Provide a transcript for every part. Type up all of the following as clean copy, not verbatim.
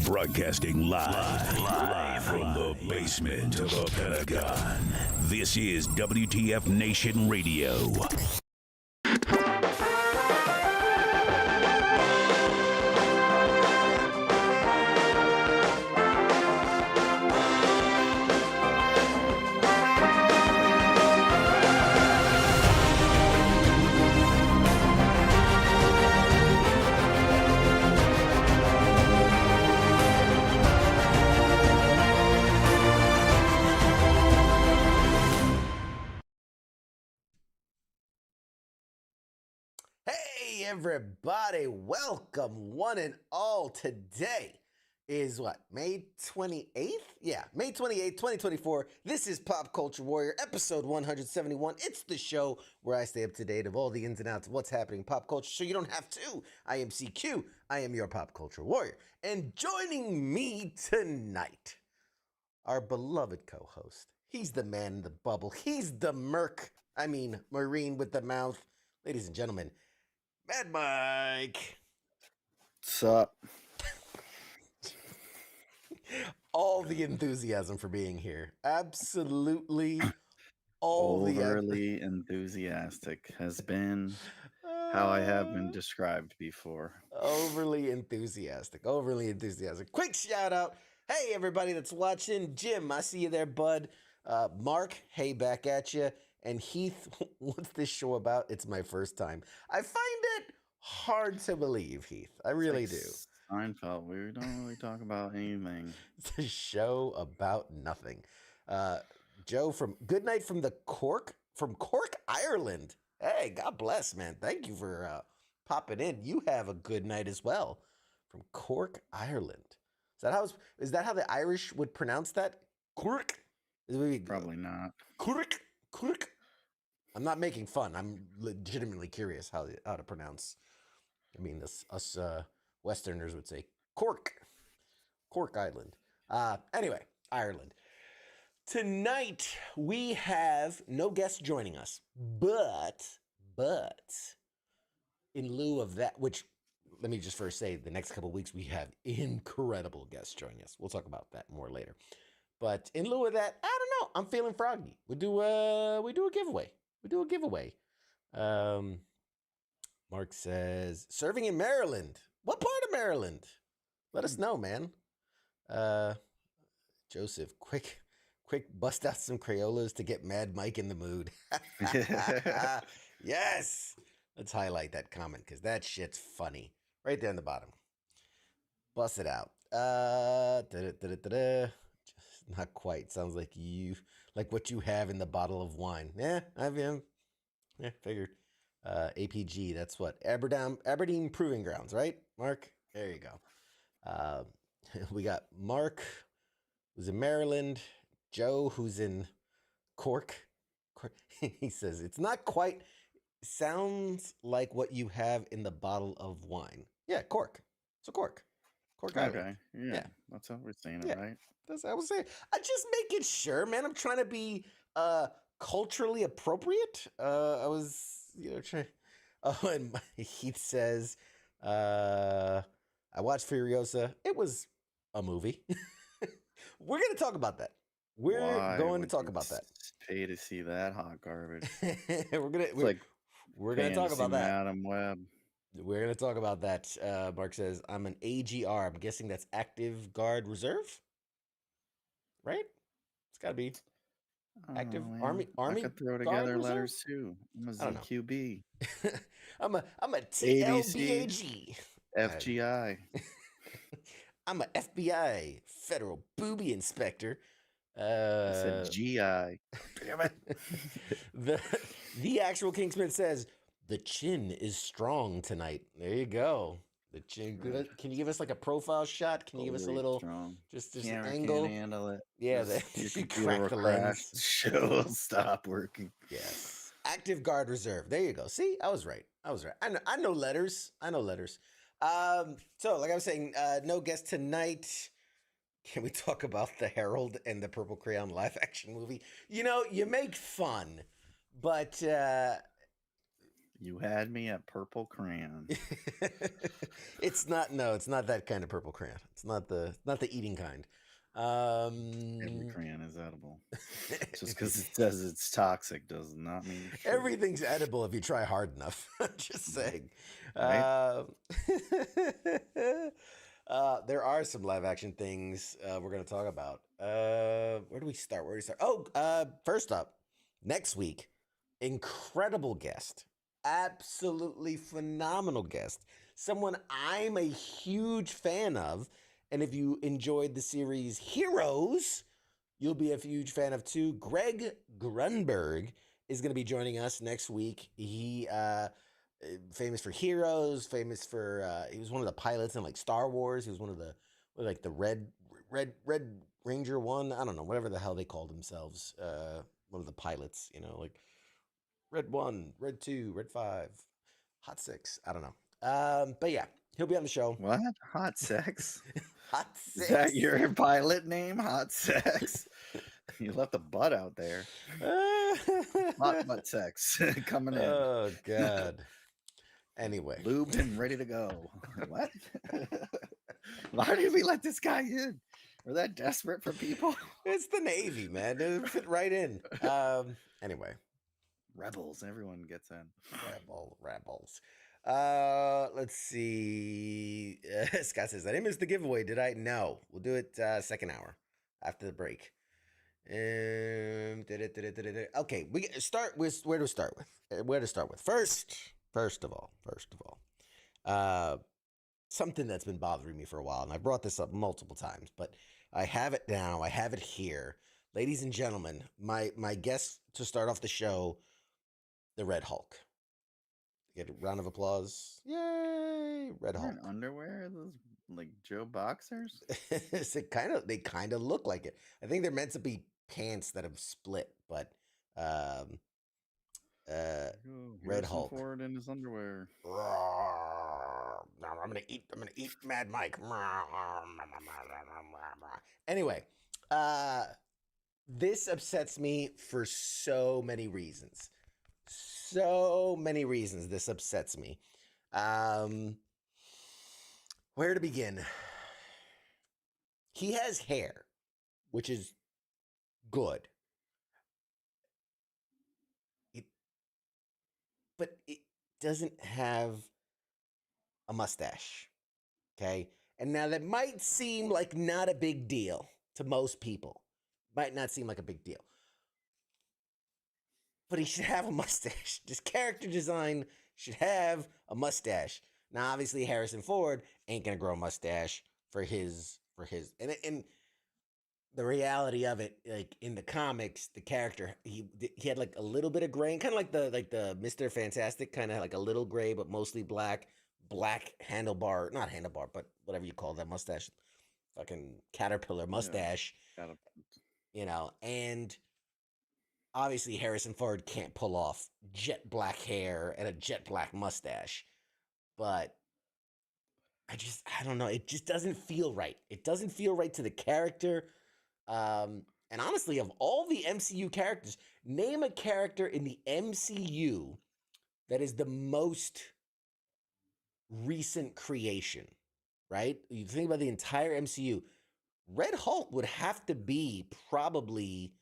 Broadcasting live from the basement of the Pentagon. This is WTF Nation Radio. Hey everybody, welcome one and all. Today is what, May 28th? Yeah, May 28th, 2024. This is Pop Culture Warrior, episode 171. It's the show where I stay up to date of all the ins and outs of what's happening in pop culture so you don't have to. I am CQ, I am your Pop Culture Warrior. And joining me tonight, our beloved co-host. He's the man in the bubble. He's the Marine with the mouth. Ladies and gentlemen, Mad Mike. What's up? All the enthusiasm for being here. Absolutely all Overly enthusiastic has been how I have been described before. Overly enthusiastic. Quick shout out. Hey, everybody that's watching. Jim, I see you there, bud. Mark, hey, back at you. And Heath, what's this show about? It's my first time. I find it hard to believe, Heath. I really do. Seinfeld, we don't really talk about anything. It's a show about nothing. Joe from Good Night from Cork, Ireland. Hey, God bless, man. Thank you for popping in. You have a good night as well from Cork, Ireland. Is that how the Irish would pronounce that? Cork? Probably not. Cork. I'm not making fun. I'm legitimately curious how to pronounce. I mean, us Westerners would say Cork Island. Anyway, Ireland. Tonight we have no guests joining us, but in lieu of that, which let me just first say, the next couple of weeks we have incredible guests joining us. We'll talk about that more later. But in lieu of that, I don't know. I'm feeling froggy. We do a giveaway. Mark says, serving in Maryland. What part of Maryland? Let us know, man. Joseph, quick, bust out some Crayolas to get Mad Mike in the mood. Yes. Let's highlight that comment because that shit's funny. Right there in the bottom. Bust it out. Just not quite. Sounds like what you have in the bottle of wine. Yeah, figured. APG, that's what? Aberdeen Proving Grounds, right, Mark? There you go. We got Mark, who's in Maryland, Joe, who's in Cork. He says, it's not quite, sounds like what you have in the bottle of wine. Yeah, Cork. So Cork Island. Okay, yeah, that's how we're saying it, right? That's what I was saying. I just making sure, man. I'm trying to be culturally appropriate. I was, trying. Oh, and Heath says, I watched Furiosa. It was a movie. We're going to talk about that. We're going to talk about that. Pay to see that hot garbage. we're gonna talk about that. Adam Webb. We're gonna talk about that. Mark says, I'm an AGR. I'm guessing that's Active Guard Reserve, right? It's got to be active Army. I could throw together letters too. I'm a ZQB. I'm a TLBAG. FGI. I'm a FBI Federal Booby Inspector. I said GI. Damn it. the actual Kingsman says the chin is strong tonight. There you go. The chin. Can you give us like a profile shot? Can you give us a little strong. Just an angle? Can't handle it. Yeah, you crack the lens. Show will stop working. Yes. Active Guard Reserve. There you go. See, I was right. I know letters. So like I was saying, no guest tonight. Can we talk about the Herald and the Purple Crayon live action movie? You make fun, but You had me at purple crayon. It's not. No, it's not that kind of purple crayon. It's not the eating kind. Every crayon is edible. Just because it says it's toxic does not mean it's true. Everything's edible if you try hard enough. I'm just saying. Right? There are some live action things we're going to talk about. Where do we start? Oh, first up, next week, incredible guest, absolutely phenomenal guest, someone I'm a huge fan of. And if you enjoyed the series Heroes, you'll be a huge fan of too. Greg Grunberg is going to be joining us next week. He famous for Heroes, famous for he was one of the pilots in like Star Wars. He was one of the like the Red Ranger one. I don't know, whatever the hell they called themselves. One of the pilots, you know, like Red 1, Red 2, Red 5, Hot 6. I don't know. But yeah, he'll be on the show. What? Hot sex? Hot Is 6. that your pilot name? Hot sex? You left the butt out there. Hot butt sex coming in. Oh God. Anyway, Lubed and ready to go. What? Why did we let this guy in? We're that desperate for people? it's the Navy, man. It would fit right in. Anyway, Rebels. Everyone gets in. rebels. Let's see. Scott says, I didn't miss the giveaway, did I? No. We'll do it second hour after the break. Okay, we start with where to start with. First of all, something that's been bothering me for a while, and I brought this up multiple times, but I have it now. I have it here, ladies and gentlemen. My guest to start off the show, the Red Hulk. Get a round of applause. Yay, Red Hulk. In underwear? Those like Joe boxers? They kind of look like it. I think they're meant to be pants that have split, but Red Hulk Ford in his underwear. I'm gonna eat Mad Mike. Anyway, this upsets me for so many reasons. This upsets me. Where to begin? He has hair, which is good. But it doesn't have a mustache. Okay? And now that might seem like not a big deal to most people. Might not seem like a big deal. But he should have a mustache. This character design should have a mustache. Now, obviously, Harrison Ford ain't gonna grow a mustache for his and the reality of it, like in the comics, the character he had like a little bit of gray, kind of like the Mr. Fantastic, kind of like a little gray, but mostly black handlebar, not handlebar, but whatever you call that mustache, fucking caterpillar mustache, you know, and obviously Harrison Ford can't pull off jet black hair and a jet black mustache, but I don't know. It just doesn't feel right. It doesn't feel right to the character. And honestly, of all the MCU characters, name a character in the MCU that is the most recent creation, right? You think about the entire MCU, Red Hulk would have to be probably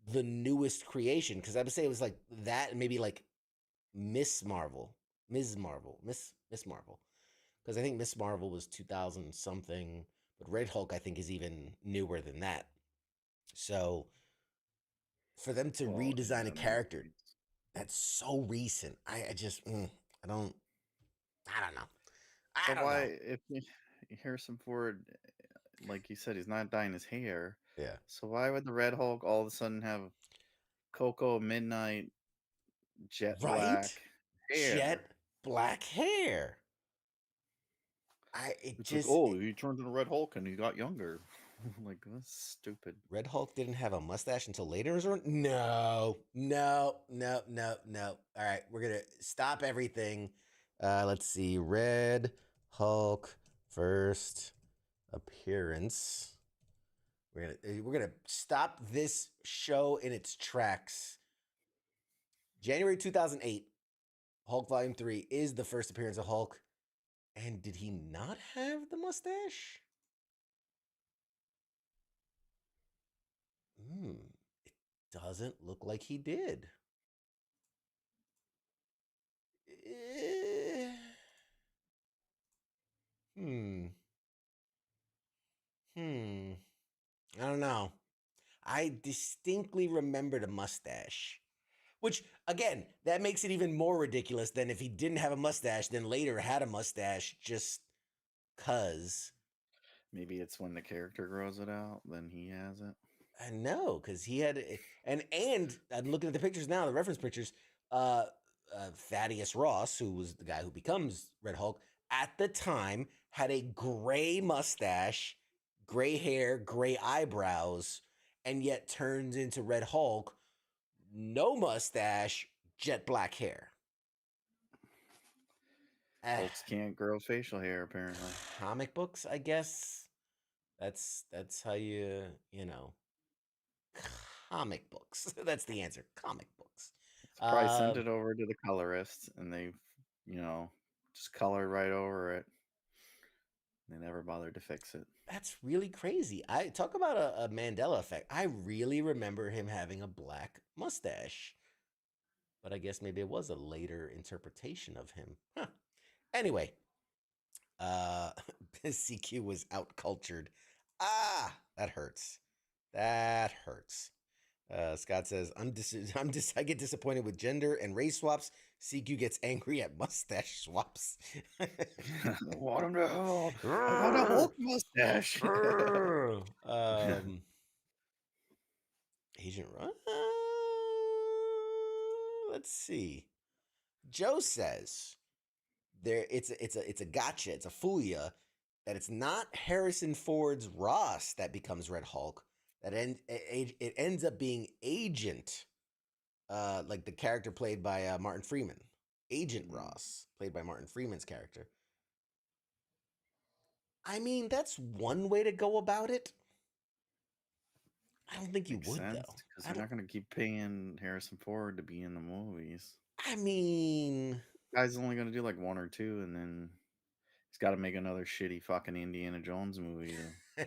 the newest creation, because I would say it was like that, and maybe like Ms. Marvel, because I think Miss Marvel was 2000 something, but Red Hulk I think is even newer than that. So for them to redesign a character that's so recent, I just I don't know. I don't know. If Harrison Ford, like you said, he's not dyeing his hair. Yeah. So why would the Red Hulk all of a sudden have Coco Midnight jet black hair? Jet black hair. He turned into Red Hulk and he got younger. Like, that's stupid. Red Hulk didn't have a mustache until later? No. All right, we're gonna stop everything. Let's see. Red Hulk first appearance. We're gonna stop this show in its tracks. January 2008. Hulk Volume 3 is the first appearance of Hulk. And did he not have the mustache? It doesn't look like he did. Eh, Hmm. Hmm. I don't know. I distinctly remember the mustache. Which, again, that makes it even more ridiculous than if he didn't have a mustache, then later had a mustache just cuz. Maybe it's when the character grows it out, then he has it. I know, because he had and I'm looking at the pictures now, the reference pictures. Uh, Thaddeus Ross, who was the guy who becomes Red Hulk, at the time had a gray mustache, gray hair, gray eyebrows, and yet turns into Red Hulk, no mustache, jet black hair. Hulks can't grow facial hair, apparently. Comic books, I guess. That's how you know. Comic books. That's the answer. Comic books. Probably sent it over to the colorist, and they, just colored right over it. They never bothered to fix it. That's really crazy. I talk about a Mandela effect. I really remember him having a black mustache, but I guess maybe it was a later interpretation of him. Huh. Anyway, CQ was outcultured. Ah, that hurts. That hurts. Scott says, I get disappointed with gender and race swaps. CQ gets angry at mustache swaps. Want him to help. I got a Hulk mustache. Agent Run. Let's see. Joe says it's a gotcha. It's a fool ya that it's not Harrison Ford's Ross that becomes Red Hulk. That it ends up being Agent, like the character played by Martin Freeman. Agent Ross, played by Martin Freeman's character. I mean, that's one way to go about it. I don't think you would, though. Because they're not going to keep paying Harrison Ford to be in the movies. I mean, guy's only going to do like one or two, and then he's got to make another shitty fucking Indiana Jones movie to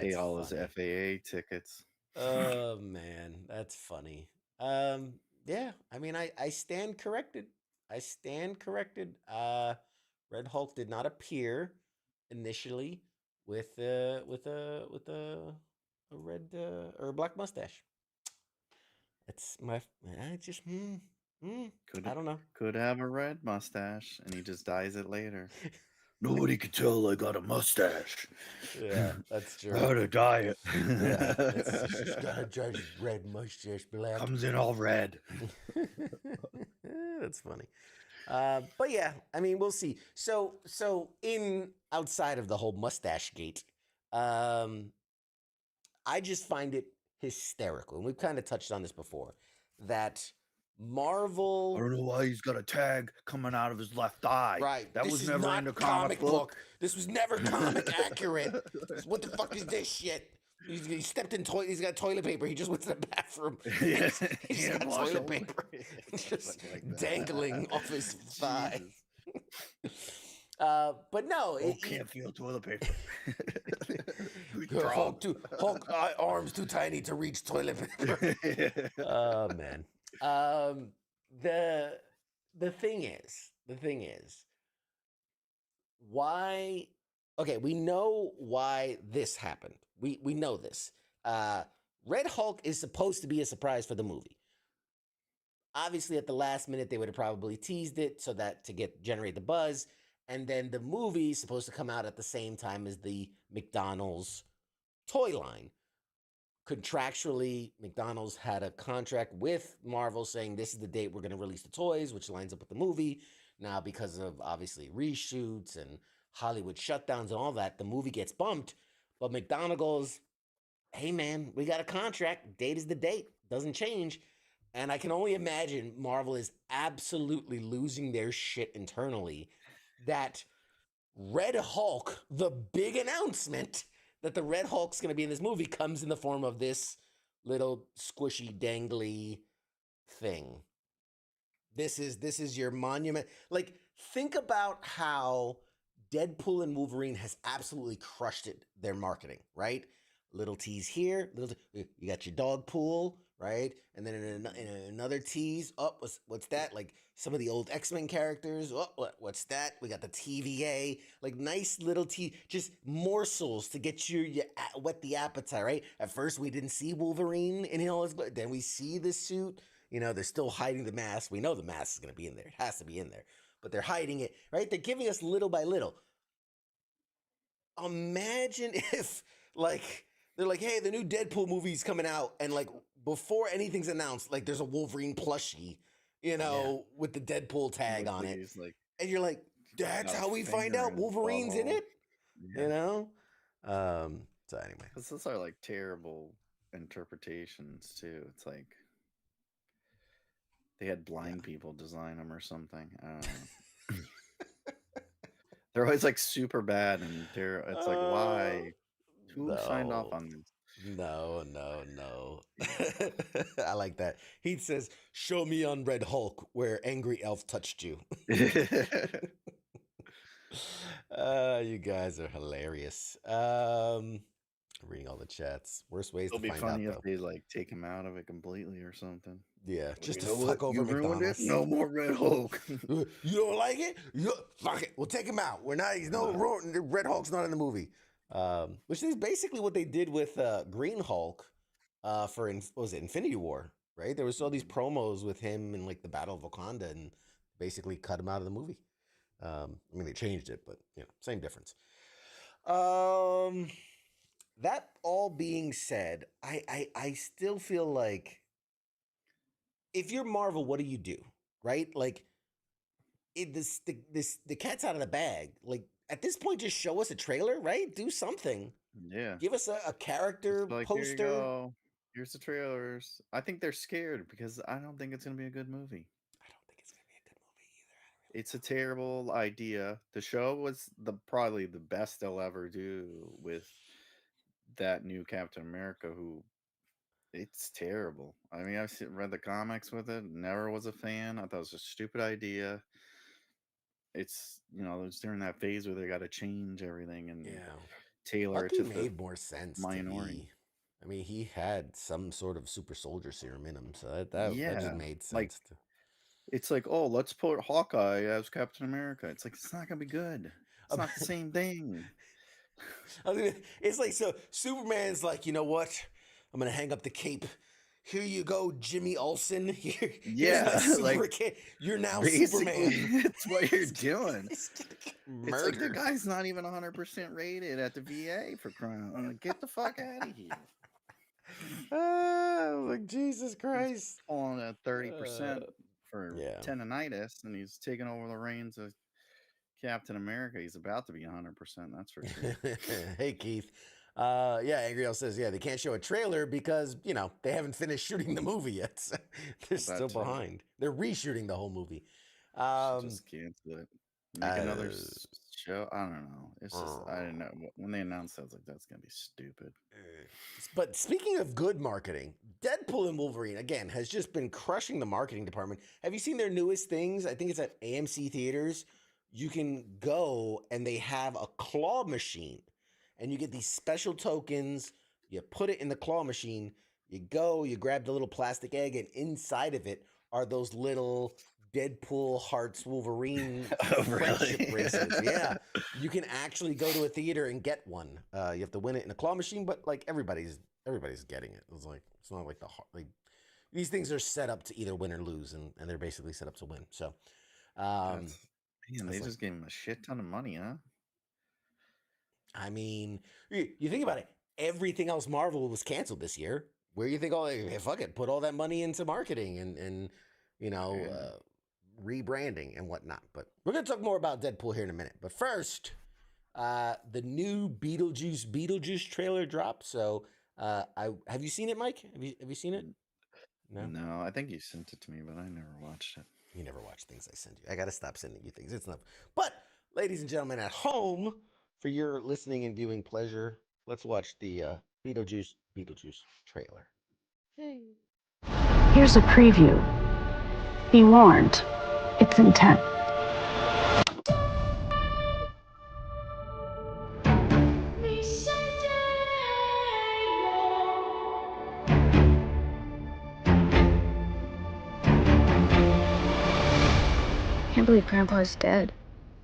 pay all his FAA tickets. Oh man, that's funny. Yeah, I mean, I stand corrected. I stand corrected. Red Hulk did not appear initially with a red or a black mustache. That's I just I don't know. Could have a red mustache, and he just dyes it later. Nobody could tell I got a mustache. Yeah, that's true. How to dye it? Yeah, it's gotta judge red mustache black. Comes in all red. That's funny. But yeah, I mean, we'll see. So in outside of the whole mustache gate, I just find it hysterical, and we've kind of touched on this before, that Marvel. I don't know why he's got a tag coming out of his left eye. Right. That this was is never not in the comic book. This was never comic accurate. What the fuck is this shit? He stepped in toilet. He's got toilet paper. He just went to the bathroom. Yeah. He's got toilet paper just dangling off his thigh. But no, can't feel toilet paper. Hulk arms too tiny to reach toilet paper. Oh man. The thing is, why? Okay, we know why this happened. We know this. Red Hulk is supposed to be a surprise for the movie. Obviously, at the last minute, they would have probably teased it so that to generate the buzz, and then the movie is supposed to come out at the same time as the McDonald's toy line. Contractually, McDonald's had a contract with Marvel saying this is the date we're going to release the toys, which lines up with the movie. Now, because of obviously reshoots and Hollywood shutdowns and all that, the movie gets bumped. But McDonald goes, hey man, we got a contract. Date is the date. Doesn't change. And I can only imagine Marvel is absolutely losing their shit internally that Red Hulk, the big announcement that the Red Hulk's going to be in this movie, comes in the form of this little squishy, dangly thing. This is your monument. Like, think about how Deadpool and Wolverine has absolutely crushed it. Their marketing, right? Little tease here, you got your dog pool, right? And then in another tease, oh, what's that? Like some of the old X-Men characters. Oh, what's that? We got the TVA, like nice little just morsels to get you whet the appetite, right? At first, we didn't see Wolverine in all his, then we see this suit. You know, they're still hiding the mask. We know the mask is going to be in there. It has to be in there. But they're hiding it, right? They're giving us little by little. Imagine if, like, they're like, hey, the new Deadpool movie's coming out. And, like, before anything's announced, like, there's a Wolverine plushie, you know, with the Deadpool tag on it. Like, and you're like, that's how we find out Wolverine's in it? You know? So, anyway. Those are, like, terrible interpretations, too. It's like they had blind people design them or something. I don't know. They're always like super bad, and it's like, why? Who signed off on this? No. I like that. He says, "Show me on Red Hulk where Angry Elf touched you." You guys are hilarious. Reading all the chats. Worst ways to find out. It'll be funny if they like take him out of it completely or something. Yeah, just to fuck over McDonald's. No more Red Hulk. You don't like it? Fuck it. We'll take him out. Red Hulk's not in the movie. Which is basically what they did with Green Hulk for Infinity War, right? There was all these promos with him in like the Battle of Wakanda and basically cut him out of the movie. I mean, they changed it, but you know, same difference. That all being said, I still feel like if you're Marvel, what do? Right? Like the cat's out of the bag. Like at this point, just show us a trailer, right? Do something. Yeah. Give us a character poster. Here's the trailers. I think they're scared because I don't think it's gonna be a good movie. I don't think it's gonna be a good movie either. It's a terrible idea. The show was probably the best they'll ever do with that new Captain America, who it's terrible. I mean, I've read the comics with it. Never was a fan. I thought it was a stupid idea. It's, you know, it's during that phase where they got to change everything and tailor it to made more sense minority. I mean, he had some sort of super soldier serum in him, so that just made sense. Like, it's like, oh, let's put Hawkeye as Captain America. It's like, it's not gonna be good. It's not the same thing. It's like, so Superman's like, you know what? I'm gonna hang up the cape. Here you go, Jimmy Olsen. Here's like, you're now Superman. That's what you're doing. It's like the guy's not even 100% rated at the VA for crying. Get the fuck out of here. Like, Jesus Christ. On at 30% for tendonitis, and he's taking over the reins of Captain America. He's about to be 100%. That's for sure. Hey, Keith. Angry Elf says, they can't show a trailer because, you know, they haven't finished shooting the movie yet. So they're still behind. They're reshooting the whole movie. Just cancel it. Make another show. I don't know. It's just, I didn't know. When they announced that, I was like, that's going to be stupid. But speaking of good marketing, Deadpool and Wolverine, again, has just been crushing the marketing department. Have you seen their newest things? I think it's at AMC Theaters. You can go and they have a claw machine. And you get these special tokens. You put it in the claw machine. You go, you grab the little plastic egg, and inside of it are those little Deadpool Hearts Wolverine friendship bracelets. Yeah, you can actually go to a theater and get one. You have to win it in a claw machine, but like everybody's getting it. It's like, it's not like these things are set up to either win or lose, and they're basically set up to win. So, they just gave him a shit ton of money, huh? I mean, you think about it. Everything else Marvel was canceled this year. Where you think, fuck it, put all that money into marketing and you know, rebranding and whatnot. But we're going to talk more about Deadpool here in a minute. But first, the new Beetlejuice trailer dropped. So have you seen it, Mike? Have you seen it? No, I think you sent it to me, but I never watched it. You never watch things I send you. I got to stop sending you things. It's enough. But ladies and gentlemen at home, for your listening and viewing pleasure, let's watch the Beetlejuice trailer. Here's a preview. Be warned, it's intense. Can't believe Grandpa's dead.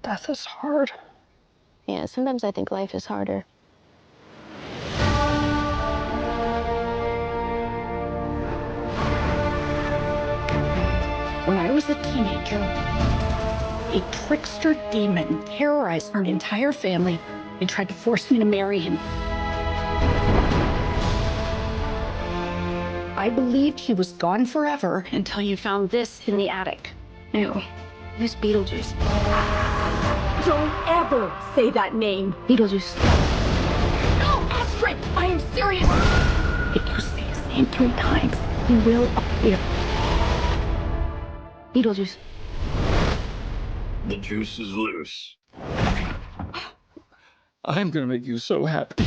Death is hard. Yeah, sometimes I think life is harder. When I was a teenager, a trickster demon terrorized our entire family and tried to force me to marry him. I believed he was gone forever until you found this in the attic. Ew. Who's Beetlejuice? Don't ever say that name. Beetlejuice. No, Astrid, I am serious. If you say his name 3 times, he will appear. Beetlejuice. The juice is loose. I'm gonna make you so happy.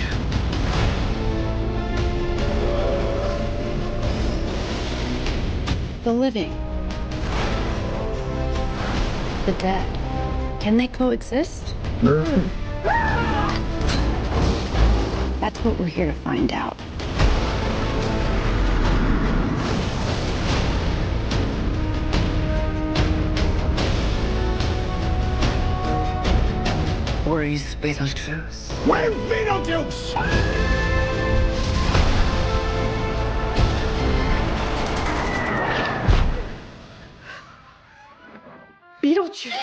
The living. The dead. Can they coexist? That's what we're here to find out. Where is Beetlejuice? Where's Beetlejuice? Beetlejuice!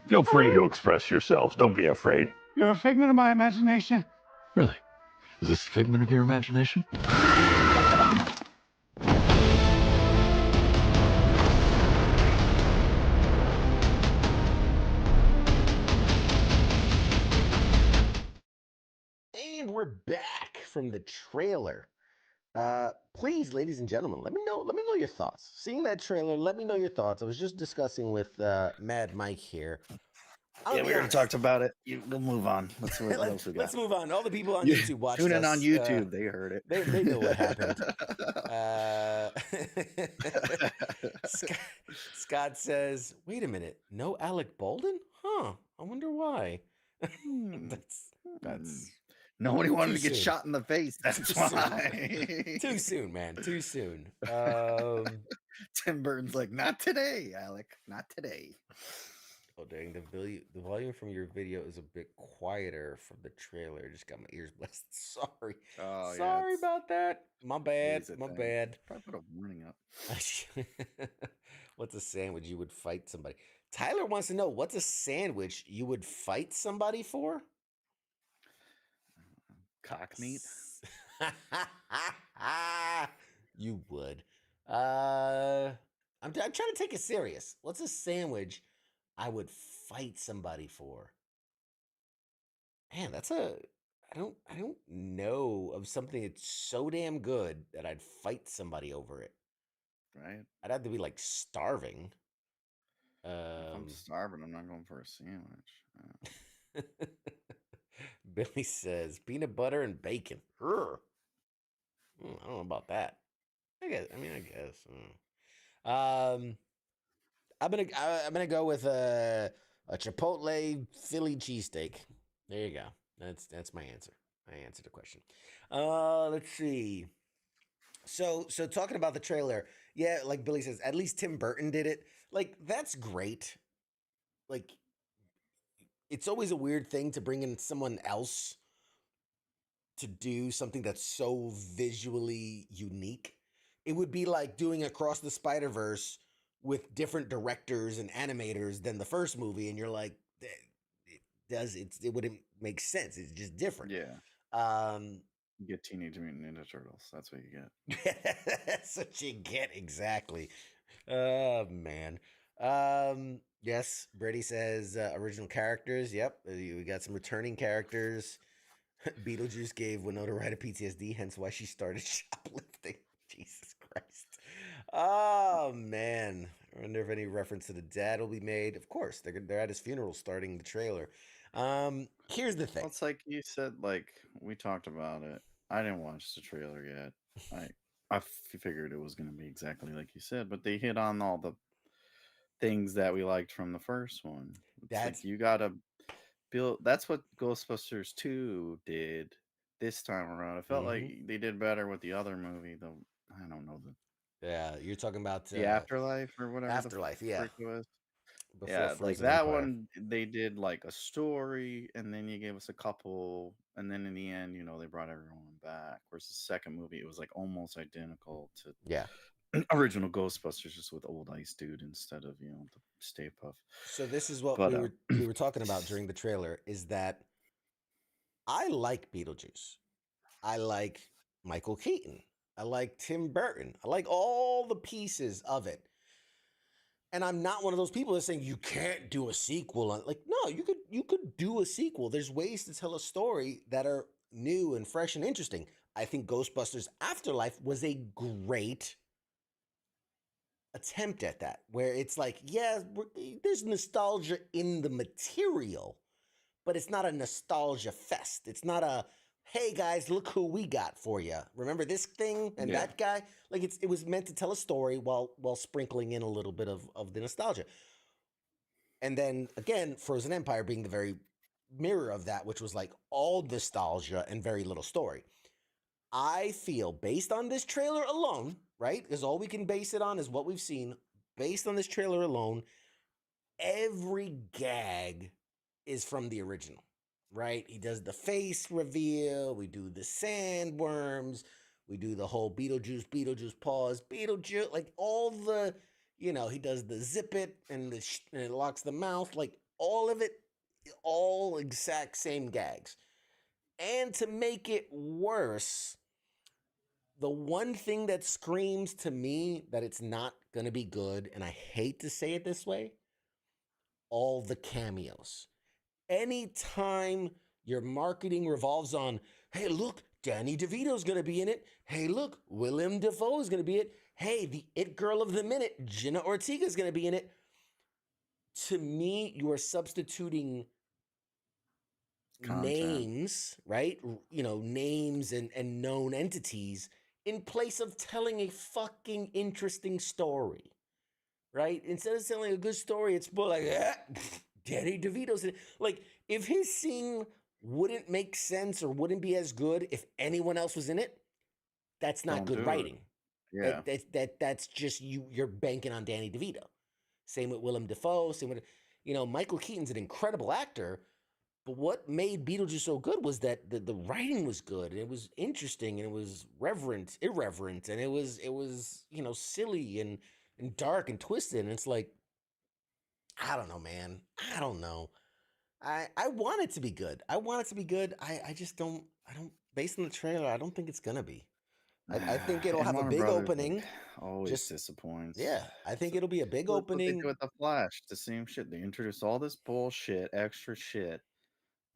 Feel free to express yourselves. Don't be afraid. You're a figment of my imagination. Really? Is this a figment of your imagination? And we're back from the trailer. Please, ladies and gentlemen, let me know your thoughts. Seeing that trailer, let me know your thoughts. I was just discussing with Mad Mike here. Yeah, we already talked about it. We'll move on. Let's see what else we got. Let's move on. All the people on YouTube watched Tune us. in on YouTube. They heard it. They know what happened. Scott says, "Wait a minute, no Alec Baldwin? Huh? I wonder why." That's Nobody wanted too to get soon. shot in the face. That's Too soon. why. Too soon, man. Too soon. Tim Burton's like, not today, Alec. Not today. Oh dang, the volume from your video is a bit quieter from the trailer. Just got my ears blessed. Sorry. Oh, yeah, Sorry it's about that. My bad. always a My thing. bad. Probably put a warning up. What's a sandwich you would fight somebody? Tyler wants to know, what's a sandwich you would fight somebody for? Cock meat. You would. I'm trying to take it serious. What's a sandwich I would fight somebody for? Man, I don't know of something that's so damn good that I'd fight somebody over it. Right? I'd have to be like starving. If I'm starving, I'm not going for a sandwich. Billy says peanut butter and bacon. I don't know about that. I guess. I'm gonna go with a Chipotle Philly cheesesteak. There you go. That's my answer. I answered the question. Let's see. So talking about the trailer, yeah, like Billy says, at least Tim Burton did it. Like, that's great. Like, it's always a weird thing to bring in someone else to do something that's so visually unique. It would be like doing Across the Spider-Verse with different directors and animators than the first movie, and you're like, it wouldn't make sense. It's just different. Yeah. You get Teenage Mutant Ninja Turtles. That's what you get. That's what you get, exactly. Oh man. Yes, Brady says original characters. Yep, we got some returning characters. Beetlejuice gave Winona Ryder PTSD, hence why she started shoplifting. Jesus Christ. Oh man. I wonder if any reference to the dad will be made. Of course, they're at his funeral starting the trailer. Here's the thing. Well, it's like you said, like we talked about it. I didn't watch the trailer yet. I figured it was going to be exactly like you said, but they hit on all the things that we liked from the first one. It's like That's you gotta build. That's what Ghostbusters 2 did this time around. I felt like hmm they did better with the other movie, the I don't know yeah. You're talking about the Afterlife or whatever the Afterlife, yeah, frick it was. before Yeah, like Frozen that Empire. one, they did like a story, and then you gave us a couple, and then in the end, they brought everyone back. Whereas the second movie, it was like almost identical to Yeah. original Ghostbusters, just with old Ice Dude instead of the Stay Puft. So this is what But we were talking about during the trailer. Is that I like Beetlejuice. I like Michael Keaton. I like Tim Burton. I like all the pieces of it. And I'm not one of those people that's saying you can't do a sequel. Like, no, you could do a sequel. There's ways to tell a story that are new and fresh and interesting. I think Ghostbusters Afterlife was a great attempt at that, where it's like, yeah, there's nostalgia in the material, but it's not a nostalgia fest. It's not a, hey guys, look who we got for you. Remember this thing and yeah, that guy? Like it was meant to tell a story while sprinkling in a little bit of the nostalgia. And then again, Frozen Empire being the very mirror of that, which was like all nostalgia and very little story. I feel based on this trailer alone, right? Because all we can base it on is what we've seen. Based on this trailer alone, every gag is from the original, right? He does the face reveal, we do the sandworms, we do the whole Beetlejuice pause, Beetlejuice, like all the, he does the zip it and and it locks the mouth, like all of it, all exact same gags. And to make it worse, the one thing that screams to me that it's not going to be good, and I hate to say it this way, all the cameos. Anytime your marketing revolves on, hey, look, Danny DeVito's going to be in it. Hey, look, Willem Dafoe is going to be it. Hey, the it girl of the minute, Jenna Ortega is going to be in it. To me, you are substituting content. names, right? Names and known entities in place of telling a fucking interesting story, right? Instead of telling a good story, it's more like, Danny DeVito's in it. Like, if his scene wouldn't make sense or wouldn't be as good if anyone else was in it, that's not Don't good do it. writing. Yeah, That's just you're banking on Danny DeVito. Same with Willem Dafoe. Same with Michael Keaton's an incredible actor, but what made Beetlejuice so good was that the writing was good and it was interesting and it was irreverent, and it was silly and dark and twisted. And it's like, I don't know, man. I don't know. I want it to be good. I want it to be good. I just don't. I don't. Based on the trailer, I don't think it's gonna be. I think it'll and have a Warner big Brothers opening. always Just disappoints. yeah, I think it'll be a big Well, that's what they do opening. with the Flash. The same shit. They introduce all this bullshit, extra shit.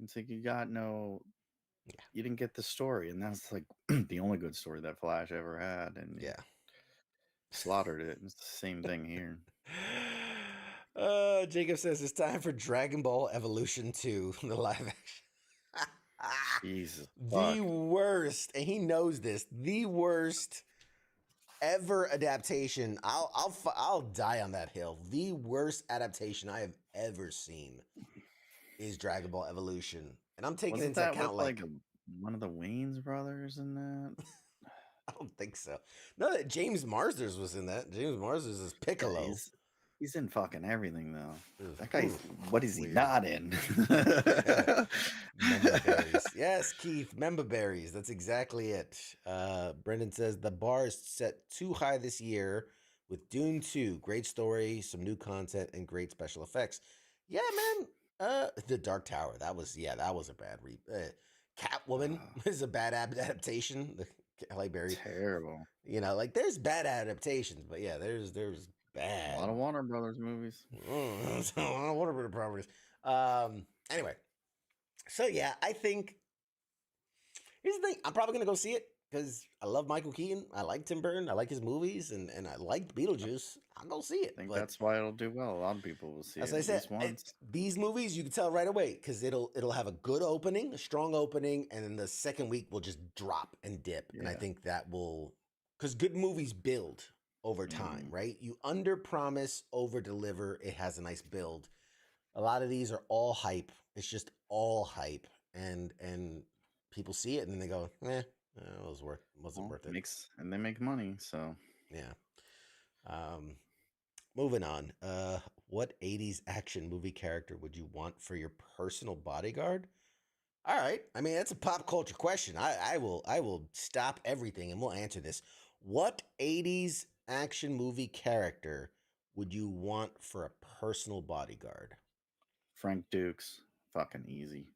It's like you got no. Yeah, You didn't get the story, and that's like the only good story that Flash ever had, and you yeah. slaughtered it. It's the same thing here. Jacob says it's time for Dragon Ball Evolution 2, the live action. Jesus, The fuck. worst, and he knows this. The worst ever adaptation. I'll die on that hill. The worst adaptation I have ever seen is Dragon Ball Evolution, and I'm taking Wasn't into that account with like one of the Wayans brothers in that? I don't think so. No, that James Marsders was in that. James Marsders is Yeah, Piccolo. he's in fucking everything though. Ugh, That guy's what is he weird. not in? Member berries. Yes, Keith, member berries. That's exactly it. Brendan says the bar is set too high this year with Dune 2. Great story, some new content, and great special effects. Yeah, man. The Dark Tower. That was a bad Catwoman is a bad adaptation. The Halle Berry. Terrible. Like there's bad adaptations, but yeah, there's A bad. lot of Warner Brothers movies. A lot of Warner Brothers properties. Anyway, so yeah, I think here's the thing. I'm probably gonna go see it because I love Michael Keaton. I like Tim Burton. I like his movies, and I liked Beetlejuice. I'll go see it. I think But that's why it'll do well. A lot of people will see as it I at said, least once. these movies you can tell right away because it'll have a good opening, a strong opening, and then the second week will just drop and dip. And I Yeah. think that will because good movies build over time, right? You under promise, over deliver. It has a nice build. A lot of these are all hype. It's just all hype, and people see it and then they go, it wasn't worth it. And they make money, so Yeah. Moving on. What 80s action movie character would you want for your personal bodyguard? All right. I mean, that's a pop culture question. I will stop everything and we'll answer this. What 80s action movie character would you want for a personal bodyguard? Frank Dukes, fucking easy.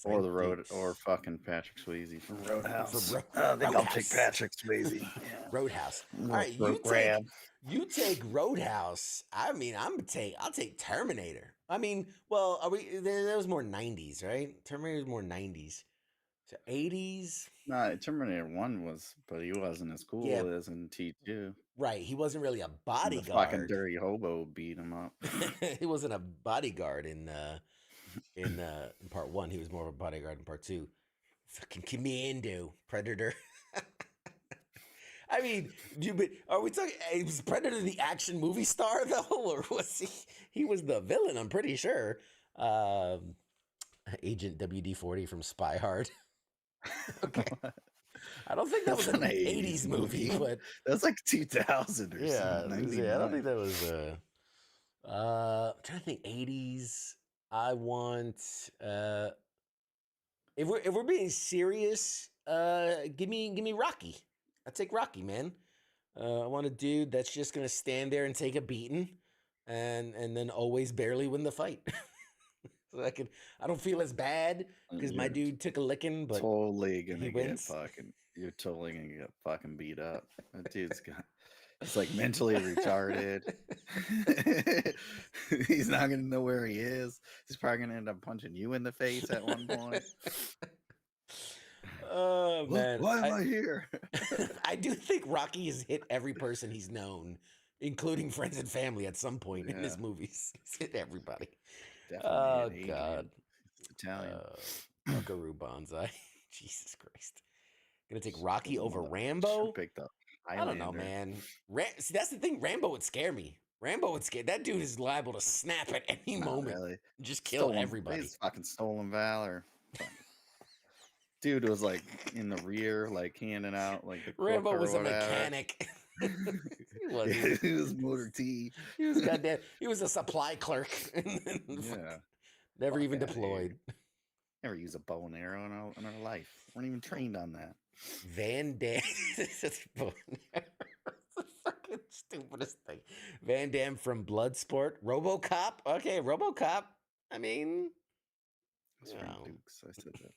Frank Or the road, Dukes. or fucking Patrick Swayze from Roadhouse. From I think I'll take Roadhouse. Patrick Swayze. Yeah. Roadhouse. All right, you take Roadhouse. I mean, I'll take Terminator. I mean, well, that was more 90s, right? Terminator was more 90s. So 80s. No, Terminator 1 was, but he wasn't as cool as in T2. Right, he wasn't really a The bodyguard. fucking dirty hobo beat him up. He wasn't a bodyguard in part 1. He was more of a bodyguard in part 2. Fucking Commando, Predator. I mean, are we talking? Was Predator the action movie star though, or was he was the villain? I'm pretty sure. Agent WD-40 from Spy Hard. Okay, I don't think that was an 80s movie, but that's like 2000 or yeah, something. I don't think that was. I'm trying to think 80s. I want. If we're being serious, give me Rocky. I take Rocky, man. I want a dude that's just gonna stand there and take a beating, and then always barely win the fight. So I don't feel as bad because my dude took a licking, but totally gonna he get wins. you're totally gonna get fucking beat up. That dude's he's like mentally retarded. He's not gonna know where he is. He's probably gonna end up punching you in the face at one point. Oh man, why am I here? I do think Rocky has hit every person he's known, including friends and family, at some point in his movies. He's hit everybody. Definitely Oh God, it's Italian. Buckaroo Banzai. Jesus Christ, gonna take Rocky over Rambo? Picked up. I don't know, man. See, that's the thing. Rambo would scare me. Rambo would scare. That dude is liable to snap at any moment. Really. Just kill everybody. He's fucking stolen valor. Dude was like in the rear, like handing out like the Rambo was a whatever. Mechanic. He was motor T. He was goddamn. He was a supply clerk. Yeah. Never even deployed. Never use a bow and arrow in our life. Weren't even trained on that. Van Damme. This is the fucking stupidest thing. Van Damme from Bloodsport. RoboCop. Okay, RoboCop. I mean, That's Frank Dukes. I said that.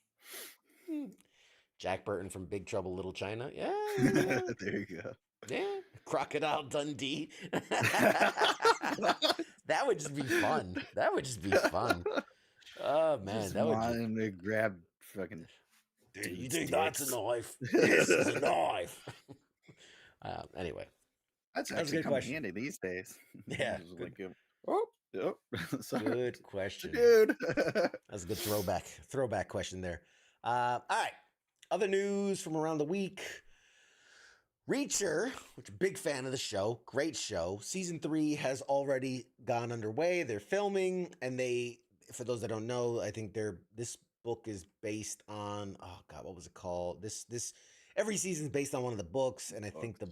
Jack Burton from Big Trouble Little China. Yeah. There you go. Yeah. Crocodile Dundee. That would just be fun. Oh man, Just that would want him to grab fucking. Do you think that's a knife? This is a knife. Anyway, That's a actually good come question. handy these days. Yeah, Just good. like, oh, sorry. Good question. Dude. That's a good throwback question there. All right. Other news from around the week. Reacher, which big fan of the show, great show. Season 3 has already gone underway. They're filming, and for those that don't know, I think this book is based on, oh God, what was it called? This every season is based on one of the books, and I think the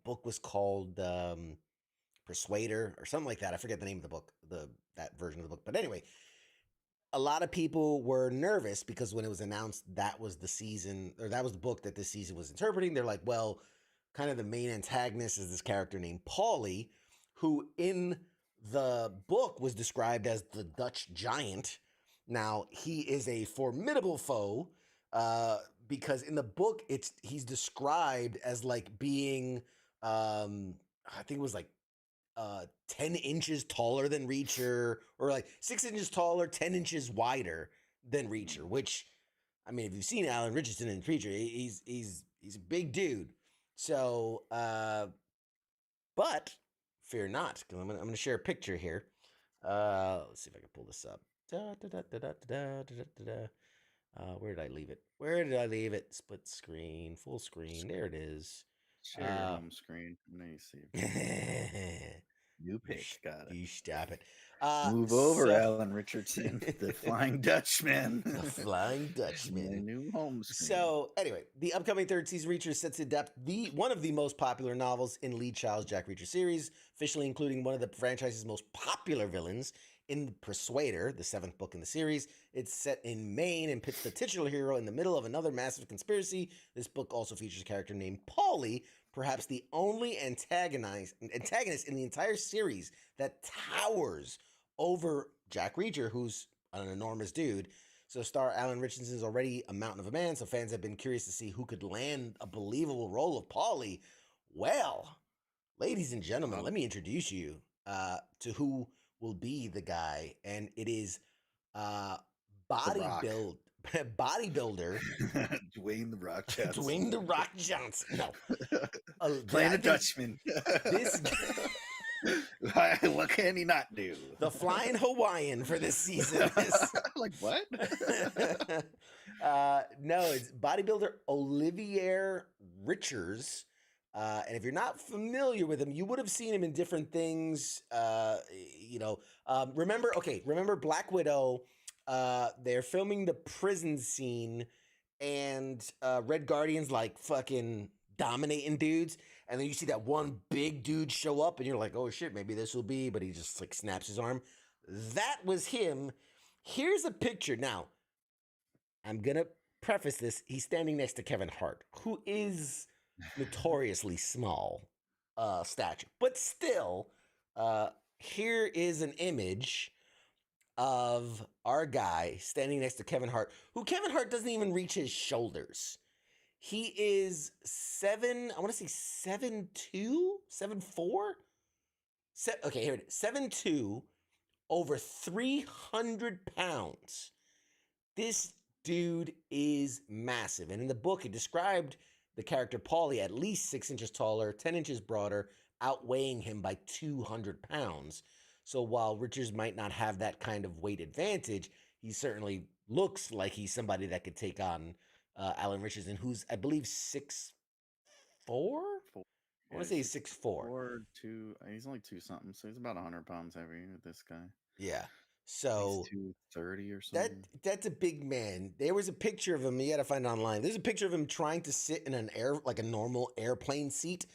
book was called Persuader or something like that. I forget the name of the book, that version of the book. But anyway, a lot of people were nervous because when it was announced that was the season, or that was the book that this season was interpreting, they're like, well, kind of the main antagonist is this character named Paulie, who in the book was described as the Dutch Giant. Now, he is a formidable foe because in the book, he's described as like being, I think it was like 10 inches taller than Reacher, or like 6 inches taller, 10 inches wider than Reacher, which, I mean, if you've seen Alan Richardson in Reacher, he's a big dude. So, but fear not, because I'm gonna share a picture here. Let's see if I can pull this up. Where did I leave it? Where did I leave it? Split screen, full screen. There it is. Share your home screen. Now you see. New pick. Got it. You stop it. Move over, Alan Richardson, the Flying Dutchman. The Flying Dutchman. My new home screen. So anyway, the upcoming third season Reacher is set to adapt one of the most popular novels in Lee Child's Jack Reacher series, officially including one of the franchise's most popular villains in Persuader, the 7th book in the series. It's set in Maine and pits the titular hero in the middle of another massive conspiracy. This book also features a character named Paulie, perhaps the only antagonist in the entire series that towers over Jack Reacher, who's an enormous dude. So star Alan Richardson is already a mountain of a man, so fans have been curious to see who could land a believable role of Paulie. Well, ladies and gentlemen, let me introduce you to who will be the guy, and it is bodybuilder Dwayne the Rock Johnson. Dwayne the Rock Johnson. No, playing a Dutchman. This what can he not do? The Flying Hawaiian for this season is like what? No, it's bodybuilder Olivier Richers. And if you're not familiar with him, you would have seen him in different things. Remember Black Widow? They're filming the prison scene, and Red Guardian's like fucking dominating dudes, and then you see that one big dude show up, and you're like, oh shit, maybe this will be, but he just like snaps his arm. That was him. Here's a picture. Now, I'm gonna preface this. He's standing next to Kevin Hart, who is notoriously small stature, but still, here is an image of our guy standing next to Kevin Hart, who Kevin Hart doesn't even reach his shoulders. He is 7'2", 7'4". Okay, here it is. 7'2", over 300 pounds. This dude is massive. And in the book, it described the character Paulie at least 6 inches taller, 10 inches broader, outweighing him by 200 pounds. So while Richards might not have that kind of weight advantage, he certainly looks like he's somebody that could take on Alan Richardson, who's, I believe, 6'4"? I want to say he's 6'4". 2. He's only 2 something, so he's about 100 pounds heavier than this guy. Yeah. So he's 230 or something. That's a big man. There was a picture of him. You got to find it online. There's a picture of him trying to sit in a normal airplane seat,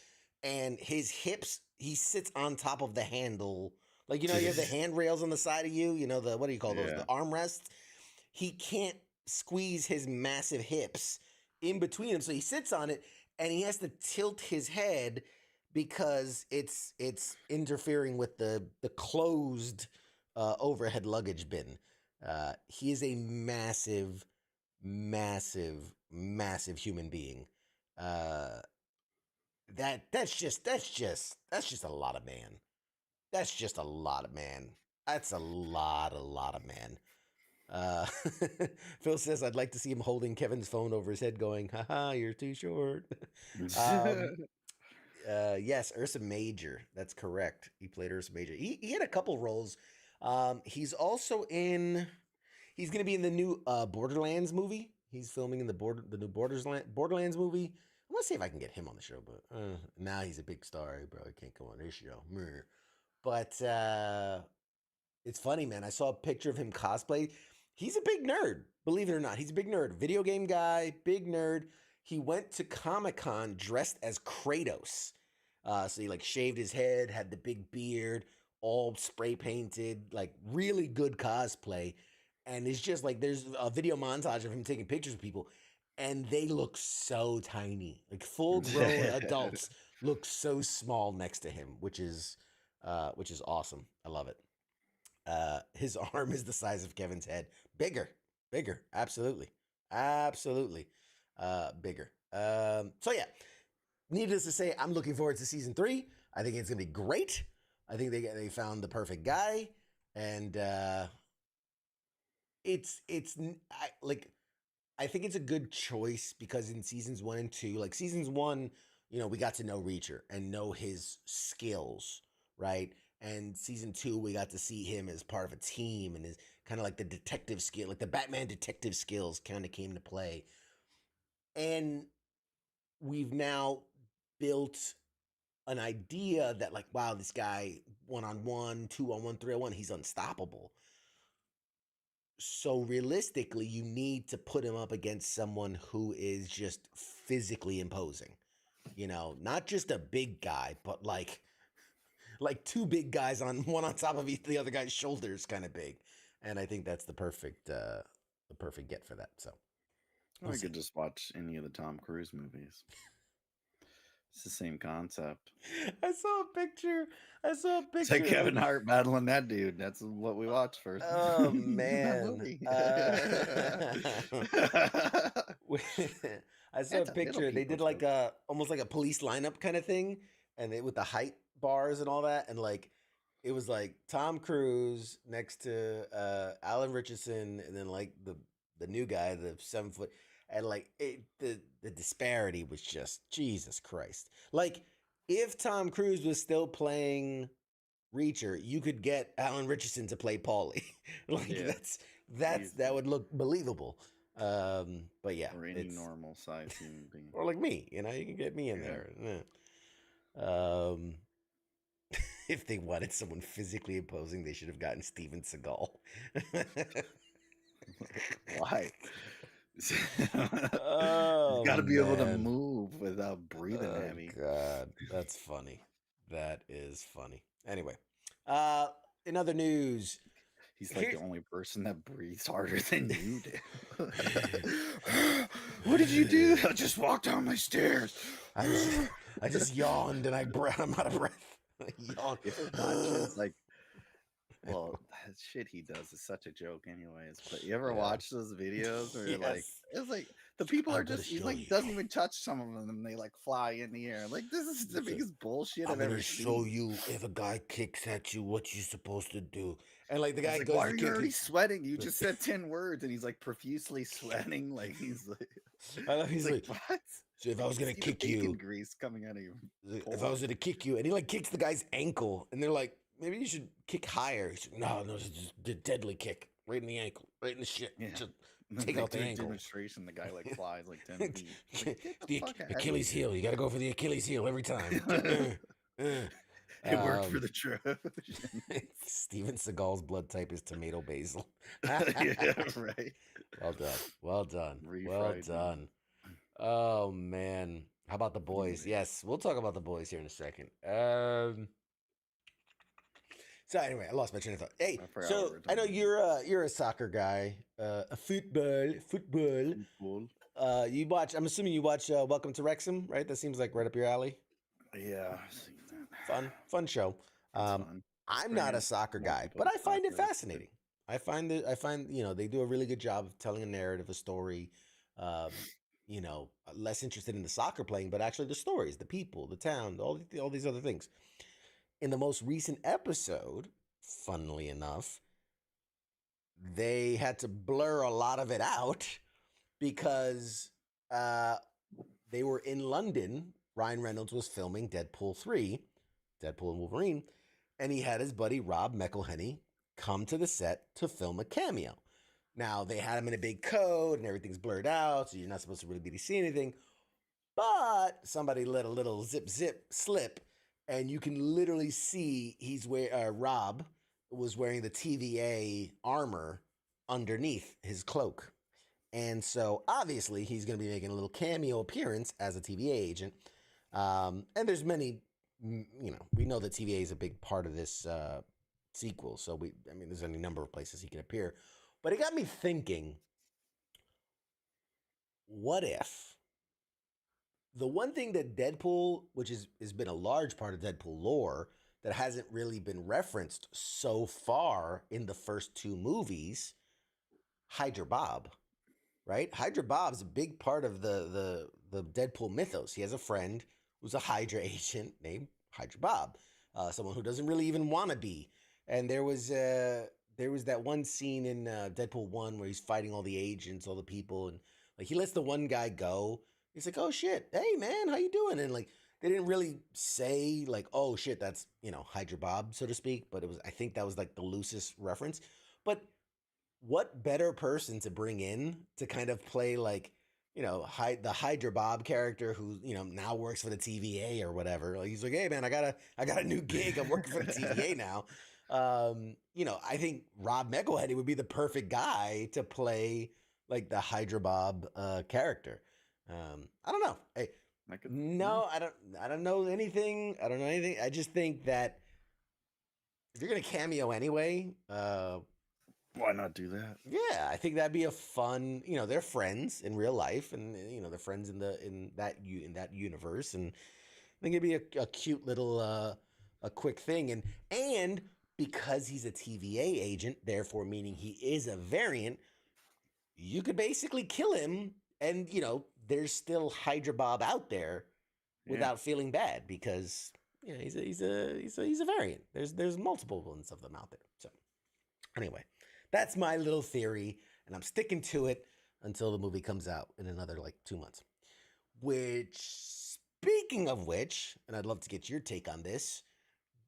and his hips. He sits on top of the handle, like you have the handrails on the side of you. The what do you call those? The armrests. He can't squeeze his massive hips in between him, so he sits on it, and he has to tilt his head because it's interfering with the closed overhead luggage bin. He is a massive, massive, massive human being. That's just a lot of man. That's just a lot of man. That's a lot of man. Phil says, I'd like to see him holding Kevin's phone over his head going, haha, you're too short. Yes, Ursa Major. That's correct. He played Ursa Major. He had a couple roles. He's also he's going to be in the new Borderlands movie. He's filming in the new Borderlands movie. I want to see if I can get him on the show, but now he's a big star. He probably can't come on this show. But it's funny, man. I saw a picture of him cosplay. He's a big nerd, believe it or not. He's a big nerd. Video game guy, big nerd. He went to Comic-Con dressed as Kratos. So he shaved his head, had the big beard, all spray painted, really good cosplay. And it's just there's a video montage of him taking pictures of people, and they look so tiny. Full grown adults look so small next to him, which is awesome. I love it. His arm is the size of Kevin's head. Bigger, absolutely, bigger. So yeah, needless to say, I'm looking forward to season 3. I think it's gonna be great. I think they found the perfect guy, and I think it's a good choice because in seasons 1 and 2, seasons 1, we got to know Reacher and know his skills, right? And season 2, we got to see him as part of a team, and his kind of like the detective skill, like the Batman detective skills kind of came to play. And we've now built an idea that, like, wow, this guy 1-on-1, 2-on-1, 3-on-1, he's unstoppable. So realistically, you need to put him up against someone who is just physically imposing. You know, not just a big guy, but like two big guys on one on top of the other guy's shoulders, kind of big. And I think that's the perfect get for that. So I could just watch any of the Tom Cruise movies. It's the same concept. I saw a picture. It's like Kevin Hart battling that dude. That's what we watched first. Oh man. I saw a picture. They did like almost like a police lineup kind of thing, and with the height bars and all that, and like it was like Tom Cruise next to Alan Richardson, and then like the new guy, the 7 foot, and like the disparity was just Jesus Christ. Like if Tom Cruise was still playing Reacher, you could get Alan Richardson to play Paulie. Like that would look believable. But yeah, or any normal size human being, or like me, you know, you can get me in there. If they wanted someone physically imposing, they should have gotten Steven Seagal. Why? Oh, you got to be able to move without breathing heavy. God, that's funny. That is funny. Anyway, in other news, he's like the only person that breathes harder than you do. What did you do? I just walked down my stairs. I just yawned and I'm out of breath. Yawned. It's like, well, that shit he does is such a joke, anyways. But you ever watch those videos where like it's like the people are just he like doesn't even touch some of them, and they like fly in the air. Like this is the biggest bullshit I've ever seen. Show you if a guy kicks at you, what you're supposed to do. And like the guy like, goes, "Why are you already sweating? You just said 10 words," and he's like profusely sweating. Like he's like, I love. He's like, what? So if I was gonna kick you, grease coming out of you. If I was gonna kick you, and he like kicks the guy's ankle, and they're like, maybe you should kick higher. He's like, no, it's just a deadly kick, right in the ankle, right in the shit. Yeah. Just take out the ankle. Demonstration. The guy like flies like 10 feet. Like, the Achilles heel. You got to go for the Achilles heel every time. It worked for the Trojan. Steven Seagal's blood type is tomato basil. Yeah, right. Well done. Oh man, how about the boys? Yes, we'll talk about the boys here in a second. So anyway, I lost my train of thought. Hey, so I know you're a soccer guy, a football. You watch. I'm assuming you watch Welcome to Wrexham, right? That seems like right up your alley. Yeah, I've seen that. Fun show. I'm not a soccer guy, but I find it fascinating. I find they do a really good job of telling a narrative, a story. Less interested in the soccer playing, but actually the stories, the people, the town, all these other things. In the most recent episode, funnily enough, they had to blur a lot of it out because they were in London. Ryan Reynolds was filming Deadpool 3, Deadpool and Wolverine, and he had his buddy Rob McElhenney come to the set to film a cameo. Now, they had him in a big coat and everything's blurred out, so you're not supposed to really be able to see anything. But somebody let a little zip slip, and you can literally see Rob was wearing the TVA armor underneath his cloak. And so, obviously, he's going to be making a little cameo appearance as a TVA agent. And there's many, we know that TVA is a big part of this sequel. So, there's any number of places he can appear. But it got me thinking, what if the one thing that Deadpool, which has been a large part of Deadpool lore, that hasn't really been referenced so far in the first 2 movies, Hydra Bob, right? Hydra Bob's a big part of the Deadpool mythos. He has a friend who's a Hydra agent named Hydra Bob, someone who doesn't really even want to be. And there was that one scene in Deadpool 1 where he's fighting all the agents, all the people, and like he lets the one guy go. He's like, "Oh shit, hey man, how you doing?" And like they didn't really say like, oh shit, that's Hydra Bob, so to speak. But I think that was like the loosest reference. But what better person to bring in to kind of play like the Hydra Bob character who now works for the TVA or whatever. Like he's like, hey man, I got a new gig. I'm working for the TVA now. I think Rob McElhenney would be the perfect guy to play like the Hydra Bob character. I don't know. Hey, I don't know anything. I don't know anything. I just think that if you're gonna cameo anyway, why not do that? yeah, I think that'd be a fun. They're friends in real life, and they're friends in that universe, and I think it'd be a cute little a quick thing, and because he's a TVA agent, therefore meaning he is a variant, you could basically kill him, and there's still Hydra Bob out there without feeling bad because he's a variant. There's multiple ones of them out there. So anyway, that's my little theory, and I'm sticking to it until the movie comes out in another like 2 months. Which, speaking of which, and I'd love to get your take on this,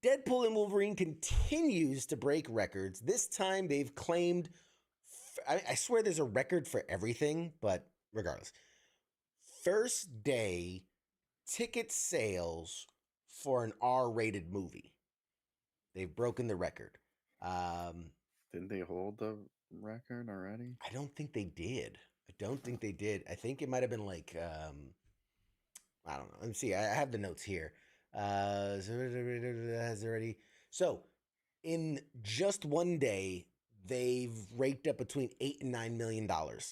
Deadpool and Wolverine continues to break records. This time they've claimed, I swear there's a record for everything, but regardless. First day ticket sales for an R-rated movie. They've broken the record. Didn't they hold the record already? I don't think they did. I think it might have been like, I don't know. Let me see. I have the notes here. Has already. So in just one day, they've raked up between $8 and $9 million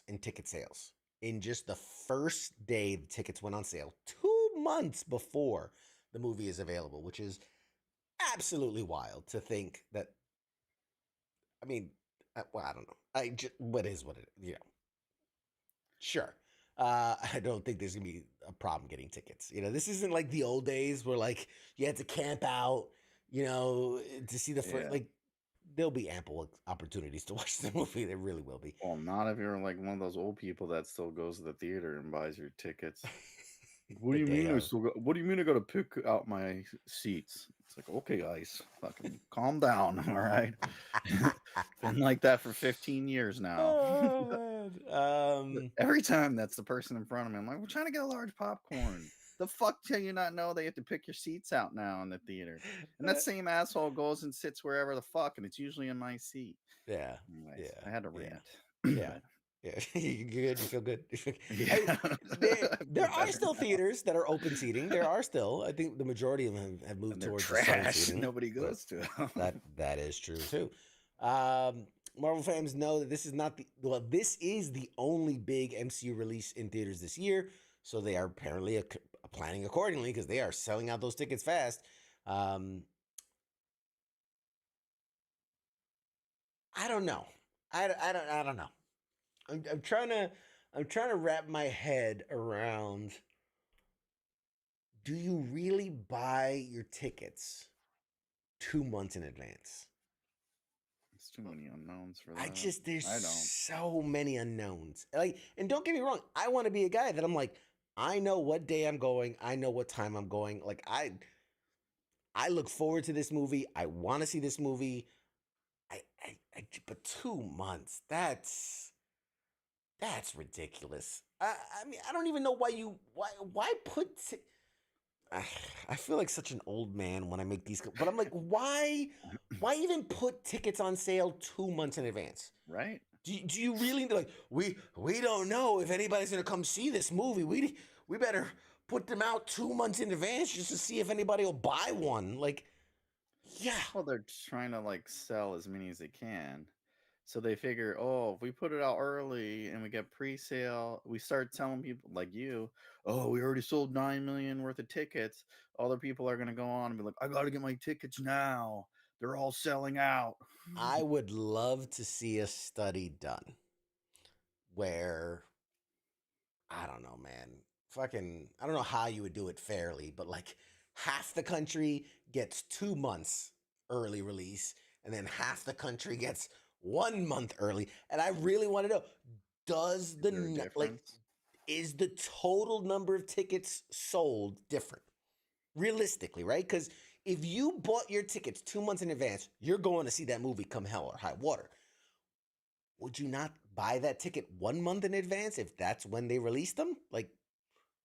in ticket sales. In just the first day the tickets went on sale, 2 months before the movie is available, which is absolutely wild to think that. I mean, well, I don't know. What is what it, sure. I don't think there's gonna be a problem getting tickets. This isn't like the old days where like you had to camp out, to see the first. Like, there'll be ample opportunities to watch the movie. There really will be. Well, not if you're like one of those old people that still goes to the theater and buys your tickets. What do you mean? What do you mean? I got to pick out my seats. It's like, okay, guys, fucking calm down. All right, been like that for 15 years now. Oh, man. Every time that's the person in front of me, I'm like, we're trying to get a large popcorn. The fuck do you not know they have to pick your seats out now in the theater? And that same asshole goes and sits wherever the fuck, and it's usually in my seat. Yeah. Anyways, Yeah. I had to rant. Yeah. Yeah. You good? You feel good? Yeah. There are still theaters that are open seating. There are still. I think the majority of them have moved towards the trash. seating. Nobody goes to them. That is true too. Marvel fans know that this is the only big MCU release in theaters this year, so they are apparently planning accordingly because they are selling out those tickets fast. I don't know. I don't know. I'm trying to wrap my head around. Do you really buy your tickets 2 months in advance? It's too many unknowns for that. There's so many unknowns. Like, and don't get me wrong, I want to be a guy that I'm like, I know what day I'm going, I know what time I'm going. Like, I look forward to this movie. I want to see this movie. But 2 months, that's ridiculous. I mean, I don't even know why put. I feel like such an old man when I make these, but I'm like, why even put tickets on sale 2 months in advance? Right? Do you really like? We don't know if anybody's gonna come see this movie. We better put them out 2 months in advance just to see if anybody will buy one. Like, yeah. Well, they're trying to like sell as many as they can. So they figure, if we put it out early and we get pre-sale, we start telling people like you, we already sold 9 million worth of tickets. Other people are going to go on and be like, I got to get my tickets now. They're all selling out. I would love to see a study done where, I don't know, man, I don't know how you would do it fairly, but like half the country gets 2 months early release and then half the country gets 1 month early. And I really want to know, is the total number of tickets sold different? realistically, right? Because if you bought your tickets 2 months in advance, you're going to see that movie come hell or high water. Would you not buy that ticket 1 month in advance if that's when they released them? Like,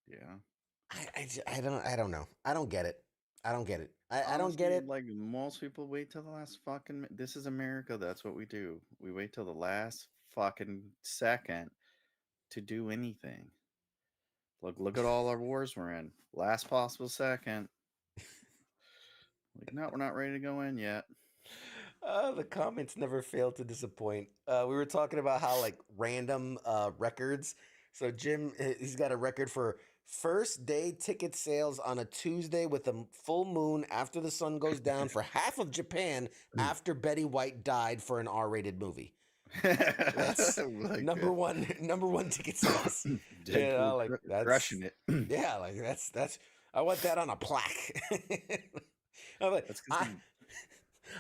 Yeah. I don't know. I don't get it. I don't get it. I don't get Honestly, it. like most people wait till the last fucking. This is America. That's what we do. We wait till the last fucking second to do anything. Look at all our wars we're in. Last possible second. Like, no, we're not ready to go in yet. The comments never fail to disappoint. We were talking about how like random records. So Jim, he's got a record for first day ticket sales on a Tuesday with a full moon after the sun goes down for half of Japan after Betty White died for an R-rated movie. That's Like, number one ticket sales. Deadpool like that's crushing it. yeah, like that's. I want that on a plaque. I'm like, That's because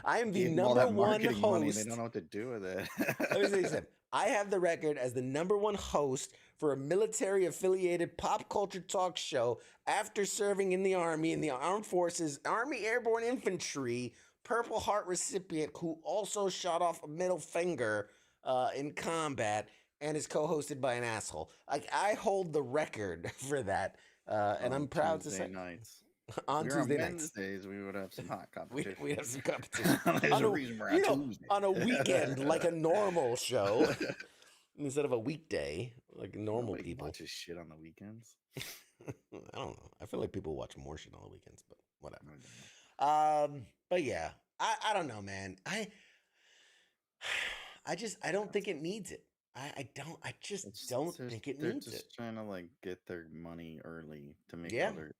I am the gave them all that number one marketing money. host. They don't know what to do with it. Let me say something. I have the record as the number one host for a military affiliated pop culture talk show after serving in the Army, in the Armed Forces, Army Airborne Infantry, Purple Heart recipient who also shot off a middle finger in combat and is co-hosted by an asshole. Like, I hold the record for that, and I'm proud to Tuesday say nights. on If we were Tuesday on nights. Wednesdays, we would have some hot competition. We have some competition. There's on a reason we're on Tuesday. on a weekend, like a normal show, instead of a weekday, like normal Nobody people. watches shit on the weekends. I don't know. I feel like people watch more shit on the weekends, but whatever. I don't know. But yeah, I don't know, man. I don't think it needs it. I just don't think it They're needs just it. trying to like get their money early to make Yeah. other.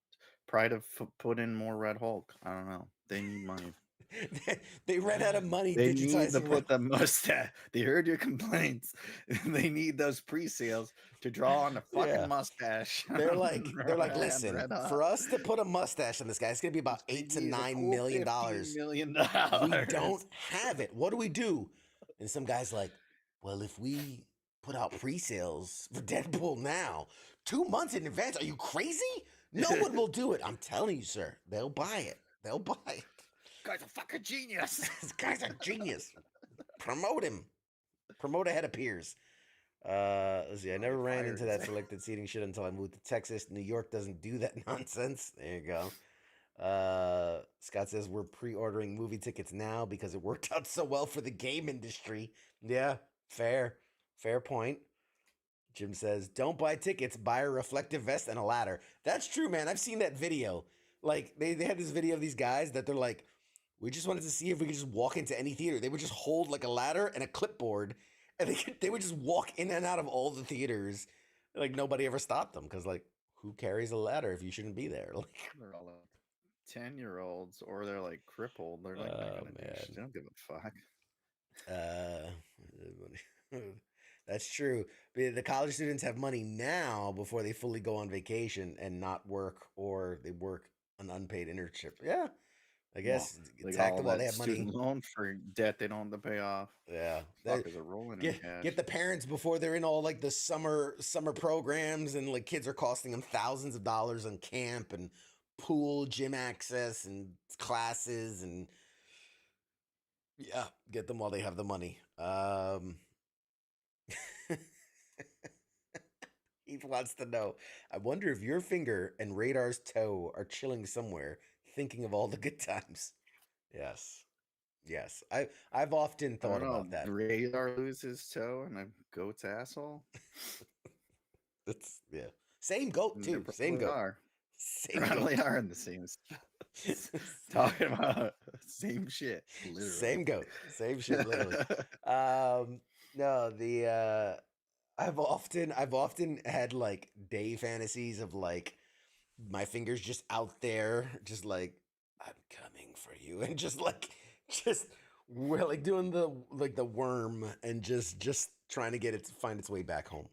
Pride of put in more Red Hulk. I don't know. They need money. They ran out of money They need to digitizing. put the mustache. They heard your complaints. They need those pre-sales to draw on the fucking Yeah. mustache. They're like, Red listen, Hot. for us to put a mustache on this guy, it's gonna be about $8 to $9 million. $15 million. We don't have it. What do we do? And some guy's like, well, if we put out pre-sales for Deadpool now, 2 months in advance, are you crazy? No one will do it. I'm telling you, sir. They'll buy it. They'll buy it. Guy's a fucking genius. This guy's a genius. Promote him. Promote ahead of peers. Let's see. I never ran into that selected seating shit until I moved to Texas. New York doesn't do that nonsense. There you go. Scott says we're pre-ordering movie tickets now because it worked out so well for the game industry. Yeah, fair point. Jim says, don't buy tickets, buy a reflective vest and a ladder. That's true, man. I've seen that video. Like, they had this video of these guys that they're like, we just wanted to see if we could just walk into any theater. They would just hold like a ladder and a clipboard, and they would just walk in and out of all the theaters. Like, nobody ever stopped them because, like, who carries a ladder if you shouldn't be there? Like, They're all 10-year-olds, or they're like crippled. They're like, not gonna do shit. They don't give a fuck. That's true. The college students have money now before they fully go on vacation and not work, or they work an unpaid internship. Yeah, I guess They got tax all them while they that have money. student loan for debt they don't have to pay off. Yeah, Fuckers are rolling in cash. get the parents before they're in all like the summer programs, and like kids are costing them thousands of dollars on camp and pool, gym access, and classes, and yeah, get them while they have the money. Heath wants to know, I wonder if your finger and Radar's toe are chilling somewhere, thinking of all the good times. Yes. I've often thought about that. Radar loses his toe and a goat's asshole. That's same goat too. Same goat. Are. Same Probably goat. are in the same. Talking about same shit. Literally. Same goat. Same shit. Literally. No, I've often had like day fantasies of like my fingers just out there, just like I'm coming for you, and we're like doing the worm and just trying to get it to find its way back home.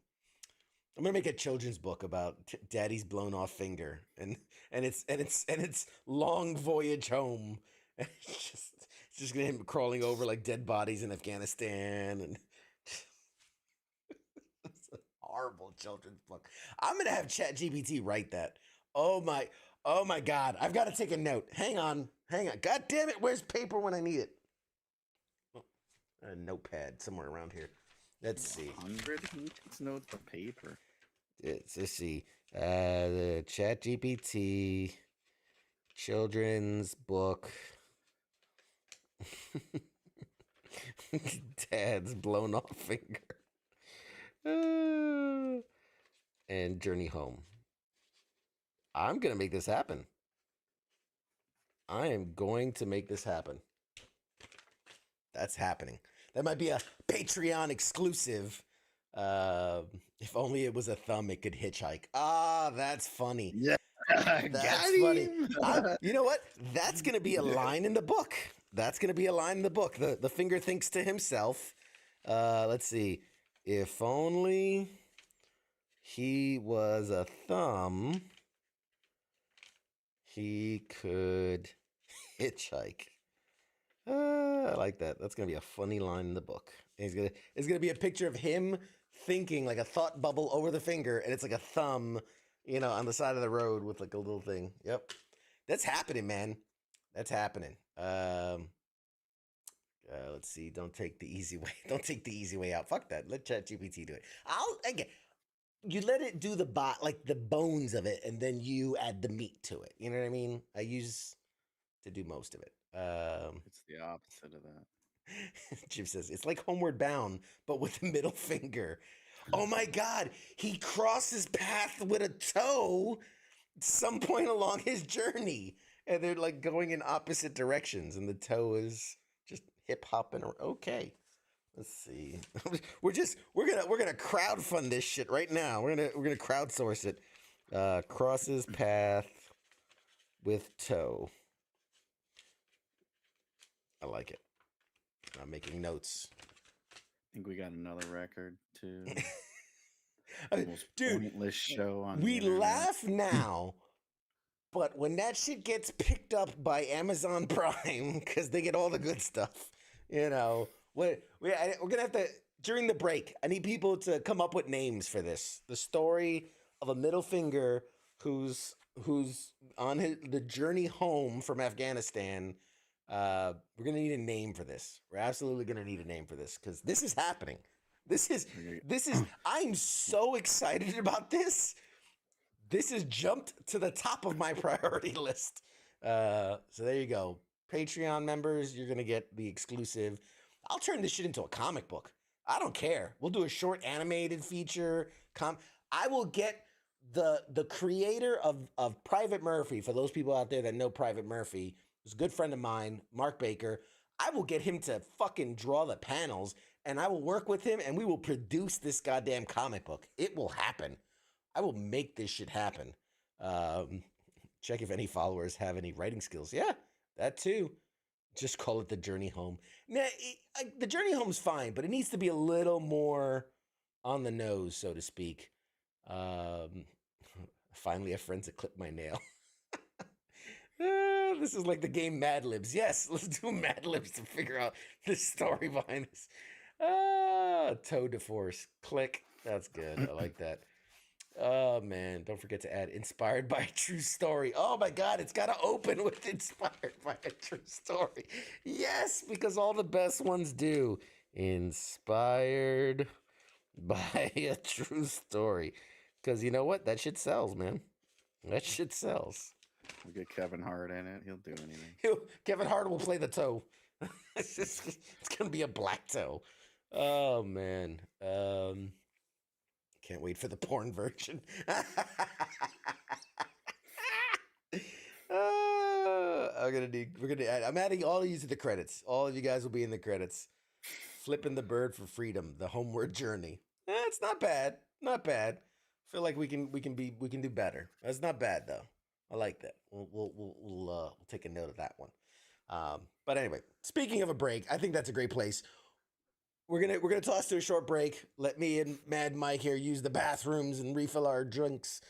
I'm gonna make a children's book about Daddy's blown off finger and its long voyage home. It's just gonna him crawling over like dead bodies in Afghanistan, and it's a horrible children's book. I'm gonna have ChatGPT write that. Oh Oh my God, I've got to take a note. Hang on. God damn it, where's paper when I need it? Oh, a notepad somewhere around here. Let's see. 100? Who takes notes on paper? Let's see. The Chat GPT children's book. Dad's blown off finger. And Journey Home. I'm going to make this happen. I am going to make this happen. That's happening. That might be a Patreon exclusive. If only it was a thumb, it could hitchhike. Ah, that's funny. Yeah. That's funny. You know what? That's going to be a line in the book. That's going to be a line in the book. The finger thinks to himself. Let's see. If only he was a thumb, he could hitchhike. I like that. That's gonna be a funny line in the book. It's gonna be a picture of him thinking, like a thought bubble over the finger, and it's like a thumb, on the side of the road with like a little thing. Yep, that's happening, man. That's happening. Let's see. Don't take the easy way. Don't take the easy way out. Fuck that. Let ChatGPT do it. You let it do the bones of it, and then you add the meat to it. You know what I mean? I use to do most of it. It's the opposite of that. Jim says it's like Homeward Bound, but with a middle finger. Oh my God! He crosses path with a toe some point along his journey, and they're like going in opposite directions, and the toe is just hip hopping. Okay. Let's see. we're gonna crowdfund this shit right now. We're gonna crowdsource it. Crosses path with toe. I like it. I'm making notes. I think we got another record too. Dude, pointless show on. We laugh now, but when that shit gets picked up by Amazon Prime, because they get all the good stuff, we're gonna have to, during the break, I need people to come up with names for this. The story of a middle finger who's on the journey home from Afghanistan. We're gonna need a name for this. We're absolutely gonna need a name for this, because this is happening. This is I'm so excited about this. This has jumped to the top of my priority list. So there you go. Patreon members, you're gonna get the exclusive. I'll turn this shit into a comic book. I don't care. We'll do a short animated feature. I will get the creator of Private Murphy, for those people out there that know Private Murphy, who's a good friend of mine, Mark Baker. I will get him to fucking draw the panels, and I will work with him, and we will produce this goddamn comic book. It will happen. I will make this shit happen. Check if any followers have any writing skills. Yeah, that too. Just call it The Journey Home. Now, The Journey Home's fine, but it needs to be a little more on the nose, so to speak. Finally, a friend to clip my nail. This is like the game Mad Libs. Yes, let's do Mad Libs to figure out the story behind this. Toe divorce. Click. That's good. I like that. Oh, man. Don't forget to add inspired by a true story. Oh, my God. It's got to open with inspired by a true story. Yes, because all the best ones do. Inspired by a true story. Because you know what? That shit sells, man. That shit sells. We'll get Kevin Hart in it. He'll do anything. Kevin Hart will play the toe. It's going to be a black toe. Oh, man. Can't wait for the porn version. I'm adding all of you to the credits. All of you guys will be in the credits. Flipping the Bird for Freedom, the homeward journey. It's not bad. Not bad. Feel like we can do better. That's not bad though. I like that. We'll take a note of that one. But anyway, speaking of a break, I think that's a great place. We're gonna toss to a short break. Let me and Mad Mike here use the bathrooms and refill our drinks.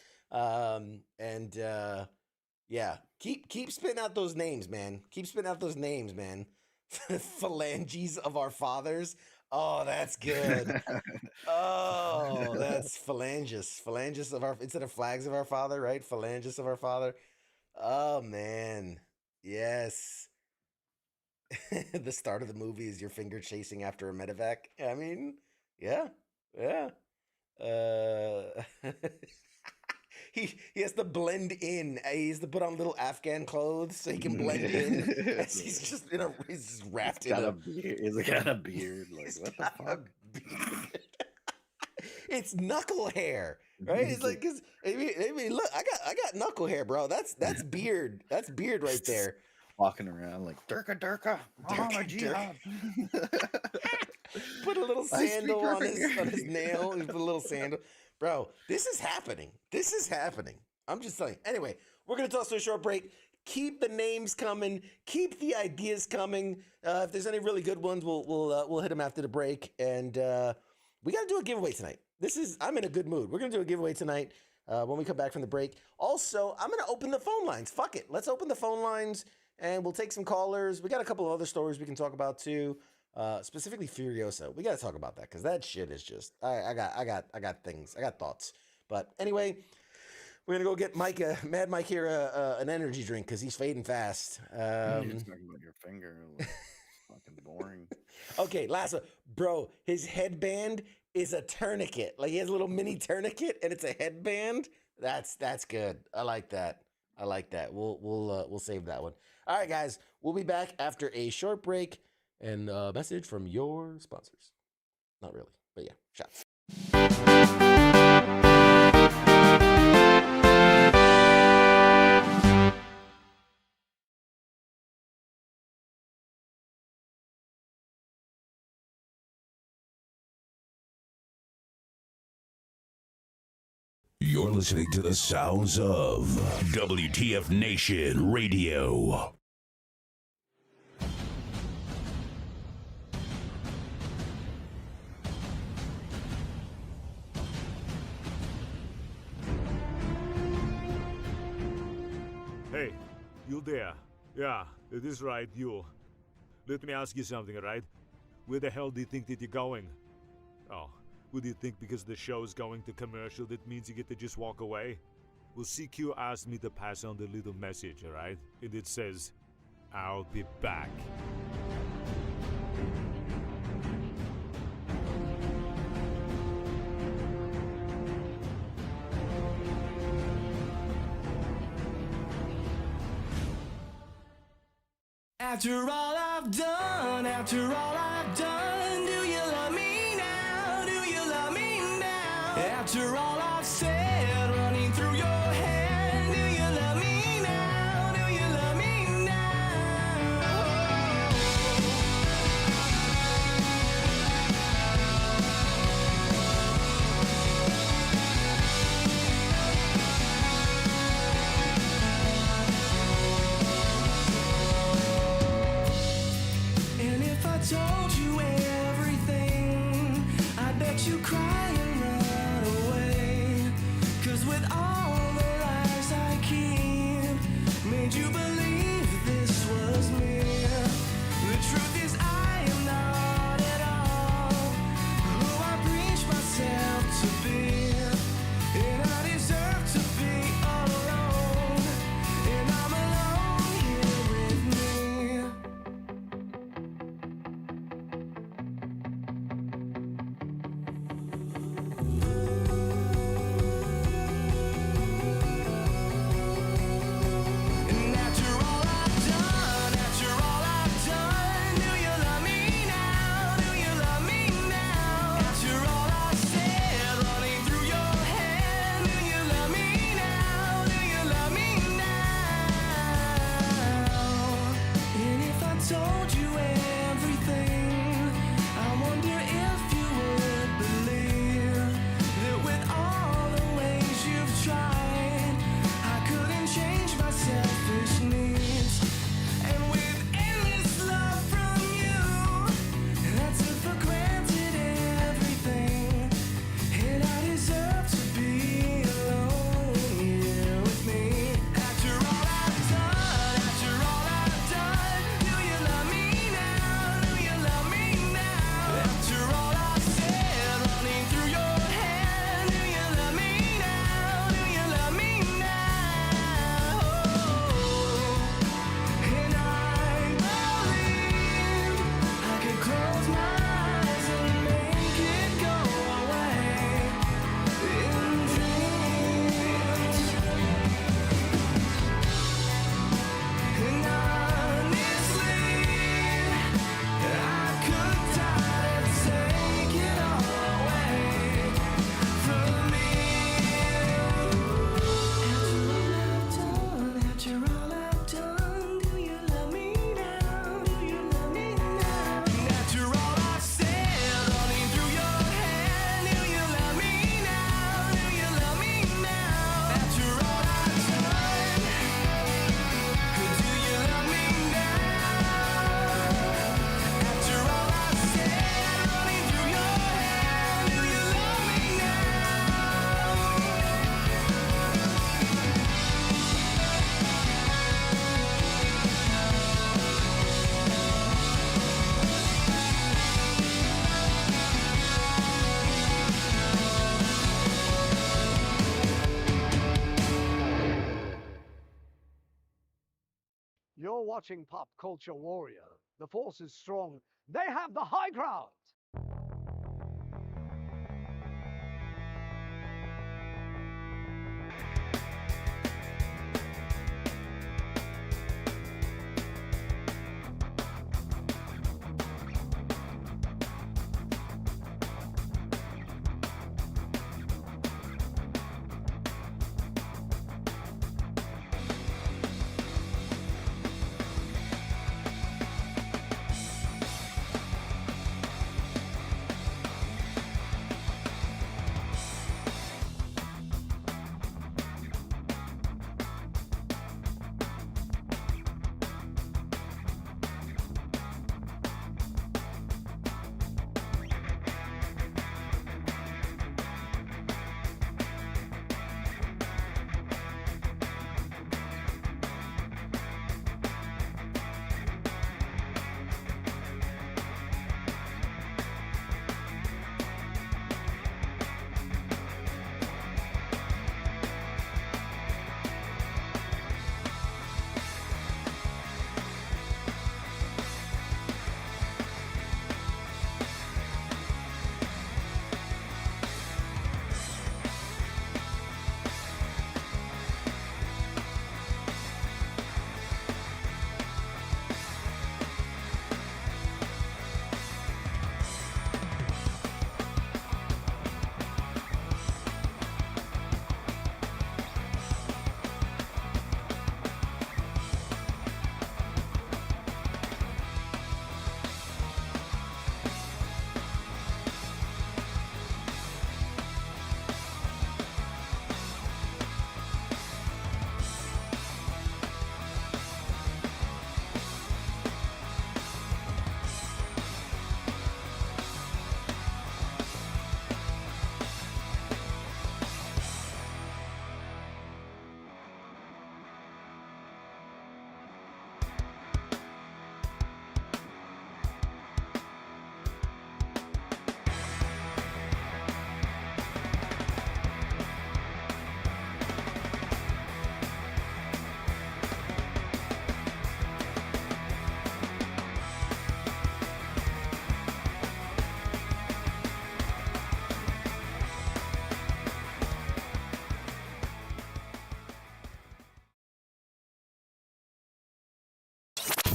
Yeah, keep spitting out those names, man. Keep spitting out those names, man. Phalanges of our fathers. Oh, that's good. Oh, that's phalanges. Phalanges of our, instead of flags of our father, right? Phalanges of our father. Oh man. Yes. The start of the movie is your finger chasing after a medevac. I mean, yeah. Yeah. Uh he has to blend in. He has to put on little Afghan clothes so he can blend in. As he's just he's just wrapped in a beard. He's got a beard. Like, he's what the got a fuck? beard. It's knuckle hair, right? It's like, cause I mean, look, I got knuckle hair, bro. That's beard. That's beard right there. Walking around like Durka, Durka, jihad. Put a little I speak sandal on perfect. his nail. He put a little sandal, bro. This is happening. This is happening. I'm just telling you. Anyway, we're gonna toss to a short break. Keep the names coming. Keep the ideas coming. If there's any really good ones, we'll hit them after the break. And we got to do a giveaway tonight. I'm in a good mood. We're gonna do a giveaway tonight when we come back from the break. Also, I'm gonna open the phone lines. Fuck it. Let's open the phone lines and we'll take some callers. We got a couple of other stories we can talk about too. Specifically Furiosa. We got to talk about that because that shit is just. I got things. I got thoughts. But anyway, we're gonna go get Mad Mike here, an energy drink because he's fading fast. You're just talking about your finger. Like, fucking boring. Okay, last one, bro. His headband is a tourniquet. Like he has a little mini tourniquet, and it's a headband. That's good. I like that. We'll save that one. All right, guys. We'll be back after a short break and a message from your sponsors. Not really, but yeah, shots. You're listening to the sounds of WTF Nation Radio. Hey, you there? Yeah, it is right, you. Let me ask you something, right? Where the hell do you think that you're going? Oh, would you think because the show is going to commercial that means you get to just walk away? Well, CQ asked me to pass on the little message, alright? And it says, I'll be back. After all I've done, do you love me now? Do you love me now? After all I've said, running through your head, do you love me now? Do you love me And if I told you everything, I bet you cry and run away. 'Cause with all the lies I keep, made you believe this was me. The truth is I am not at all who I preach myself to be. And I deserve to be alone. And I'm alone here with me. And after all I've done, do you love me now? Do you love me now? After all I've said, running through your head, do you love me now? Do you love me now? And if I told you everything, I wonder if you would believe that with all the ways you've tried, I couldn't change my selfish needs. And with endless love from you, I took for granted everything. And I deserve to be alone here with me. After all I've done, do you love me now? Do you love me watching Pop Culture Warrior. The Force is strong. They have the high ground.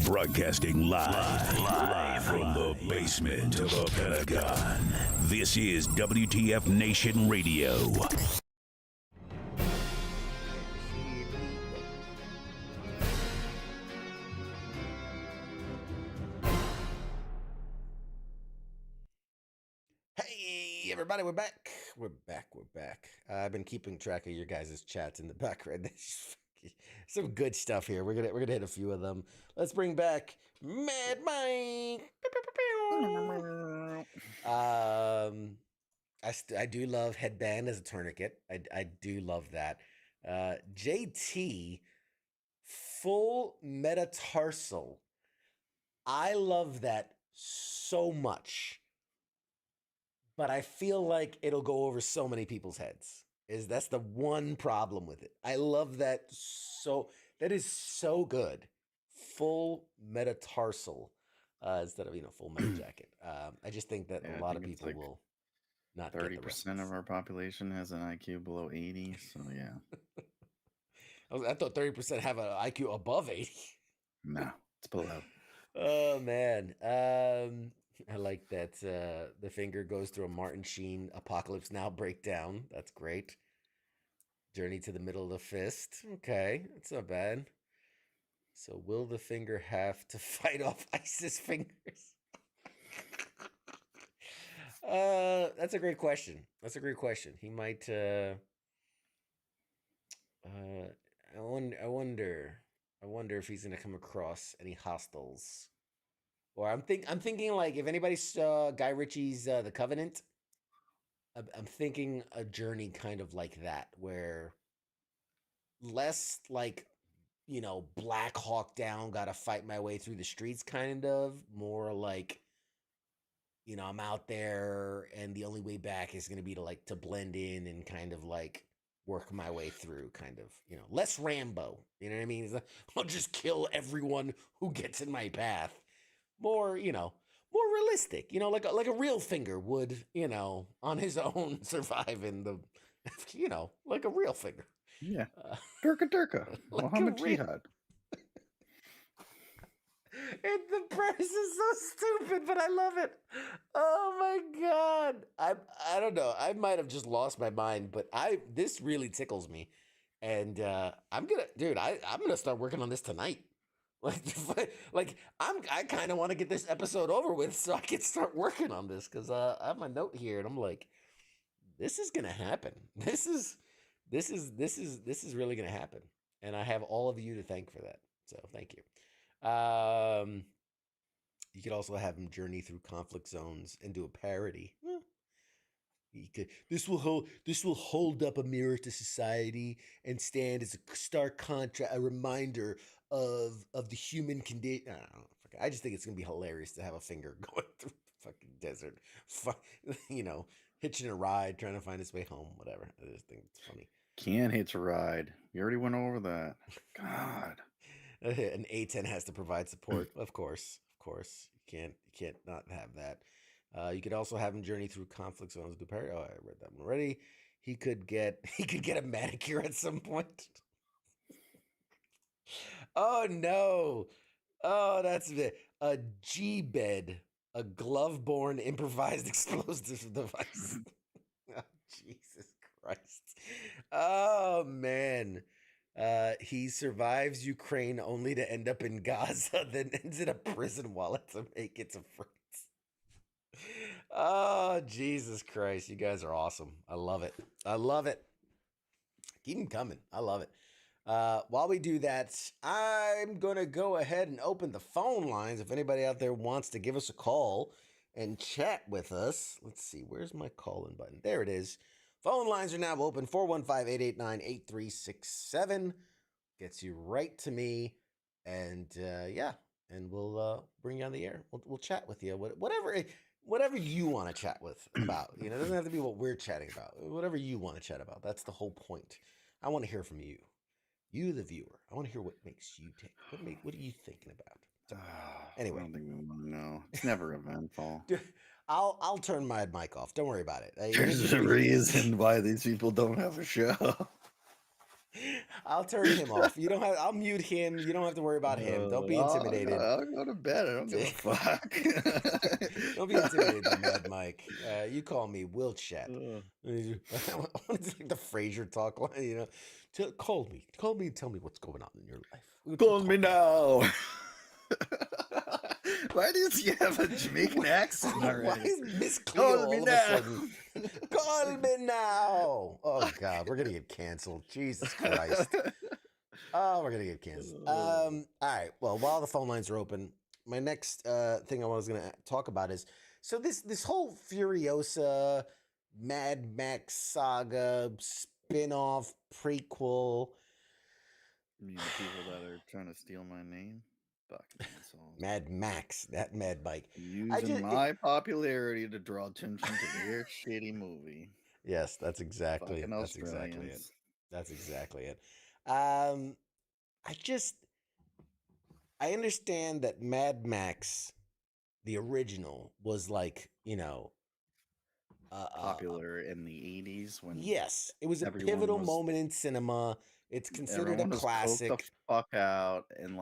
Broadcasting live from the basement of a Pentagon. This is WTF Nation Radio. Hey, everybody, we're back. We're back. I've been keeping track of your guys' chats in the background. Some good stuff here. We're gonna hit a few of them. Let's bring back Mad Mike. I do love headband as a tourniquet. I do love that. JT, full metatarsal. I love that so much, but I feel like it'll go over so many people's heads. That's the one problem with it. I love that that is so good. Full metatarsal instead of full metal jacket. I just think that a lot of people will not 30% of our population has an IQ below 80, so yeah. I thought 30% have an IQ above 80. No, it's below. Oh man. I like that the finger goes through a Martin Sheen Apocalypse Now breakdown. That's great. Journey to the middle of the fist. Okay, that's not bad. So will the finger have to fight off ISIS fingers? That's a great question. He might I wonder if he's gonna come across any hostiles. Or I'm thinking like if anybody saw Guy Ritchie's The Covenant, I'm thinking a journey kind of like that, where less like, Black Hawk Down, gotta fight my way through the streets kind of, more like, I'm out there and the only way back is gonna be to blend in and kind of like work my way through, kind of, less Rambo. You know what I mean? It's like, I'll just kill everyone who gets in my path. More, more realistic. Like a real Finger would, on his own survive in the, like a real Finger. Yeah. Durka. Like Muhammad a real- Jihad. And the premise is so stupid, but I love it. Oh my god! I don't know. I might have just lost my mind, but this really tickles me, and I'm gonna start working on this tonight. Like I kind of want to get this episode over with so I can start working on this because I have my note here and I'm like, this is gonna happen. This is really gonna happen, and I have all of you to thank for that. So thank you. You could also have him journey through conflict zones and do a parody. He could. This will hold up a mirror to society and stand as a stark contrast, a reminder of the human condition. I don't know. I just think it's gonna be hilarious to have a Finger going through the fucking desert, hitching a ride, trying to find his way home, whatever. I just think it's funny. Can't hitch a ride. We already went over that. God. An A10 has to provide support, of course. You can't not have that. You could also have him journey through conflict zones. Oh, I read that one already. He could get a manicure at some point. Oh no! Oh, that's a G-bed, a glove-borne improvised explosive device. Oh, Jesus Christ! Oh man. He survives Ukraine only to end up in Gaza, then ends in a prison wallet to make it to France. Oh, Jesus Christ. You guys are awesome. I love it. Keep them coming. I love it. While we do that, I'm going to go ahead and open the phone lines. If anybody out there wants to give us a call and chat with us. Let's see. Where's my call-in button? There it is. Phone lines are now open, 415-889-8367. Gets you right to me, and and we'll bring you on the air. We'll chat with you, whatever you want to chat about. It doesn't have to be what we're chatting about. Whatever you want to chat about. That's the whole point. I want to hear from you, the viewer. I want to hear what makes you tick. What are you thinking about? So, anyway, I don't think we want to know. It's never eventful. I'll turn my mic off. Don't worry about it. There's a reason why these people don't have a show. I'll turn him off. I'll mute him. You don't have to worry about him. Don't be intimidated. I'll go to bed. I don't give a fuck. Don't be intimidated by Mad Mike. You call me. We'll chat. I want to take the Frasier talk line. Call me. And tell me what's going on in your life. Call me now. Why does he have a Jamaican accent already? Why is Miss Cleo all of a sudden? Call me now. Oh God, we're gonna get canceled. Jesus Christ. Oh, we're gonna get canceled. All right. Well, while the phone lines are open, my next thing I was gonna talk about is this whole Furiosa Mad Max saga spin-off prequel. You mean the people that are trying to steal my name? Fucking assholes. Mad Max, that Mad Mike. Using my popularity to draw attention to their shitty movie. Yes, that's exactly it. Fucking That's exactly it. Australians. That's exactly it. I understand that Mad Max, the original, was like, Popular in the 80s when yes, it was a everyone pivotal was- moment in cinema. It's considered a everyone was coked classic. the fuck out, and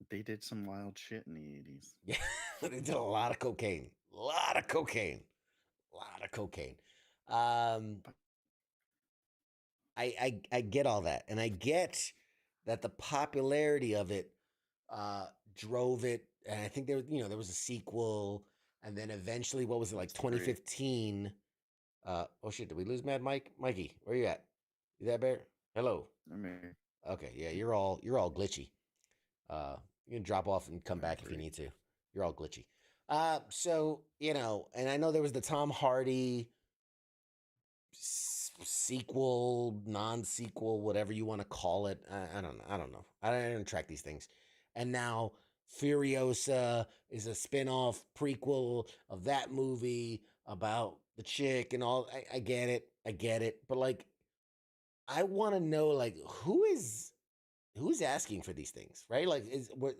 they did some wild shit in the 80s. Yeah, they did a lot of cocaine. I get all that, and I get that the popularity of it drove it, and I think there was a sequel, and then eventually, what was it, like 2015? Oh shit, did we lose Mad Mike? Mikey, where you at? You there, Bear? Hello. Okay, yeah, you're all glitchy. You can drop off and come back if you need to. You're all glitchy. So, and I know there was the Tom Hardy sequel, non-sequel, whatever you want to call it. I don't know. I don't track these things. And now Furiosa is a spin-off prequel of that movie about the chick and all. I get it. I get it, but like, I want to know like who's asking for these things, right? Like, is what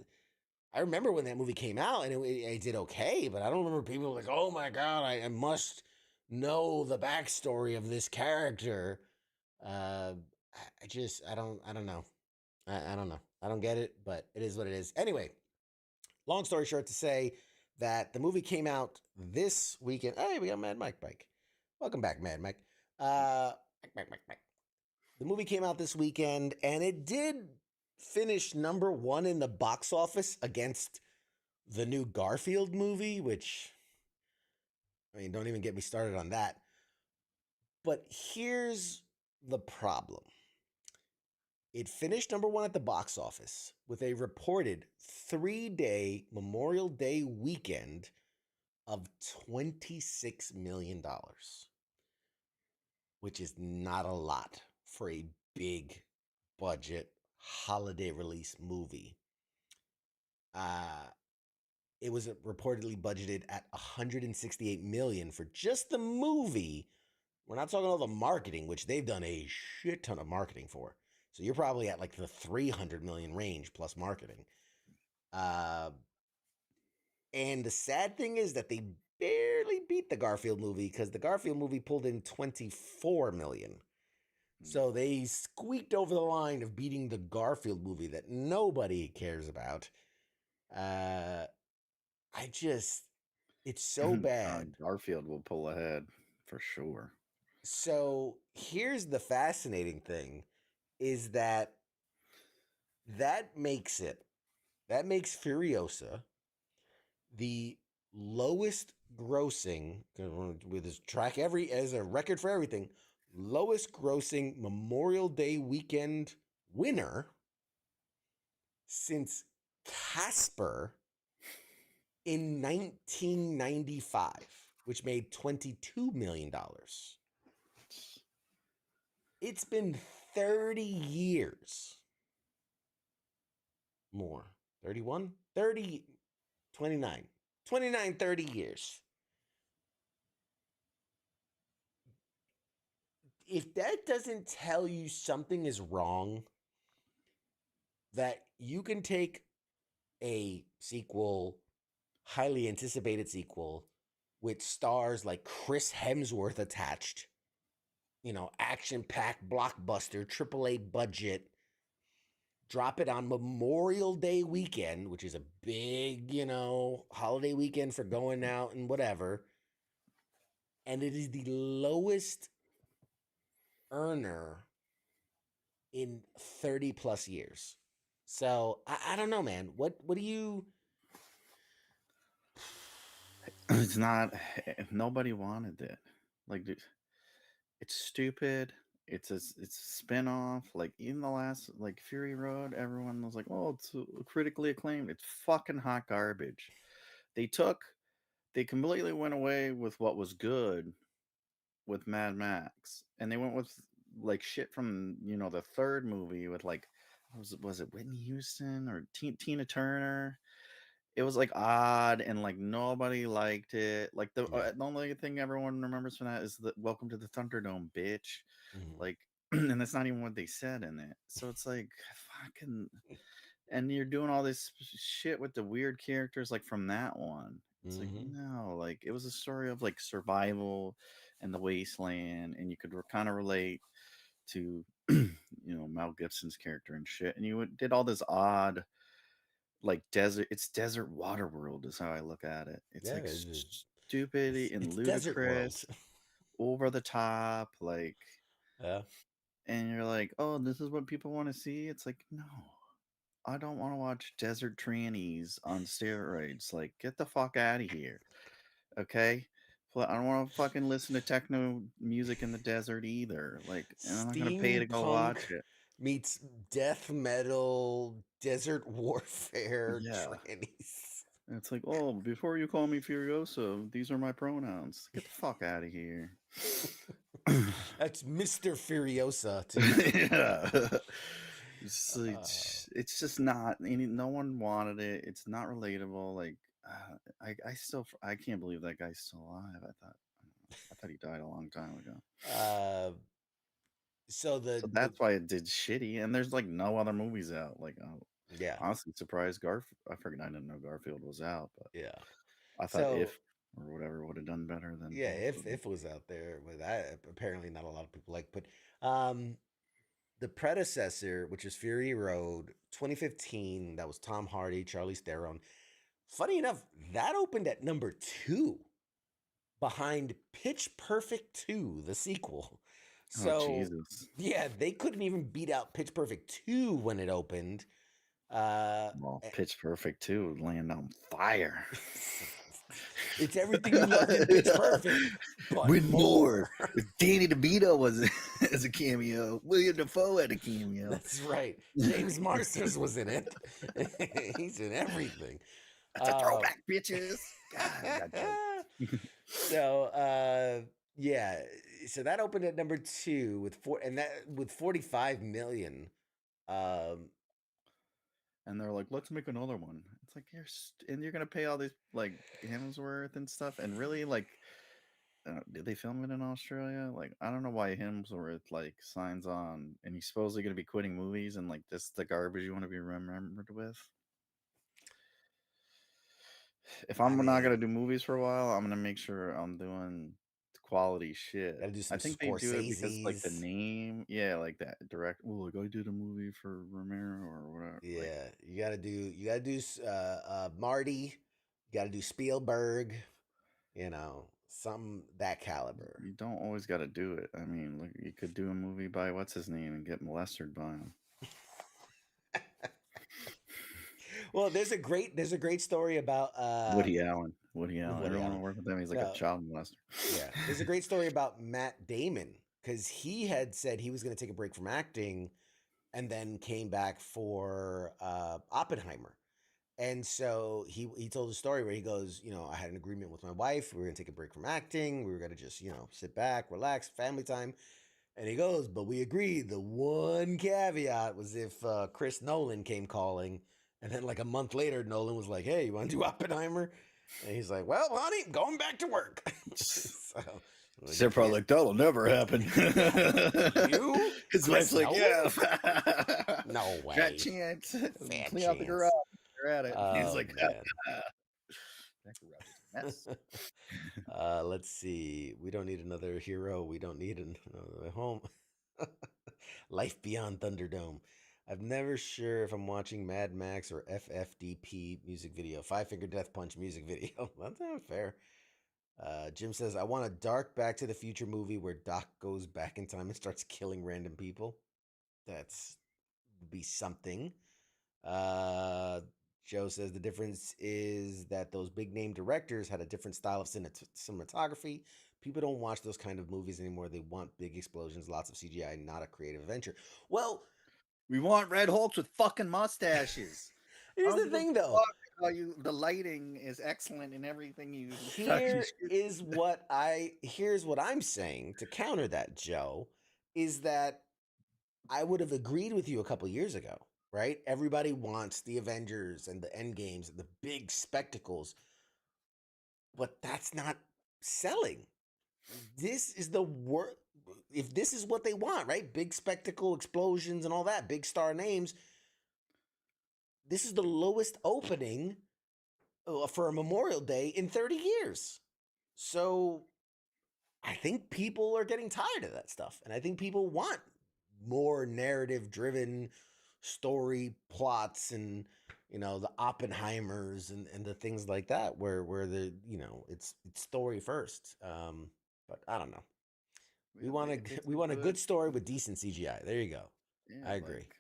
I remember when that movie came out and it did okay, but I don't remember people like, oh my god, I must know the backstory of this character. I don't know. I don't know. I don't get it, but it is what it is. Anyway, long story short, to say that the movie came out this weekend. Hey, we got Mad Mike Mike. Welcome back, Mad Mike. Mike. The movie came out this weekend, and it did finish number one in the box office against the new Garfield movie, which, I mean, don't even get me started on that. But here's the problem. It finished number one at the box office with a reported 3-day Memorial Day weekend of $26 million, which is not a lot for a big budget holiday release movie. It was reportedly budgeted at $168 million for just the movie. We're not talking about the marketing, which they've done a shit ton of marketing for. So you're probably at like the 300 million range plus marketing. And the sad thing is that they barely beat the Garfield movie because the Garfield movie pulled in 24 million. So they squeaked over the line of beating the Garfield movie that nobody cares about. It's so bad. Garfield will pull ahead for sure. So here's the fascinating thing is that makes Furiosa the lowest grossing, with his track as a record for everything, lowest grossing Memorial Day weekend winner since Casper in 1995, which made $22 million. It's been 30 years more. 31? 30, 29. 29, 30 years. If that doesn't tell you something is wrong, that you can take a sequel, highly anticipated sequel, with stars like Chris Hemsworth attached, action-packed blockbuster, AAA budget, drop it on Memorial Day weekend, which is a big, holiday weekend for going out and whatever, and it is the lowest earner in 30 plus years. So I don't know, man. What do you? It's not. Nobody wanted it. Like, dude, it's stupid. It's a spin-off. Like, even the last, like, Fury Road, everyone was like, oh, it's critically acclaimed. It's fucking hot garbage. They completely went away with what was good with Mad Max, and they went with like shit from the third movie with like was it Whitney Houston or Tina Turner. It was like odd and like nobody liked it. Like the only thing everyone remembers from that is the Welcome to the Thunderdome, bitch. Like, and that's not even what they said in it. So it's like fucking, and you're doing all this shit with the weird characters like from that one. It's like, no, like it was a story of like survival and the wasteland, and you could kind of relate to Mel Gibson's character and shit, and you did all this odd like desert water world is how I look at it. It's like stupid and ludicrous, over the top, like and you're like, oh, this is what people want to see. It's like, no, I don't want to watch desert trannies on steroids. Like, get the fuck out of here. Okay? I don't want to fucking listen to techno music in the desert either. Like, and I'm not going to pay to go watch it. Meets death metal, desert warfare trannies. And it's like, oh, before you call me Furiosa, these are my pronouns. Get the fuck out of here. That's Mr. Furiosa. Yeah. It's just not. No one wanted it. It's not relatable. Like, I can't believe that guy's still alive. I thought. I thought he died a long time ago. So So that's why it did shitty, and there's like no other movies out. Like, yeah, honestly, surprised I forgot I didn't know Garfield was out, but yeah. I thought So If or whatever would have done better than yeah, both of them. if was out there, but that apparently not a lot of people like. But the predecessor, which is Fury Road, 2015, that was Tom Hardy, Charlize Theron. Funny enough, that opened at number 2 behind Pitch Perfect 2, the sequel. So Oh Jesus! yeah, they couldn't even beat out Pitch Perfect 2 when it opened. Well, Pitch Perfect 2 land on fire. It's everything you love in Pitch Perfect, but With more. Danny DeVito was as a cameo. William Dafoe had a cameo. That's right. James Marsters was in it. He's in everything. That's a throwback, bitches. God, So yeah, so that opened at number 2 with 45 million. And they're like, let's make another one. It's like and you're gonna pay all these like Hemsworth and stuff, and really like, did they film it in Australia? Like, I don't know why Hemsworth like signs on, and he's supposedly gonna be quitting movies, and like this the garbage you want to be remembered with. If I'm not gonna do movies for a while, I'm gonna make sure I'm doing quality shit. Gotta do some I think they do it because like the Scorseses. name, yeah, like that direct. Oh, like I did a movie for Romero or whatever. Yeah, Like, you gotta do Marty, you gotta do Spielberg, some that caliber. you don't always got to do it. I mean, look, you could do a movie by what's his name and get molested by him. Well, there's a great story about Woody Allen. Woody Allen. Woody Everyone Allen. will work with him. He's like No. a child molester. Yeah, there's a great story about Matt Damon because he had said he was going to take a break from acting, and then came back for Oppenheimer. And so he told a story where he goes, I had an agreement with my wife. We were going to take a break from acting. We were going to just, sit back, relax, family time. And he goes, but we agreed. The one caveat was if Chris Nolan came calling. And then like a month later, Nolan was like, hey, you want to do Oppenheimer? And he's like, well, honey, going back to work. So, They're probably like, that'll never happen. You? His wife's like, yeah. No way. Got chance. Fat Clean out the chance. garage. They're at it. He's Oh, like, man. that garage is a mess. Let's see. We don't need another hero. We don't need another home. Life Beyond Thunderdome. I'm never sure if I'm watching Mad Max or FFDP music video. Five Finger Death Punch music video. That's not fair. Jim says, I want a dark Back to the Future movie where Doc goes back in time and starts killing random people. That's would be something. Joe says the difference is that those big name directors had a different style of cinematography. People don't watch those kind of movies anymore. They want big explosions, lots of CGI, not a creative adventure. Well, we want Red Hulks with fucking mustaches. Here's the thing, though. The lighting is excellent in everything you. Here's what I'm saying to counter that, Joe, is that I would have agreed with you a couple years ago, right? Everybody wants the Avengers and the End Games and the big spectacles, but that's not selling. This is the work. If this is what they want, right? Big spectacle, explosions, and all that, big star names. This is the lowest opening for a Memorial Day in 30 years. So I think people are getting tired of that stuff. And I think people want more narrative-driven story plots and, the Oppenheimers and the things like that where the, it's story first. But I don't know. We want a good story with decent CGI. There you go. Yeah, I agree. Like,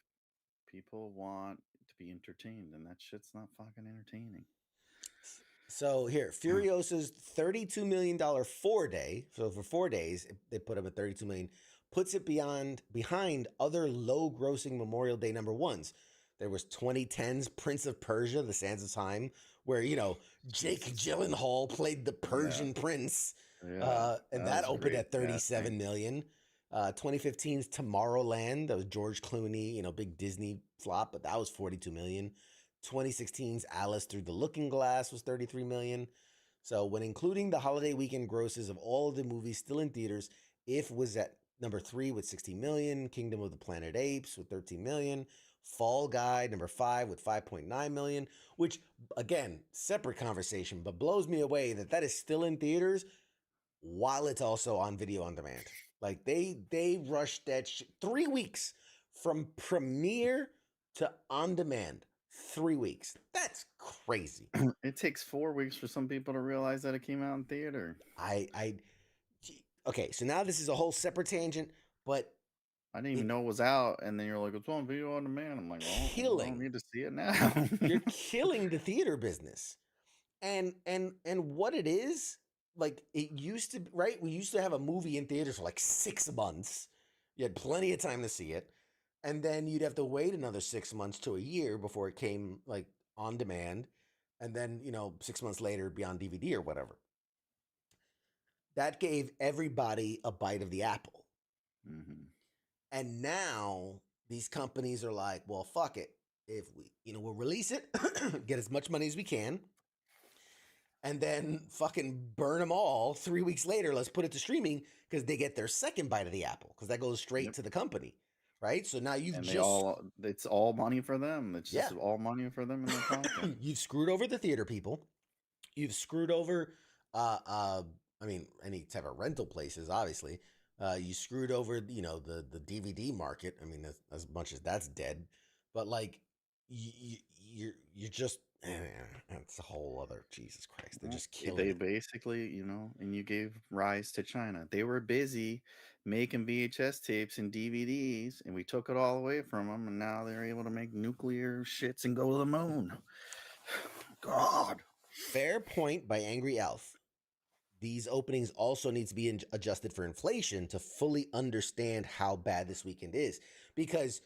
people want to be entertained, and that shit's not fucking entertaining. So here, Furiosa's $32 million 4-day. So for 4 days, they put up at $32 million. Puts it behind other low-grossing Memorial Day number ones. There was 2010's Prince of Persia: The Sands of Time, where Jake Gyllenhaal played the Persian prince. And that opened at $37 million. 2015's Tomorrowland, that was George Clooney, big Disney flop, but that was $42 million. 2016's Alice Through the Looking Glass was $33 million. So when including the holiday weekend grosses of all of the movies still in theaters, If was at number 3 with 16 million, Kingdom of the Planet Apes with 13 million, Fall Guy number 5 with 5.9 million, which again, separate conversation, but blows me away that that is still in theaters while it's also on video on demand. Like they rushed that 3 weeks from premiere to on demand. 3 weeks. That's crazy. It takes 4 weeks for some people to realize that it came out in theater. Okay, so now this is a whole separate tangent, but I didn't even know it was out, and then you're like, it's on video on demand. I'm like, well, I don't need to see it now. You're killing the theater business. And what it is, like it used to, right? We used to have a movie in theaters for like 6 months. You had plenty of time to see it. And then you'd have to wait another 6 months to a year before it came like on demand. And then, 6 months later, it'd be on DVD or whatever. That gave everybody a bite of the apple. Mm-hmm. And now these companies are like, well, fuck it. If we, we'll release it, get as much money as we can, and then fucking burn them all 3 weeks later. Let's put it to streaming because they get their second bite of the apple because that goes straight to the company. Right. So now it's all money for them. It's just all money for them in their pocket. You've screwed over the theater people. You've screwed over, any type of rental places, obviously. You screwed over, the DVD market. I mean, as much as that's dead, but like you're just, it's a whole other, Jesus Christ. They're just killing They it. basically, and you gave rise to China. They were busy making VHS tapes and DVDs, and we took it all away from them, and now they're able to make nuclear shits and go to the moon. God. Fair point by Angry Elf. These openings also need to be adjusted for inflation to fully understand how bad this weekend is. Because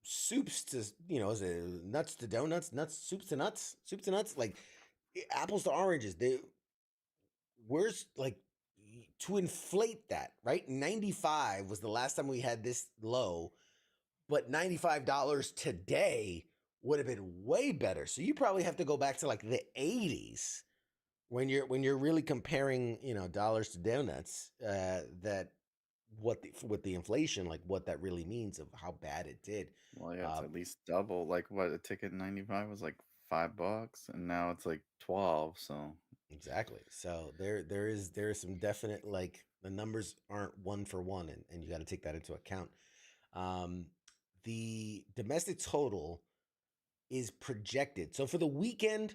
soups to, is it nuts to donuts, soups to nuts, like apples to oranges. Where's like to inflate that, right? 95 was the last time we had this low, but $95 today would have been way better. So you probably have to go back to like the 80s. When you're really comparing, dollars to donuts, that what the inflation, like what that really means of how bad it did. Well, yeah, it's at least double. Like what a ticket in 95 was like $5, and now it's like 12. So exactly. So there is some definite, like the numbers aren't one for one, and you got to take that into account. The domestic total is projected. So for the weekend,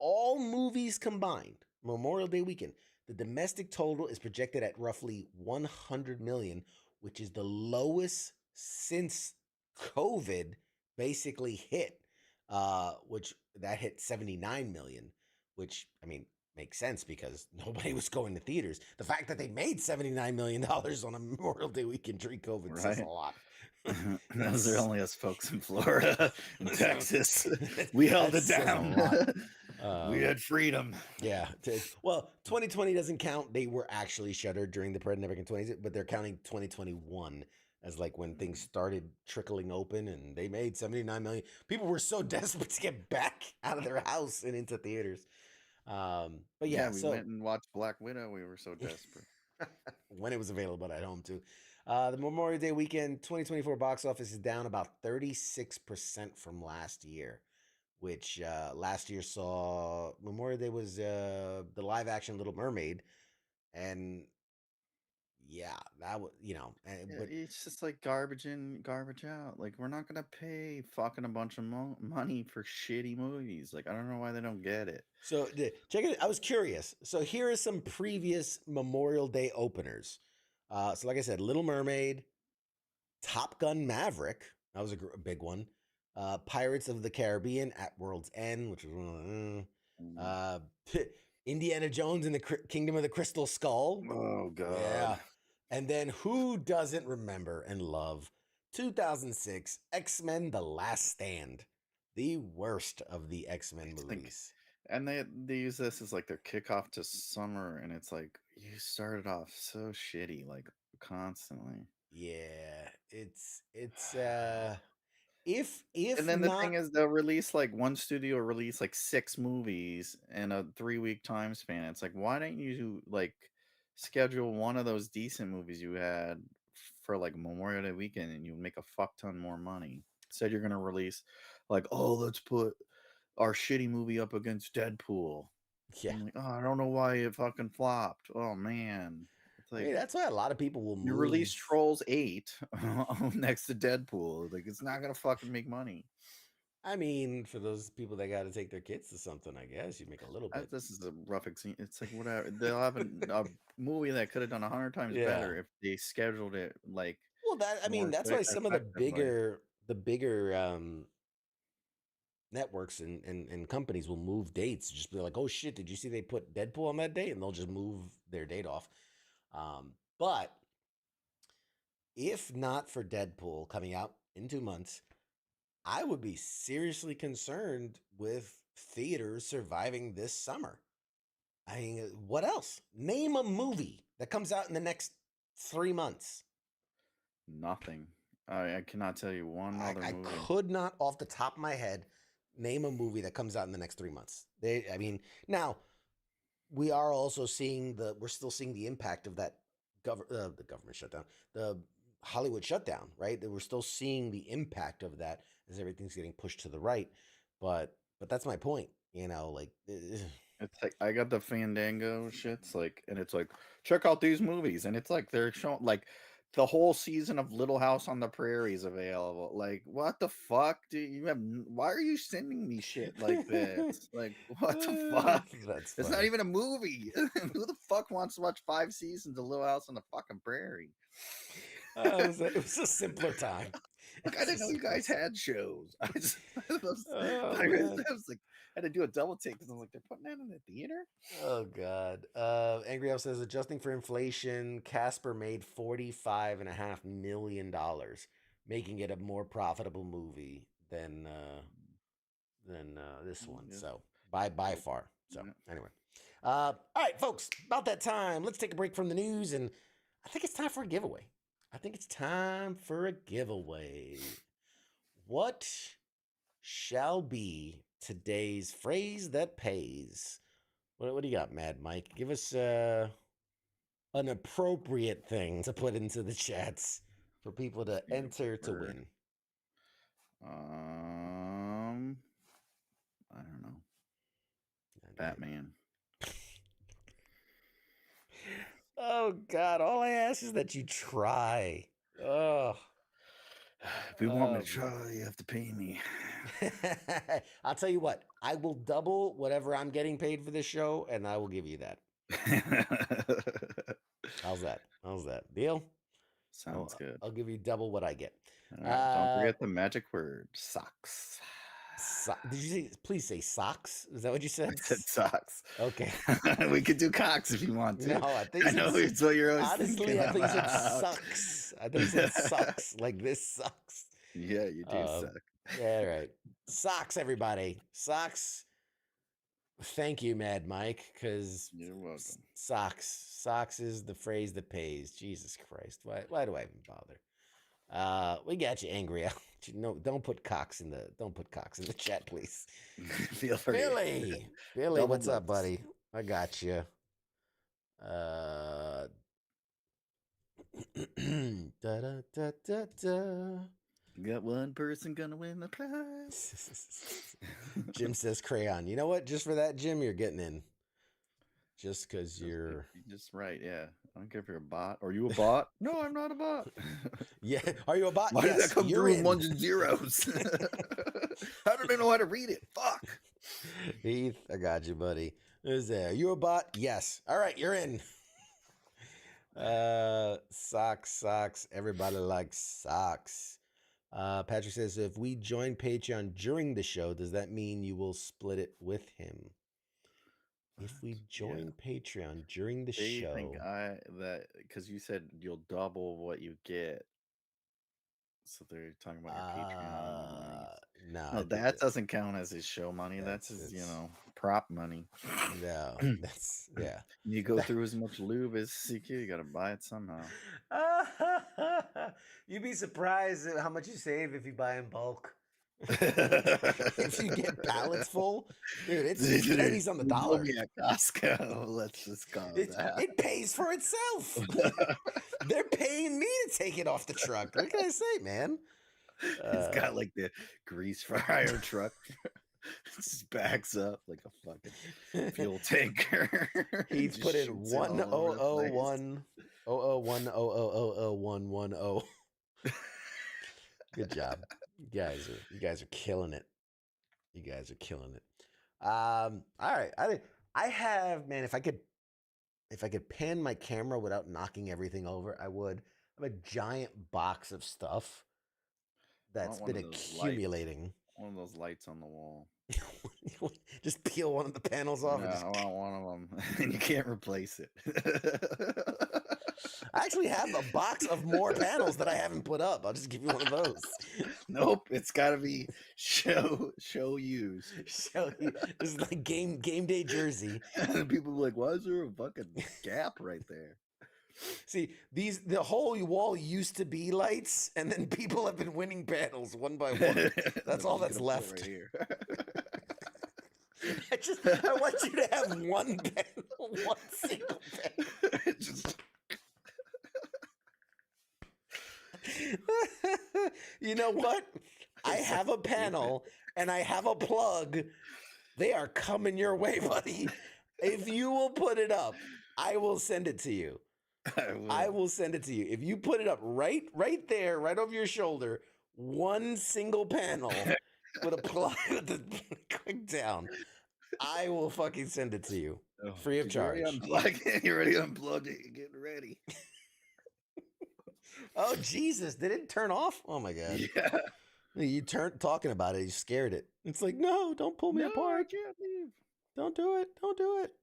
all movies combined, Memorial Day weekend, the domestic total is projected at roughly 100 million, which is the lowest since COVID basically hit, which that hit 79 million, which, makes sense because nobody was going to theaters. The fact that they made $79 million on a Memorial Day weekend during COVID says a lot. Those are only us folks in Florida and Texas. We held it down. We had freedom. Yeah. Well, 2020 doesn't count. They were actually shuttered during the pandemic in 2020, but they're counting 2021 as like when things started trickling open, and they made 79 million. People were so desperate to get back out of their house and into theaters. But yeah, we went and watched Black Widow. We were so desperate. When it was available at home too. The Memorial Day weekend 2024 box office is down about 36% from last year, which last year saw Memorial Day was the live action Little Mermaid, and yeah, that was but it's just like garbage in, garbage out. Like we're not gonna pay fucking a bunch of money for shitty movies. Like I don't know why they don't get it. So check it. I was curious. So here are some previous Memorial Day openers. So like I said, Little Mermaid, Top Gun Maverick, that was a big one. Pirates of the Caribbean at World's End, which was Indiana Jones and the Kingdom of the Crystal Skull. Oh God. Yeah. And then who doesn't remember and love 2006 X-Men: The Last Stand, the worst of the X-Men movies. And they use this as like their kickoff to summer, and it's like you started off so shitty, like constantly. Yeah, it's If And then the thing not, is, they'll release like one studio will release like 6 movies in a 3 week time span. It's like, why don't you like schedule one of those decent movies you had for like Memorial Day weekend and you make a fuck ton more money? Instead, you're gonna release like, oh, let's put our shitty movie up against Deadpool. yeah, I'm like, oh, I don't know why it fucking flopped. Oh man, it's I like mean that's why a lot of people will you release move. Trolls 8 next to Deadpool. Like, it's not gonna fucking make money. I mean, for those people that got to take their kids to something, I guess you make a little bit. This is a rough example. It's like whatever. They'll have a movie that could have done 100 times Yeah. better if they scheduled it like Well, I mean, more that's why some of effectively. the bigger networks and companies will move dates. Just be like, oh shit, did you see they put Deadpool on that date? And they'll just move their date off. But if not for Deadpool coming out in 2 months, I would be seriously concerned with theaters surviving this summer. I mean, what else? Name a movie that comes out in the next 3 months. Nothing. I cannot tell you one other I movie. could not, off the top of my head, name a movie that comes out in the next 3 months. I mean, now we are also seeing we're still seeing the impact of that the government shutdown, the Hollywood shutdown, right? That we're still seeing the impact of that as everything's getting pushed to the right. But that's my point, like. It's like I got the Fandango shits, like, and it's like, check out these movies, and it's like they're showing like the whole season of Little House on the Prairie is available. Like, what the fuck do you have? Why are you sending me shit like this? Like, what the fuck? That's It's funny. not even a movie. Who the fuck wants to watch 5 seasons of Little House on the fucking Prairie? It was a simpler time. Like, I didn't know you guys had shows. I was man. like, I had to do a double take because I was like, they're putting that in the theater? Oh God. Angry Elf says, adjusting for inflation, Casper made $45.5 million, making it a more profitable movie than this one. Yeah. So by far. So Yeah. anyway. All right, folks, about that time. Let's take a break from the news, and I think it's time for a giveaway. What shall be today's phrase that pays? What do you got, Mad Mike? Give us an appropriate thing to put into the chats for people to enter to win. I don't know. Batman. Oh God! All I ask is that you try. Oh. If you want me to try, you have to pay me. I'll tell you what. I will double whatever I'm getting paid for this show, and I will give you that. How's that? Deal? Sounds good. I'll give you double what I get. All right, don't forget the magic word, socks. Did you say? Please say socks. Is that what you said? I said socks. Okay. We could do cocks if you want to. No, I think I know it's what you're always honestly, thinking I think you said about. sucks. I think you said sucks. Like this sucks. Yeah, you do suck. Yeah, all right. Socks, everybody. Socks. Thank you, Mad Mike, because you're welcome. Socks is the phrase that pays. Jesus Christ. Why do I even bother? We got you, Angry Al. No, don't put cocks in the chat, please. Feel free. Billy, what's up, buddy? I got you. Got one person gonna win the prize. Jim says crayon. You know what? Just for that, Jim, you're getting in. Just because you're just right, yeah. I don't care if you're a bot. Are you a bot? No, I'm not a bot. Yeah. Are you a bot? Why yes, does that come through in in. 1s and 0s? How did I know how to read it? Fuck. Heath, I got you, buddy. Who's there? Are you a bot? Yes. All right, you're in. Socks. Everybody likes socks. Patrick says, if we join Patreon during the show, does that mean you will split it with him? If we join Patreon during the show, think because you said you'll double what you get. So they're talking about your Patreon. No, No, that doesn't count as his show money. That's his, prop money. No, that's yeah. You go through as much lube as CQ. You got to buy it somehow. You'd be surprised at how much you save if you buy in bulk. If you get pallets full, dude, it's pennies on the dollar. At Costco, let's just call it that. It pays for itself. They're paying me to take it off the truck. What can I say, man? It's got like the grease fryer truck. Just backs up like a fucking fuel tanker. He's put in 100100010001010. Good job. You guys are killing it. You guys are killing it. All right. I have, man, if I could pan my camera without knocking everything over, I would. I have a giant box of stuff that's been accumulating. One of those lights on the wall. Just peel one of the panels off. No, I want one of them, and you can't replace it. I actually have a box of more panels that I haven't put up. I'll just give you one of those. Nope, it's got to be show use. Show you. This is like game day jersey. And people be like, "Why is there a fucking gap right there?" See, the whole wall used to be lights, and then people have been winning panels one by one. That's all that's left. Right here. I want you to have one panel, one single panel. You know what? I have a panel and I have a plug. They are coming your way, buddy. If you will put it up, I will send it to you. I will send it to you. If you put it up right there, right over your shoulder, one single panel with a plug with the quick down, I will fucking send it to you free of charge. You're already unplugged it. You're getting ready. Oh Jesus! Did it turn off? Oh my God! Yeah. You talking about it. You scared it. It's like, no, don't pull me apart. I can't leave. Don't do it. Don't do it.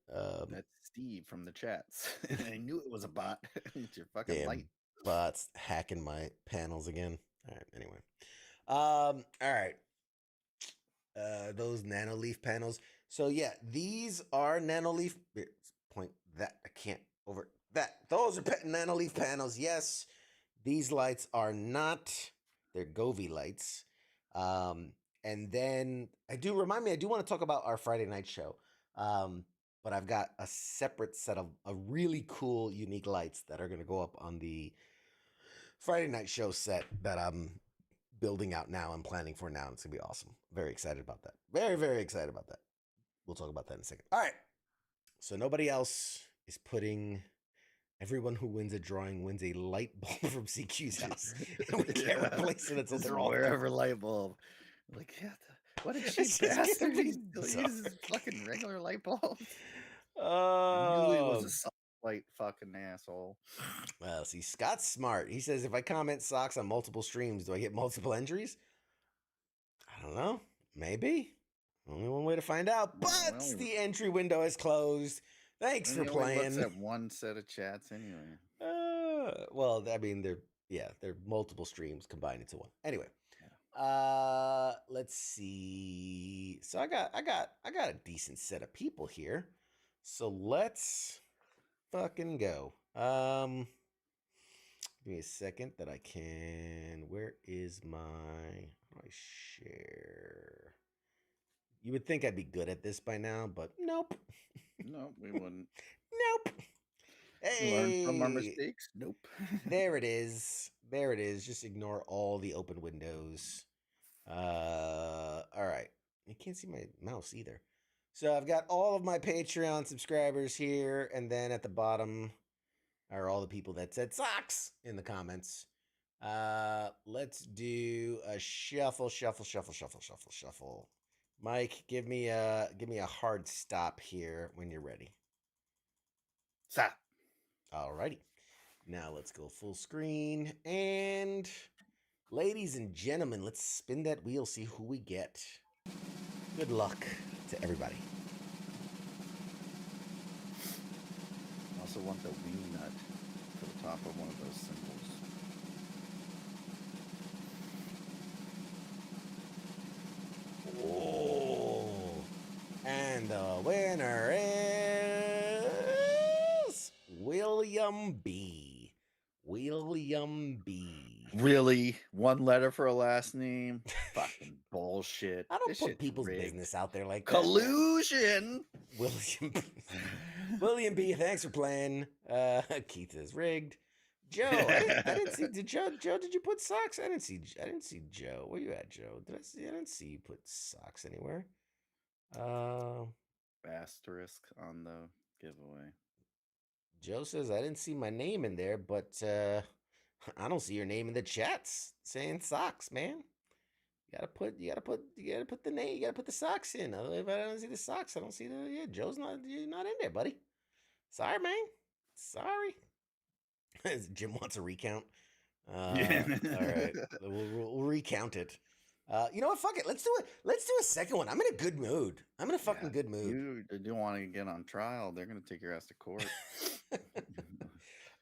That's Steve from the chats. I knew it was a bot. It's your fucking light. Bots hacking my panels again. All right. Anyway. All right. Those Nanoleaf panels. So yeah, these are Nanoleaf. Point that. I can't over that. Those are Nanoleaf panels. Yes. These lights are not. They're Govee lights. And then I do want to talk about our Friday night show. But I've got a separate set of really cool, unique lights that are going to go up on the Friday night show set that I'm building out now and planning for now. It's going to be awesome. Very excited about that. Very, very excited about that. We'll talk about that in a second. All right. So nobody else is putting... Everyone who wins a drawing wins a light bulb from CQ's house. And we can't replace it until they're all wherever light bulb. Like, yeah, what did she bastard? He uses fucking regular light bulb. Oh, Usually was a soft light fucking asshole. Well, see, Scott's smart. He says, if I comment socks on multiple streams, do I get multiple entries? I don't know. Maybe. Only one way to find out. But the entry window is closed. Thanks for playing. Looks at one set of chats anyway. Well, I mean, they're multiple streams combined into one. Anyway, let's see. So I got a decent set of people here. So let's fucking go. Give me a second that I can. Where is my? How do I share? You would think I'd be good at this by now, but nope. No, we wouldn't. Nope. Hey. Learn from our mistakes? Nope. There it is. There it is. Just ignore all the open windows. All right. You can't see my mouse either. So I've got all of my Patreon subscribers here, and then at the bottom are all the people that said socks in the comments. Let's do a shuffle. Mike, give me a hard stop here when you're ready. Stop. Alrighty. Now let's go full screen. And ladies and gentlemen, let's spin that wheel, see who we get. Good luck to everybody. I also want the wing nut for the top of one of those symbols. And the winner is William B. William B. Really? One letter for a last name? Fucking bullshit. I don't This put shit's people's rigged. business out there like that. man. Collusion. William B. William B. Thanks for playing. Keith is rigged. Joe, I didn't see. Did Joe? Did you put socks? I didn't see Joe. Where you at, Joe? I didn't see you put socks anywhere. Asterisk on the giveaway. Joe says I didn't see my name in there, but I don't see your name in the chats saying socks, man. You gotta put the name. You gotta put the socks in. If I don't see the socks, I don't see the. Yeah, Joe's you're not in there, buddy. Sorry, man. Sorry. Jim wants a recount. Yeah. All right, we'll recount it. You know what? Fuck it. Let's do it. Let's do a second one. I'm in a good mood. I'm in a fucking good mood. You don't want to get on trial. They're gonna take your ass to court.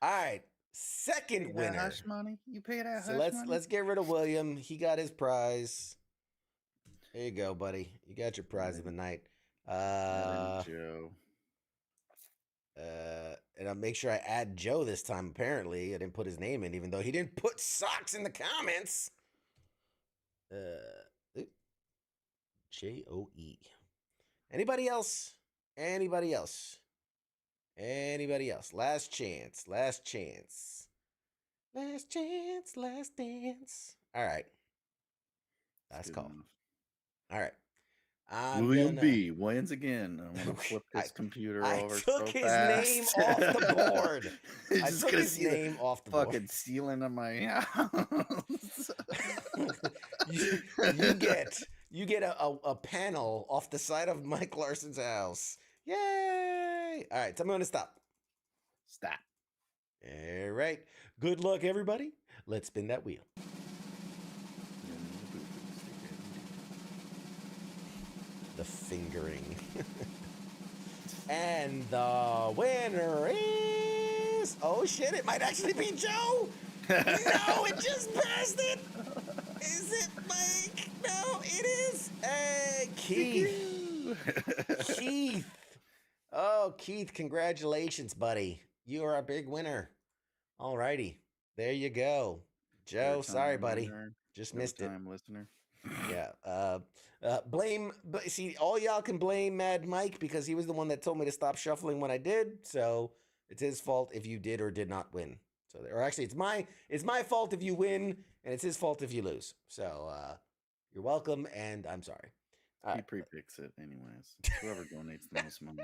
All right, second winner. Hush money. You pay that So hush money. let's get rid of William. He got his prize. There you go, buddy. You got your prize of the night. Joe. And I'll make sure I add Joe this time. Apparently, I didn't put his name in, even though he didn't put socks in the comments. Joe. Anybody else? Anybody else? Anybody else? Last chance. Last chance. Last chance. Last dance. All right. That's called. All right. William B. wins again. I'm gonna flip this computer over. I took so his fast. name off the board. He's I just took gonna his see the name off the board. fucking ceiling of my house. you get a panel off the side of Mike Larson's house. Yay! All right, tell me when to stop. Stop. All right. Good luck, everybody. Let's spin that wheel. The fingering. And the winner is... Oh, shit, it might actually be Joe. No, it just passed it. Is it Mike? No, it is. Hey, Keith. Keith. Oh, Keith, congratulations, buddy. You are a big winner. All righty. There you go. Joe, sorry, buddy. Just missed it. Listener. Yeah. Blame. See, all y'all can blame Mad Mike because he was the one that told me to stop shuffling when I did. So it's his fault if you did or did not win. So, or actually, it's my fault if you win, and it's his fault if you lose. So you're welcome, and I'm sorry. He pre-picks it anyways. Whoever donates the most money.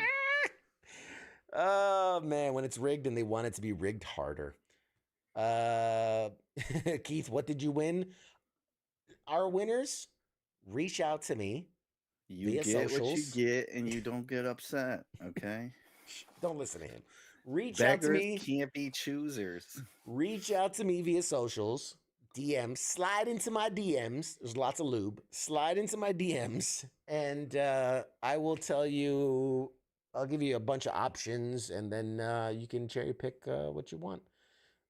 Oh man, when it's rigged and they want it to be rigged harder. Keith, what did you win? Our winners, reach out to me. You via get socials. what you get, and you don't get upset. Okay. Don't listen to him. Reach out to Beggars me. can't be choosers. Reach out to me via socials, DMs. Slide into my DMs. There's lots of lube. Slide into my DMs, and I will tell you. I'll give you a bunch of options, and then you can cherry pick what you want.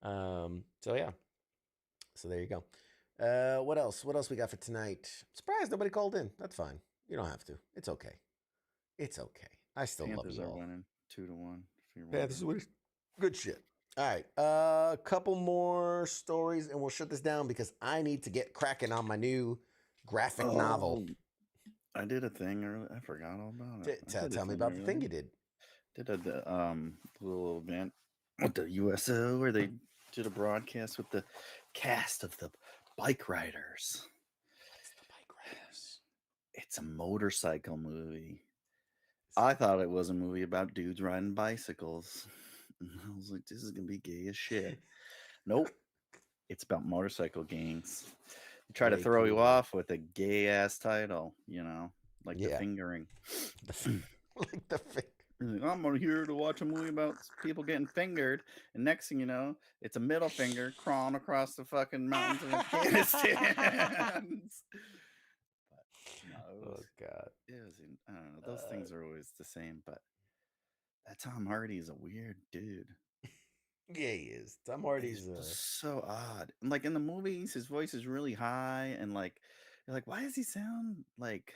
So yeah. So there you go. What else? What else we got for tonight? Surprised nobody called in. That's fine. You don't have to. It's okay. It's okay. I still Panthers love are you all. winning 2-1. Panthers are winning. Good shit. All right. A couple more stories, and we'll shut this down because I need to get cracking on my new graphic novel. I did a thing earlier. I forgot all about it. Tell me about the thing you did. Did a little event with the USO where they did a broadcast with the cast of the Bike Riders. What's the Bike Riders? It's a motorcycle movie. I thought it was a movie about dudes riding bicycles. And I was like, this is going to be gay as shit. Nope. It's about motorcycle gangs. They try to Very throw you cool. off with a gay ass title, you know, like the Yeah. fingering. Like the thing. Like, I'm here to watch a movie about people getting fingered, and next thing you know, it's a middle finger crawling across the fucking mountains of Afghanistan. Oh God. It was, I don't know. Those things are always the same, but that Tom Hardy is a weird dude. Yeah, he is. Tom Hardy's So odd. And like in the movies, his voice is really high, and like you're like, why does he sound like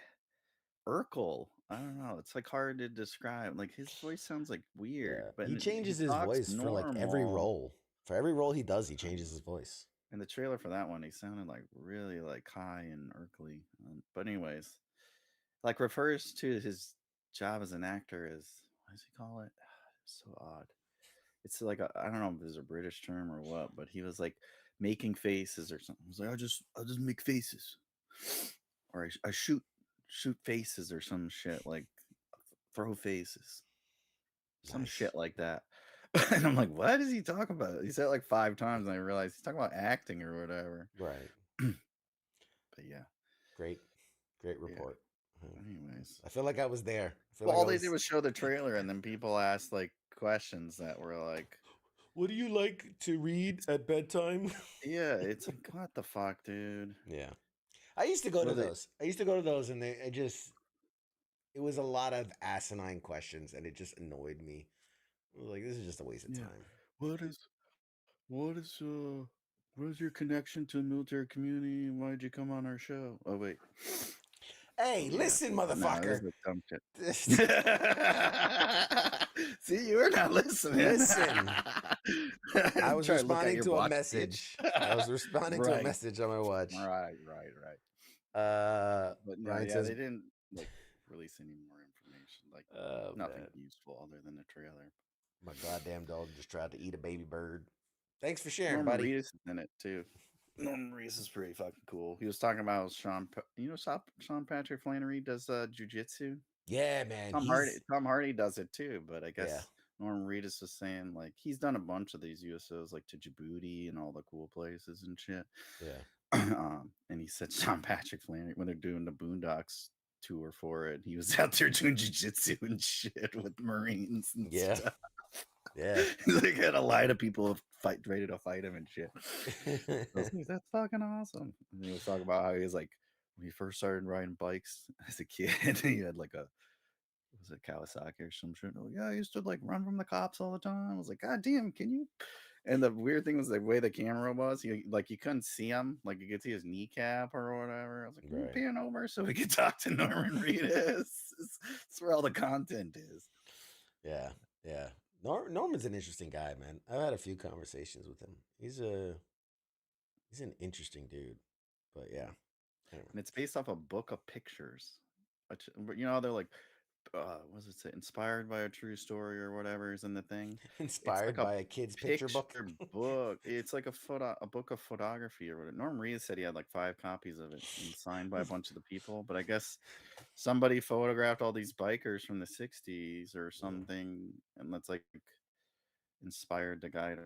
Urkel? I don't know. It's like hard to describe. Like his voice sounds like weird, Yeah. but He changes his talks voice for like every normal. role. For every role he does, he changes his voice. In the trailer for that one, he sounded like really like high and irkly. But anyways, like refers to his job as an actor as what does he call it? It's so odd. It's like I don't know if it's a British term or what, but he was like making faces or something. He was like, I'll just make faces, or I shoot faces or some shit like throw faces, some Nice. shit like that. And I'm like, what is he talking about? He said it like 5 times, and I realized he's talking about acting or whatever. Right. But yeah, Great report. anyways, I feel like I was there. I feel well, like all I they did was show the trailer, and then people asked like questions that were like, what do you like to read at bedtime? yeah, it's like, what the fuck, dude? Yeah. I used to go to Well, they- those. And it was a lot of asinine questions, and it just annoyed me. I was like, this is just a waste of Yeah. time. What is your connection to the military community? Why'd you come on our show? Oh wait. Hey, listen, motherfucker. No, dumb shit. See, you were not listening. Listen. I was Try to look at responding your to a watch, message. bitch. I was responding to a Right. message on my watch. Right. But no, Ryan yeah, says, they didn't like release any more information. Like nothing man. useful other than the trailer. My goddamn dog just tried to eat a baby bird. Thanks for sharing, Norman buddy. Reedus is in it too. Norman Reedus is pretty fucking cool. He was talking about Sean Patrick Flannery does jujitsu. Yeah, man. Tom Hardy does it too, but I guess Yeah. Norman Reedus was saying like he's done a bunch of these USOs like to Djibouti and all the cool places and shit. Yeah. And he said Sean Patrick Flannery when they're doing the Boondocks tour for it, he was out there doing jiu-jitsu and shit with Marines and stuff. Yeah. He's like had to lie to people ready to fight him and shit. I was like, that's fucking awesome. And he was talking about how he was like when he first started riding bikes as a kid, he had like was it Kawasaki or some shit? Oh yeah, I used to like run from the cops all the time. I was like, God damn, can you? And the weird thing was the way the camera was. You couldn't see him, like you could see his kneecap or whatever. I was like, can you pan over so we could talk to Norman Reedus? That's where all the content is. Yeah. Norman's an interesting guy, man. I've had a few conversations with him. He's an interesting dude. But yeah. Anyway. And it's based off a book of pictures. Which, they're like, what does it say? Inspired by a true story or whatever is in the thing. Inspired by a kid's picture book. It's like a book of photography or whatever. Norm Reedus said he had like 5 copies of it and signed by a bunch of the people. But I guess somebody photographed all these bikers from the 60s or something, and that's like inspired the guy to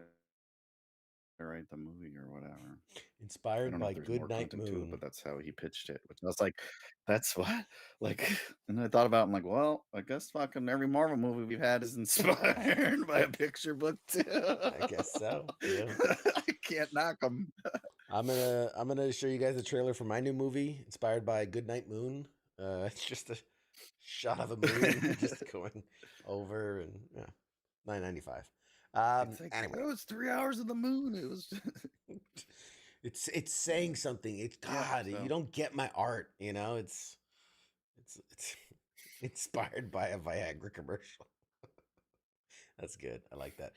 write the movie or whatever. Inspired by Goodnight Moon. But that's how he pitched it, which I was like, that's what? Like, and I thought about it, I'm like, well, I guess fucking every Marvel movie we've had is inspired by a picture book too. I guess so. Yeah. I can't knock them. I'm gonna show you guys the trailer for my new movie, inspired by Goodnight Moon. It's just a shot of a moon just going over, and yeah, $9.95. It's like, anyway, it was 3 hours of the moon. It was. it's saying something. It's God. You don't get my art. It's inspired by a Viagra commercial. That's good. I like that.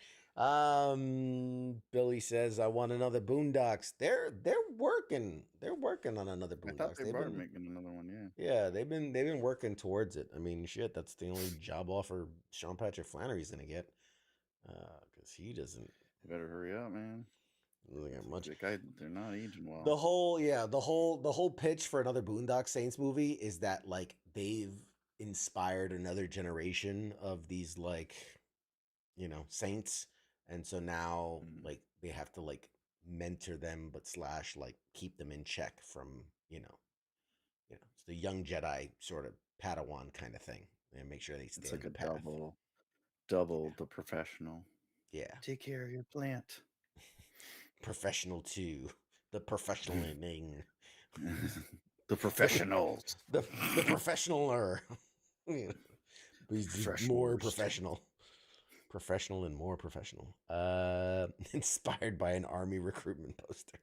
Billy says, I want another Boondocks. They're working. They're working on another Boondocks. I thought they were making another one. Yeah. Yeah, they've been working towards it. I mean, shit, that's the only job offer Sean Patrick Flannery's gonna get. Because he doesn't. You better hurry up, man. Doesn't get much. They're not aging well. The whole pitch for another Boondock Saints movie is that like they've inspired another generation of these like, saints, and so now like they have to like mentor them, but / like keep them in check from it's the young Jedi sort of Padawan kind of thing, and make sure they stay. It's like in a the path. double the professional. Yeah. Take care of your plant. Professional 2. The professionaling. The professionals. The professionaler. He's more professional. Professional and more professional. Inspired by an army recruitment poster.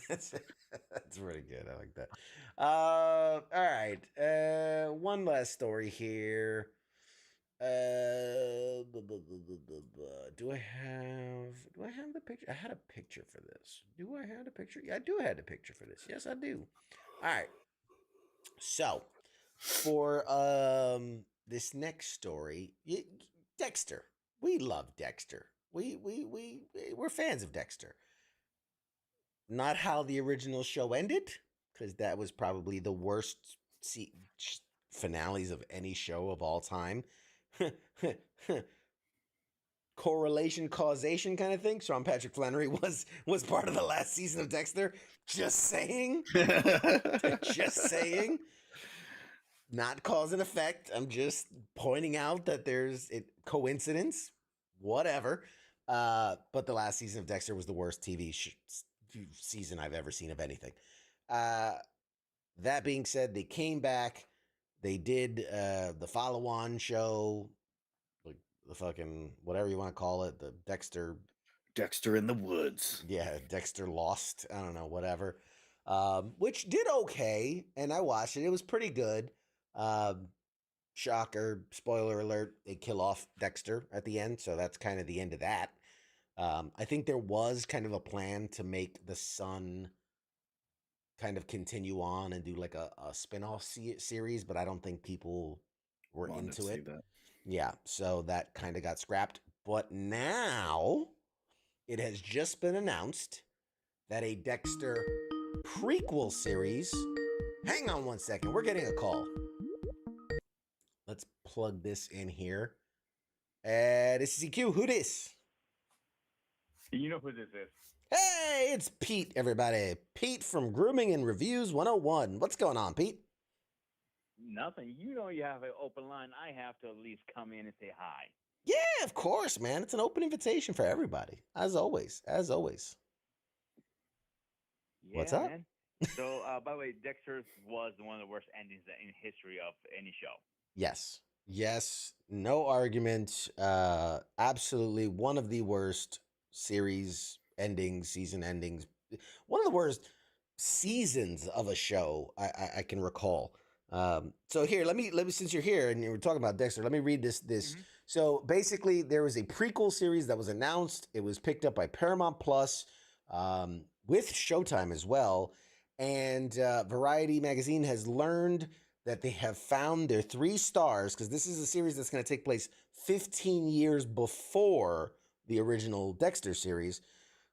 That's pretty good. I like that. All right. One last story here. Do I have the picture? I had a picture for this. Do I have the picture? Yeah, I do have the picture for this. Yes, I do. All right. So, for this next story, Dexter. We love Dexter. We're fans of Dexter. Not how the original show ended, because that was probably the worst finales of any show of all time. Correlation, causation kind of thing. Sean Patrick Flannery was part of the last season of Dexter. Just saying. Just saying. Not cause and effect. I'm just pointing out that there's coincidence. Whatever. But the last season of Dexter was the worst TV season I've ever seen of anything. That being said, they came back. They did the follow-on show, like the fucking whatever you want to call it, the Dexter in the Woods. Yeah, Dexter Lost. I don't know, whatever. Which did okay, and I watched it. It was pretty good. Shocker, spoiler alert, they kill off Dexter at the end, so that's kind of the end of that. I think there was kind of a plan to make the son kind of continue on and do like a spin-off series, but I don't think people were into it. Yeah, so that kind of got scrapped. But now it has just been announced that a Dexter prequel series. Hang on one second, we're getting a call. Let's plug this in here. This is EQ. Who this? You know who this is. Hey, it's Pete, everybody. Pete from Grooming and Reviews 101. What's going on, Pete? Nothing. You know you have an open line. I have to at least come in and say hi. Yeah, of course, man. It's an open invitation for everybody. As always. As always. Yeah, what's up? Man. So, by the way, Dexter was one of the worst endings in history of any show. Yes. Yes. No argument. Absolutely one of the worst series endings, season endings. One of the worst seasons of a show I can recall. So here, let me since you're here and you're talking about Dexter, let me read this. Mm-hmm. So basically, there was a prequel series that was announced. It was picked up by Paramount Plus, with Showtime as well. And Variety magazine has learned that they have found their 3 stars, because this is a series that's going to take place 15 years before the original Dexter series.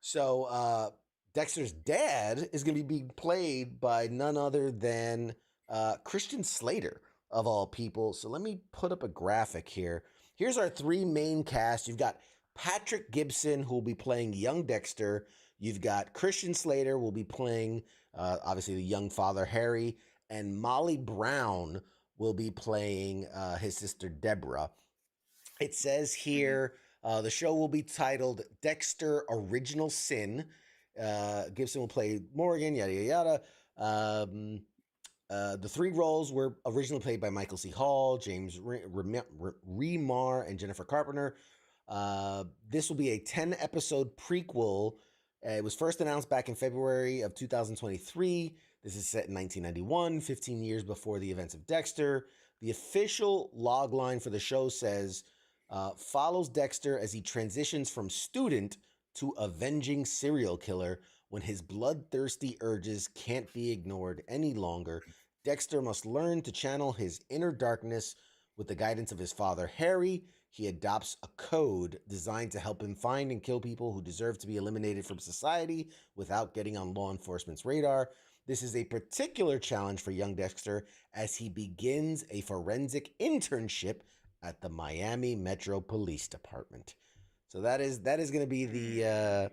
So Dexter's dad is going to be played by none other than Christian Slater, of all people. So let me put up a graphic here. Here's our 3 main cast. You've got Patrick Gibson, who will be playing young Dexter. You've got Christian Slater, who will be playing, obviously, the young father, Harry. And Molly Brown will be playing his sister, Deborah. It says here, the show will be titled Dexter Original Sin. Gibson will play Morgan, yada, yada, yada. The 3 roles were originally played by Michael C. Hall, James Remar, and Jennifer Carpenter. This will be a 10-episode prequel. It was first announced back in February of 2023. This is set in 1991, 15 years before the events of Dexter. The official logline for the show says, follows Dexter as he transitions from student to avenging serial killer. When his bloodthirsty urges can't be ignored any longer, Dexter must learn to channel his inner darkness with the guidance of his father, Harry. He adopts a code designed to help him find and kill people who deserve to be eliminated from society without getting on law enforcement's radar. This is a particular challenge for young Dexter as he begins a forensic internship at the Miami Metro Police Department. So that is going to be the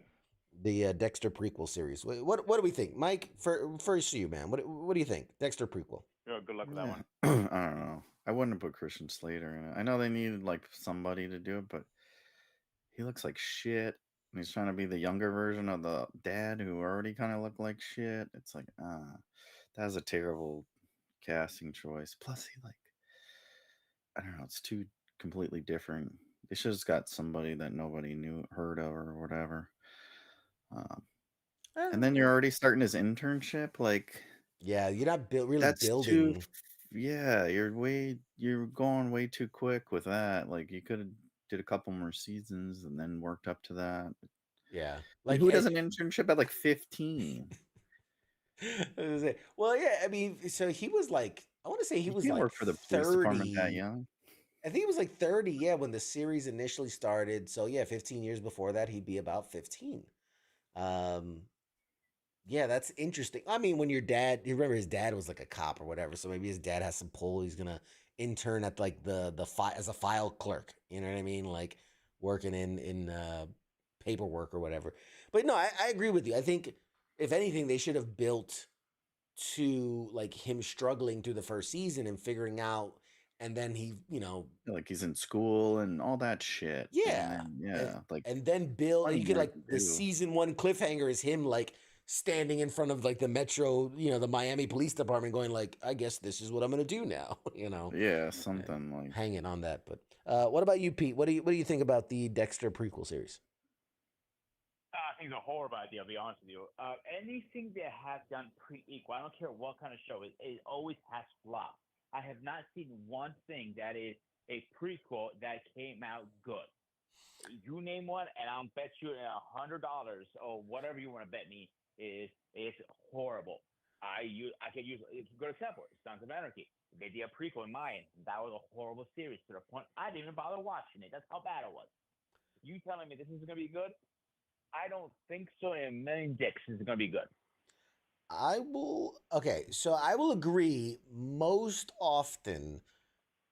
Dexter prequel series. What do we think, Mike? First, you, man. What do you think? Dexter prequel. Yeah, good luck with that one. I don't know. I wouldn't have put Christian Slater in it. I know they needed like somebody to do it, but he looks like shit. And he's trying to be the younger version of the dad who already kind of looked like shit. It's like, that was a terrible casting choice. Plus, I don't know, it's 2 completely different. They should have got somebody that nobody heard of or whatever. And then you're already starting his internship. Like, Yeah, you're not really that's too. building. Yeah, you're going way too quick with that. Like, you could have did a couple more seasons and then worked up to that. Yeah, And like who does an internship at like 15? well, yeah. I mean, so he was like, I want to say he You was can't like work for the police department that 30. young. I think he was like 30, yeah, when the series initially started. So yeah, 15 years before that, he'd be about 15. Um, yeah, that's interesting. I mean, when your dad, you remember his dad was like a cop or whatever, so maybe his dad has some pull. He's gonna intern at like the file as a file clerk. You know what I mean? Like working in paperwork or whatever. But no, I agree with you. I think if anything, they should have built to like him struggling through the first season and figuring out, and then he, Like, he's in school and all that shit. yeah, Like, and then build. And plenty you could more like to the do. season one cliffhanger is him like standing in front of like the Metro, the Miami Police Department, going like, "I guess this is what I'm gonna do now." Yeah, something like. hanging on that. But what about you, Pete? What do you think about the Dexter prequel series? I think it's a horrible idea. I'll be honest with you. Anything they have done pre-equal, I don't care what kind of show it always has flopped. I have not seen one thing that is a prequel that came out good. You name one, and I'll bet you $100 or whatever you want to bet me is horrible. I could use a good example. Sons of Anarchy. They did a prequel in mine. That was a horrible series to the point I didn't even bother watching it. That's how bad it was. You telling me this is gonna be good? I don't think so. And many dicks is gonna be good. So I will agree. Most often,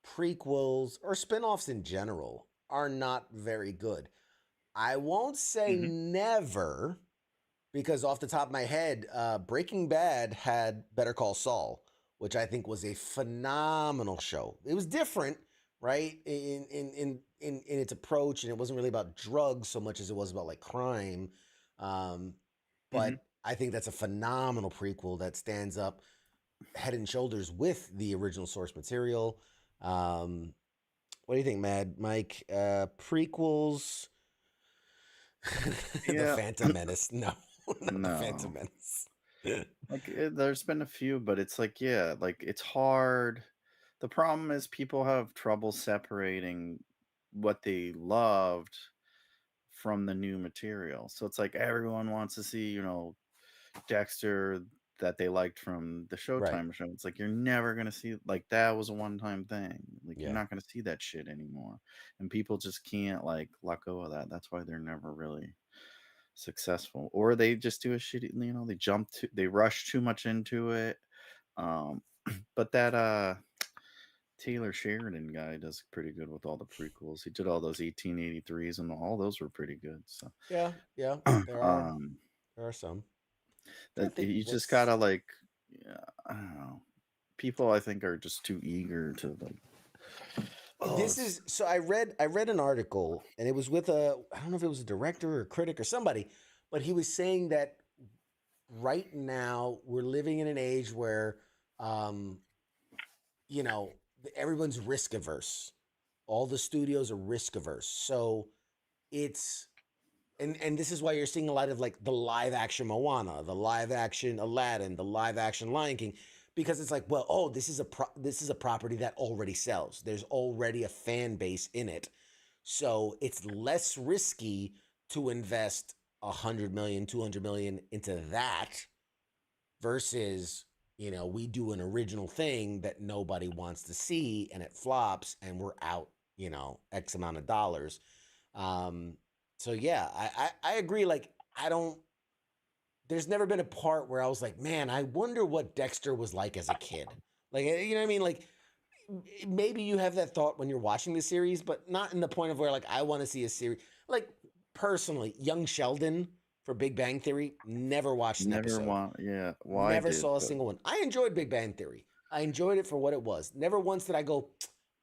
prequels or spin-offs in general are not very good. I won't say never, because off the top of my head, Breaking Bad had Better Call Saul, which I think was a phenomenal show. It was different, right, in its approach, and it wasn't really about drugs so much as it was about like crime. But I think that's a phenomenal prequel that stands up head and shoulders with the original source material. What do you think, Mike? Prequels? The Phantom Menace? No, not the Phantom Menace. Like, there's been a few, but it's like, yeah, like, it's hard. The problem is people have trouble separating what they loved from the new material. So it's like everyone wants to see, Dexter that they liked from the Showtime show. It's like, you're never going to see, like, that was a one-time thing. Like, you're not going to see that shit anymore. And people just can't, like, let go of that. That's why they're never really successful. Or they just do a shitty, they rush too much into it. But that Taylor Sheridan guy does pretty good with all the prequels. He did all those 1883s, and all those were pretty good. So yeah, there are some. That you just gotta, like, I don't know. People, I think, are just too eager to, like. So I read an article, and it was with I don't know if it was a director or a critic or somebody, but he was saying that right now we're living in an age where everyone's risk averse. All the studios are risk averse. So it's and this is why you're seeing a lot of like the live action Moana, the live action Aladdin, the live action Lion King, because it's like, well, this is a property that already sells. There's already a fan base in it. So it's less risky to invest 100 million, 200 million into that versus, we do an original thing that nobody wants to see and it flops and we're out, X amount of dollars. So yeah, I agree. Like, there's never been a part where I was like, man, I wonder what Dexter was like as a kid. Like, you know what I mean? Like, maybe you have that thought when you're watching the series, but not in the point of where like, I want to see a series. Like, personally, Young Sheldon for Big Bang Theory, never watched an episode. Why? Never saw a single one. I enjoyed Big Bang Theory. I enjoyed it for what it was. Never once did I go,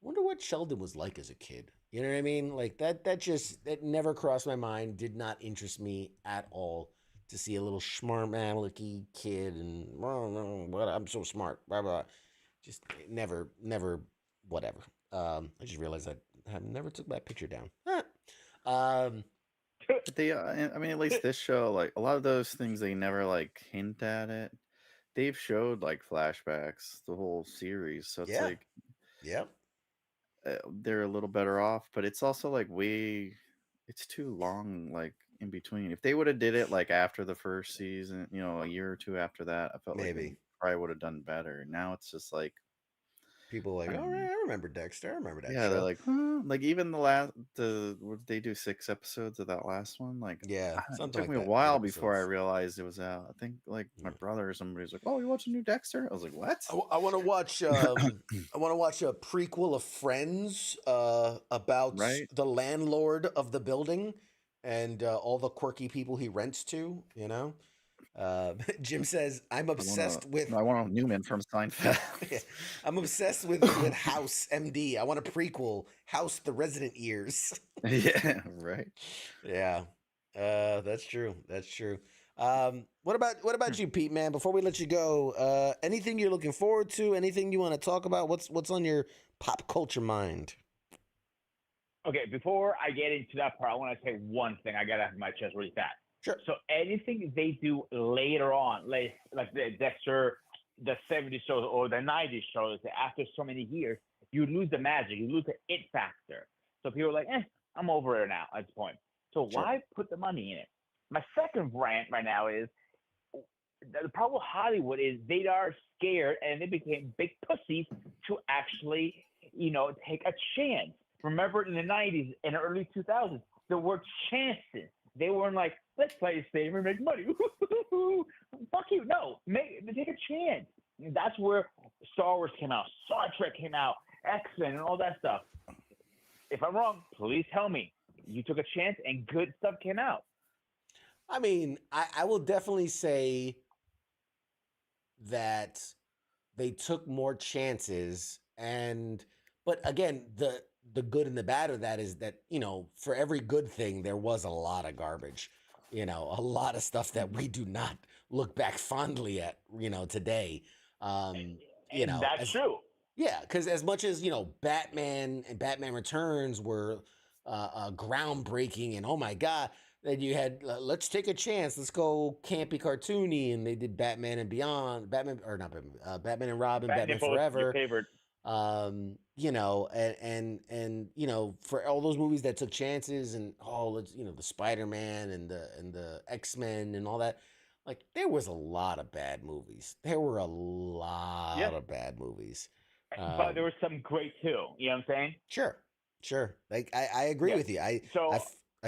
wonder what Sheldon was like as a kid. You know what I mean? Like that never crossed my mind. Did not interest me at all to see a little smart alecky kid and I'm so smart. Blah, blah. Just never, whatever. I just realized I never took that picture down. But they, I mean, at least this show, like a lot of those things, they never like hint at it. They've showed like flashbacks the whole series, so it's Yeah. like Yep. they're a little better off. But it's also like it's too long, like in between. If they would have did it like after the first season, a year or two after that, I felt like Maybe. they probably would have done better. Now it's just like People are like, all right, I remember Dexter. I remember that yeah, they're show. like, huh? Like even what did they do 6 episodes of that last one? Like, Yeah, it something took like me a that. 8 while before I episodes. realized it was out. I think like my brother or somebody was like, "Oh, you watching new Dexter?" I was like, "What?" I want to watch. I want to watch a prequel of Friends about Right? the landlord of the building and all the quirky people he rents to. Jim says I'm obsessed with. I want a Newman from Seinfeld. I'm obsessed with House MD. I want a prequel, House the Resident Ears. Yeah, right. Yeah, that's true. That's true. What about you, Pete? Man, before we let you go, anything you're looking forward to? Anything you want to talk about? What's on your pop culture mind? Okay, before I get into that part, I want to say one thing. I got to have my chest really fast. Sure. So anything they do later on, like the Dexter, the 70s shows or the 90s shows, after so many years, you lose the magic, you lose the it factor. So people are like, I'm over it now at this point. So why put the money in it? My second rant right now is the problem with Hollywood is they are scared and they became big pussies to actually, take a chance. Remember in the 90s and early 2000s, there were chances. They weren't like, let's play it safe and make money. Fuck you. No, take a chance. And that's where Star Wars came out, Star Trek came out, X-Men and all that stuff. If I'm wrong, please tell me. You took a chance and good stuff came out. I mean, I will definitely say that they took more chances, but again, the good and the bad of that is that, for every good thing, there was a lot of garbage, a lot of stuff that we do not look back fondly at, today. That's true. Yeah, because as much as, Batman and Batman Returns were groundbreaking and oh my God, then you had, let's take a chance, let's go campy cartoony, and they did Batman and Beyond, Batman and Robin, Batman Forever. Your favorite. For all those movies that took chances and the Spider-Man and the X-Men and all that, like there was a lot of bad movies. There were a lot of bad movies. But there was some great too. You know what I'm saying? Sure. Like I agree with you. I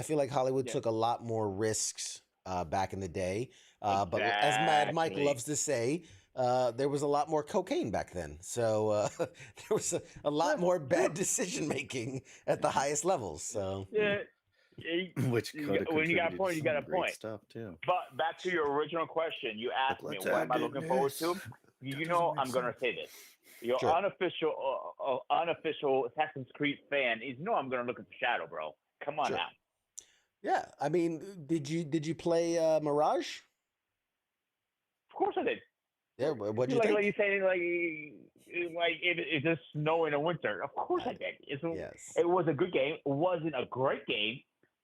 feel like Hollywood took a lot more risks back in the day. But as Mad Mike loves to say, there was a lot more cocaine back then. So there was a lot more bad decision making at the highest levels. So yeah. Which when you got a point, you got a point. Stuff too. But back to your original question, you asked me, what am I looking forward to? I'm going to say this. Your unofficial Assassin's Creed fan is I'm going to look at the Shadow, bro. Come on now. Yeah, I mean, did you play Mirage? Of course I did. Yeah, what'd you think? Like you saying, like it's just snow in the winter. Of course I did. It was a good game. It wasn't a great game.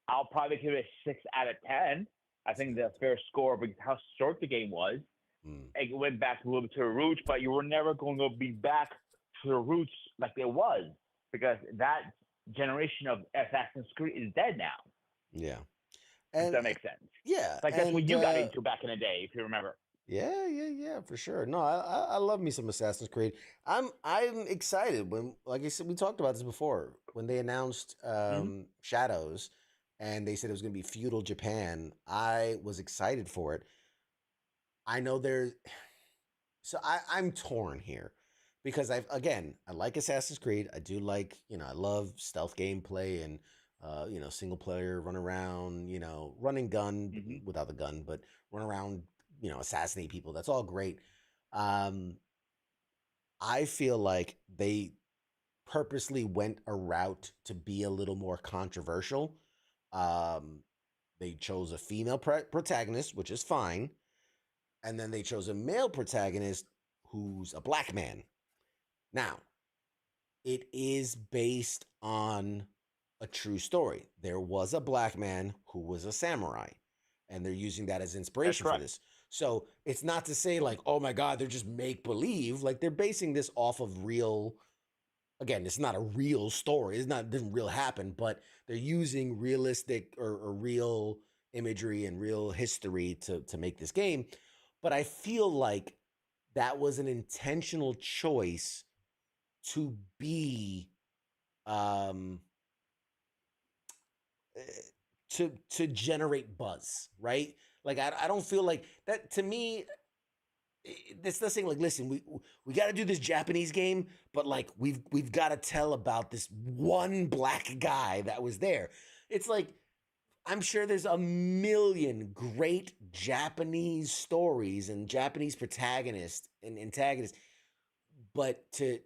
I'll probably give it a 6 out of 10. I think that's a fair score because how short the game was. It went back a little bit to the roots, but you were never going to be back to the roots like it was because that generation of Assassin's Creed is dead now. Yeah. If that makes sense. Yeah. Like that's what you got into back in the day, if you remember. Yeah, for sure. No, I love me some Assassin's Creed. I'm excited when, like I said, we talked about this before when they announced Shadows, and they said it was going to be feudal Japan. I was excited for it. I know I'm torn here because I like Assassin's Creed. I do like, I love stealth gameplay and single player run around, running gun without the gun, but run around, assassinate people. That's all great. I feel like they purposely went a route to be a little more controversial. They chose a female protagonist, which is fine. And then they chose a male protagonist who's a black man. Now, it is based on a true story. There was a black man who was a samurai, and they're using that as inspiration for correct. this. So it's not to say like, oh my God, they're just make believe. Like they're basing this off of real. Again, it's not a real story. It's not, it didn't real happen, but they're using realistic or real imagery and real history to make this game. But I feel like that was an intentional choice to be um to generate buzz, right? Like I don't feel like that to me. It's not saying like, listen, we got to do this Japanese game, but like we've got to tell about this one black guy that was there. It's like I'm sure there's a million great Japanese stories and Japanese protagonists and antagonists, but to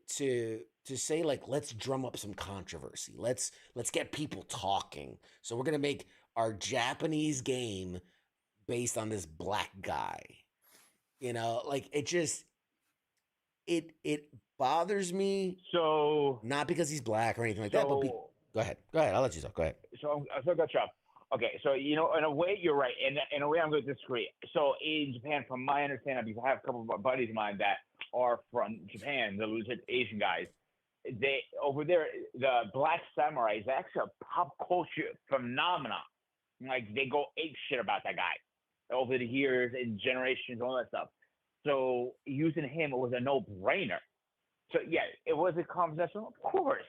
say like let's drum up some controversy, let's get people talking. So we're gonna make our Japanese game based on this black guy. You know, like it just it bothers me. So not because he's black or anything like that, but go ahead. I'll let you talk. Go ahead. So I got you up. Okay, so you know, in a way, you're right, and in a way, I'm going to disagree. So in Japan, from my understanding, because I have a couple of buddies of mine that are from Japan, the legit Asian guys. They over there, the Black Samurai is actually a pop culture phenomenon. Like they go ape shit about that guy over the years and generations, all that stuff. So using him, it was a no-brainer. So yeah, it was a conversation. Of course,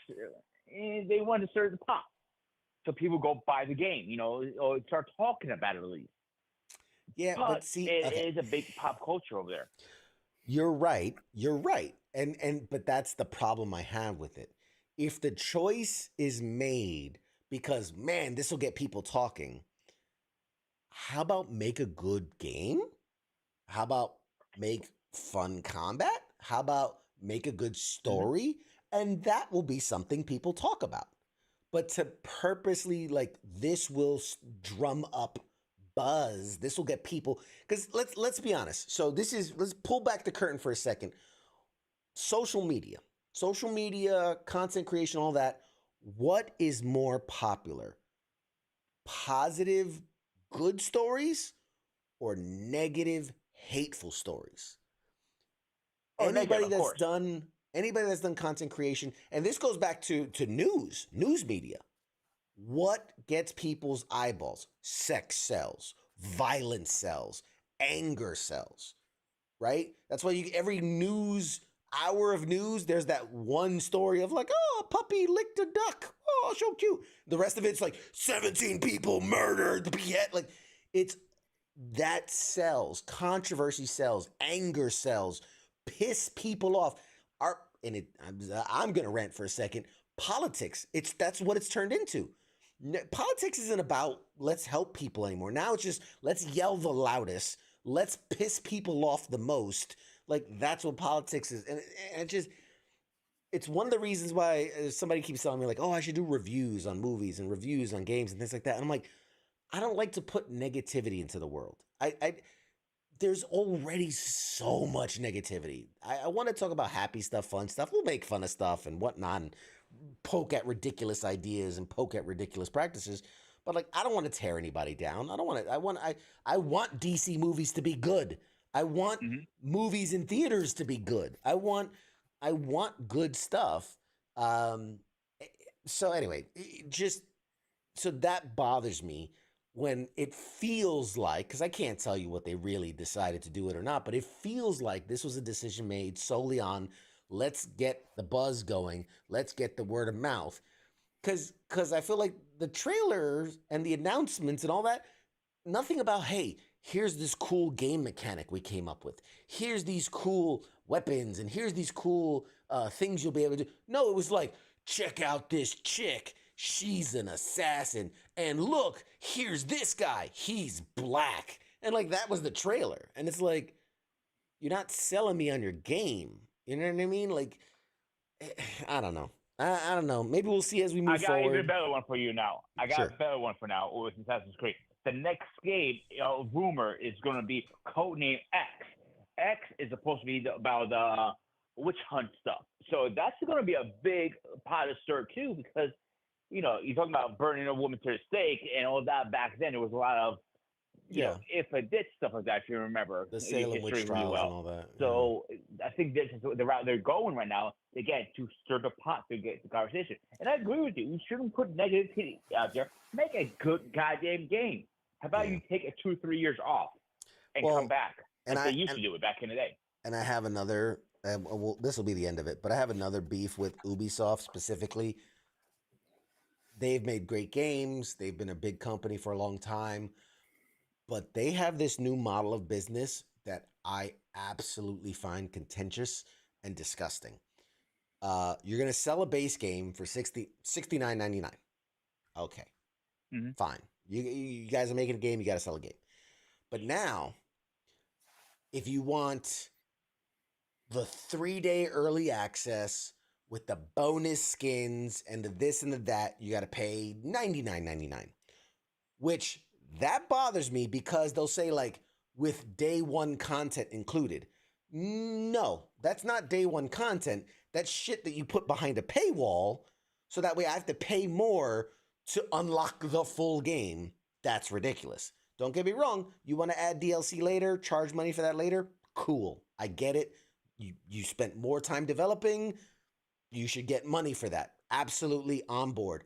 they wanted to stir the pot, so people go buy the game, you know, or start talking about it at least. Yeah, but see, it is a big pop culture over there. You're right. And but that's the problem I have with it. If the choice is made because man, this will get people talking. How about make a good game? How about make fun combat? How about make a good story? And that will be something people talk about. But to purposely like this will drum up buzz. This will get people because let's be honest. So let's pull back the curtain for a second. Social media, content creation, all that. What is more popular? Positive, good stories or negative, hateful stories? Anybody that's done content creation, and this goes back to news media. What gets people's eyeballs? Sex sells, violence sells, anger sells, right? That's why every hour of news, there's that one story of like, oh, a puppy licked a duck. Oh, so cute. The rest of it's like 17 people murdered, like that sells. Controversy sells, anger sells, piss people off. I'm gonna rant for a second. Politics, that's what it's turned into. Politics isn't about let's help people anymore. Now it's just let's yell the loudest, let's piss people off the most. Like that's what politics is, and it's one of the reasons why somebody keeps telling me like, oh, I should do reviews on movies and reviews on games and things like that. And I'm like, I don't like to put negativity into the world. There's already so much negativity. I want to talk about happy stuff, fun stuff. We'll make fun of stuff and whatnot, and poke at ridiculous ideas and poke at ridiculous practices. But like, I don't want to tear anybody down. I want DC movies to be good. I want movies in theaters to be good. I want good stuff. So anyway, so that bothers me when it feels like, because I can't tell you what they really decided to do it or not, but it feels like this was a decision made solely on let's get the buzz going, let's get the word of mouth. Because I feel like the trailers and the announcements and all that, nothing about, hey, here's this cool game mechanic we came up with. Here's these cool weapons and here's these cool things you'll be able to do. No, it was like, check out this chick. She's an assassin. And look, here's this guy. He's black. And like, that was the trailer. And it's like, you're not selling me on your game. You know what I mean? Like, I don't know. I don't know. Maybe we'll see as we move forward. I got even a better one for you now. I got a better one for now with Assassin's Creed. The next game, rumor, is going to be codename X. X is supposed to be about witch hunt stuff. So that's going to be a big pot of stir too, because you're talking about burning a woman to the stake and all that back then. There was a lot of, if a ditch stuff like that, if you remember. The Salem witch history trials really well. and all that. So I think this is the route they're going right now, again, to stir the pot to get the conversation. And I agree with you. You shouldn't put negativity out there. Make a good goddamn game. How about you take it 2 or 3 years off and come back? And they used to do it back in the day. And I have another, well, this will be the end of it, but I have another beef with Ubisoft specifically. They've made great games. They've been a big company for a long time. But they have this new model of business that I absolutely find contentious and disgusting. You're going to sell a base game for $69.99. Okay, fine. You guys are making a game. You got to sell a game. But now, if you want the 3-day early access with the bonus skins and the this and the that, you got to pay $99.99, which that bothers me because they'll say like with day one content included. No, that's not day one content. That's shit that you put behind a paywall so that way I have to pay more to unlock the full game. That's ridiculous. Don't get me wrong. You want to add DLC later, charge money for that later? Cool. I get it. You spent more time developing. You should get money for that. Absolutely on board.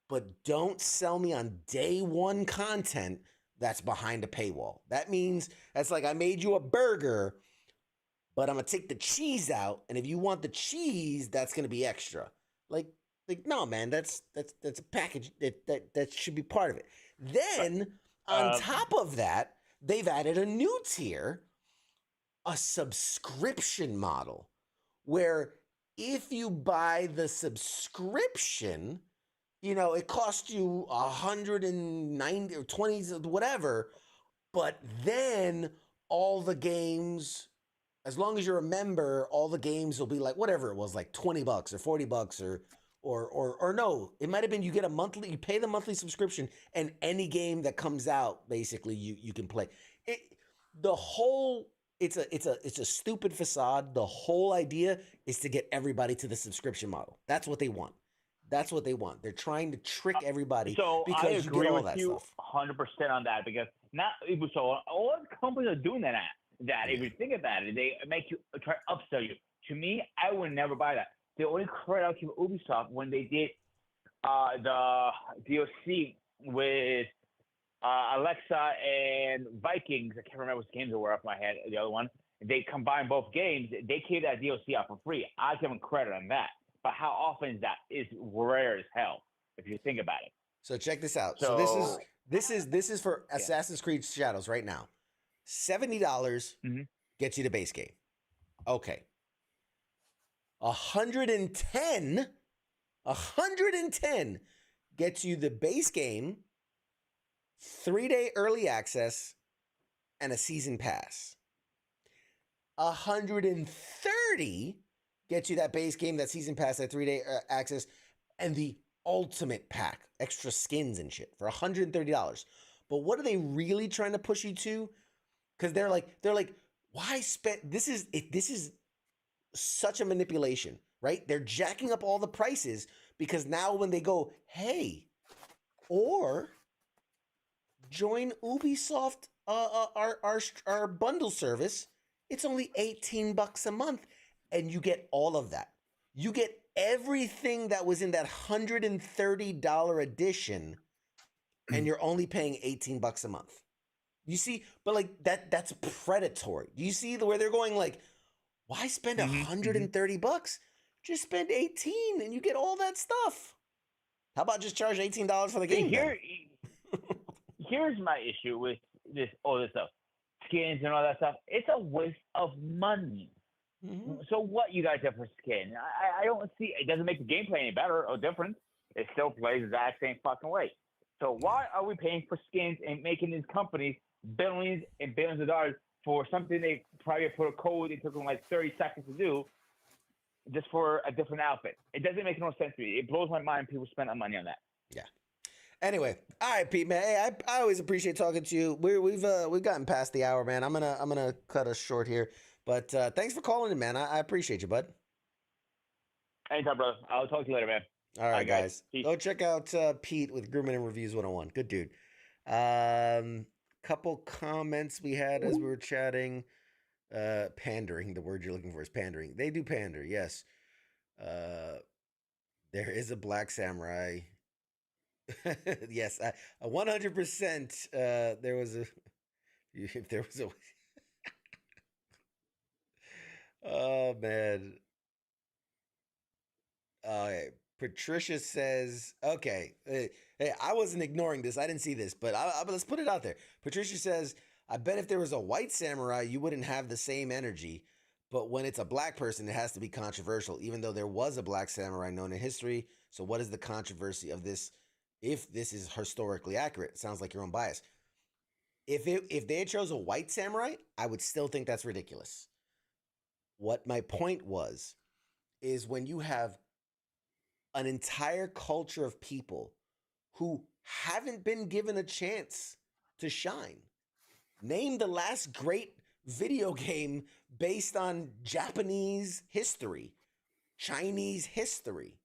But don't sell me on day one content that's behind a paywall. That means that's like I made you a burger, but I'm going to take the cheese out. And if you want the cheese, that's going to be extra. Like no, man, that's a package that should be part of it. Then on top of that, they've added a new tier, a subscription model, where if you buy the subscription, it costs you $190 or $20, whatever, but then all the games, as long as you're a member, all the games will be like whatever it was, like $20 or $40 or no, it might have been you pay the monthly subscription and any game that comes out, basically you can play. It's a stupid facade. The whole idea is to get everybody to the subscription model. That's what they want. They're trying to trick everybody because I you agree get all with that you stuff. 100% on that because all the companies are doing that. If you think about it, they make you try to upsell you. To me, I would never buy that. The only credit I'll give Ubisoft when they did the DLC with Alexa and Vikings. I can't remember which games they were off my head. The other one, they combined both games. They gave that DLC out for free. I give them credit on that. But how often is that? Is rare as hell if you think about it. So check this out. So this is for Assassin's Creed Shadows right now. $70 gets you the base game. Okay. $110 gets you the base game, 3-day early access, and a season pass. $130 gets you that base game, that season pass, that 3-day access, and the ultimate pack, extra skins and shit for $130. But what are they really trying to push you to? Because they're like, why spend? This is such a manipulation, right? They're jacking up all the prices because now when they go, hey, or join Ubisoft, our bundle service, it's only $18 a month, and you get all of that. You get everything that was in that $130 edition, and you're only paying $18 a month. You see, but like that's predatory. Do you see where they're going like, why spend $130? Just spend $18 and you get all that stuff. How about just charge $18 for the game? Here's my issue with all this stuff. Skins and all that stuff. It's a waste of money. So what you guys have for skin? I don't see, it doesn't make the gameplay any better or different. It still plays the exact same fucking way. So why are we paying for skins and making these companies billions and billions of dollars for something they probably put a code, it took them like 30 seconds to do, just for a different outfit? It doesn't make no sense to me. It blows my mind people spend that money on that. Yeah. Anyway, all right, Pete, man. Hey, I always appreciate talking to you. We've gotten past the hour, man. I'm gonna cut us short here. But thanks for calling in, man. I appreciate you, bud. Anytime, brother. I'll talk to you later, man. All right, guys. Peace. Go check out Pete with Grooming and Reviews 101. Good dude. Couple comments we had as we were chatting. Pandering, the word you're looking for is pandering. They do pander, yes. There is a black samurai. Yes, 100%. There was a. If there was a. Oh man. Okay. Patricia says, okay. Hey, I wasn't ignoring this. I didn't see this, but let's put it out there. Patricia says, I bet if there was a white samurai, you wouldn't have the same energy. But when it's a black person, it has to be controversial, even though there was a black samurai known in history. So what is the controversy of this if this is historically accurate? It sounds like your own bias. If they had chose a white samurai, I would still think that's ridiculous. What my point was is when you have an entire culture of people who haven't been given a chance to shine. Name the last great video game based on Japanese history, Chinese history,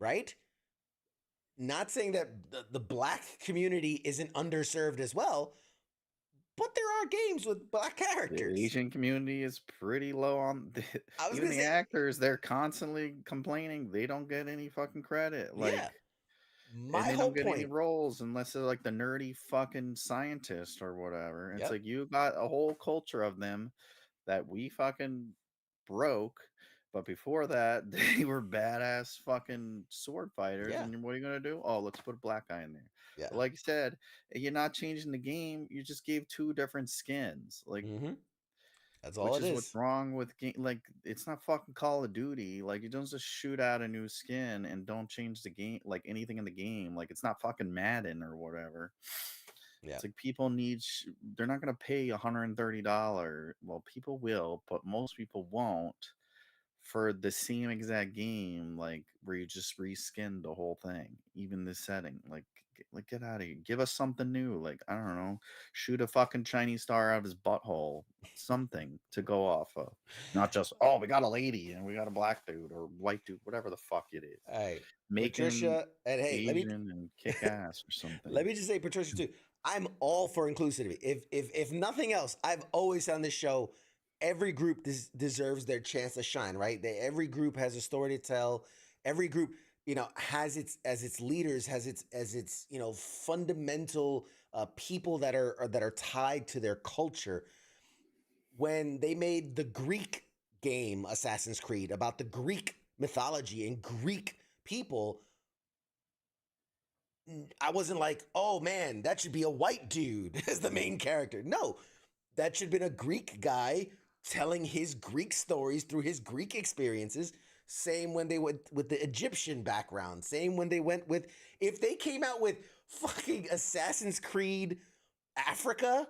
right? Not saying that the black community isn't underserved as well, but there are games with black characters. The Asian community is pretty low on even the actors. They're constantly complaining they don't get any fucking credit. Like, yeah. And they don't get any roles unless they're like the nerdy fucking scientist or whatever. It's like you got a whole culture of them that we fucking broke. But before that, they were badass fucking sword fighters. Yeah. And what are you going to do? Oh, let's put a black guy in there. Yeah. But like you said, you're not changing the game. You just gave two different skins. Like, that's all which it is. What's wrong with game? Like, it's not fucking Call of Duty. Like, you don't just shoot out a new skin and don't change the game, like anything in the game. Like, it's not fucking Madden or whatever. Yeah. It's like people need. They're not gonna pay $130. Well, people will, but most people won't for the same exact game. Like where you just reskin the whole thing, even the setting. Like get out of here. Give us something new. Like, I don't know, shoot a fucking Chinese star out of his butthole. Something to go off of. Not just, oh, we got a lady and we got a black dude or white dude, whatever the fuck it is. Hey, Making Patricia, and hey, Asian and kick ass or something. Let me just say, Patricia, too. I'm all for inclusivity. If nothing else, I've always on this show, every group deserves their chance to shine, right? Every group has a story to tell. Every group, has its leaders, has its fundamental people that are tied to their culture. When they made the Greek game Assassin's Creed about the Greek mythology and Greek people, I wasn't like, oh man, that should be a white dude as the main character. No, that should have been a Greek guy telling his Greek stories through his Greek experiences. Same when they went with the Egyptian background. Same when they went with, if they came out with fucking Assassin's Creed Africa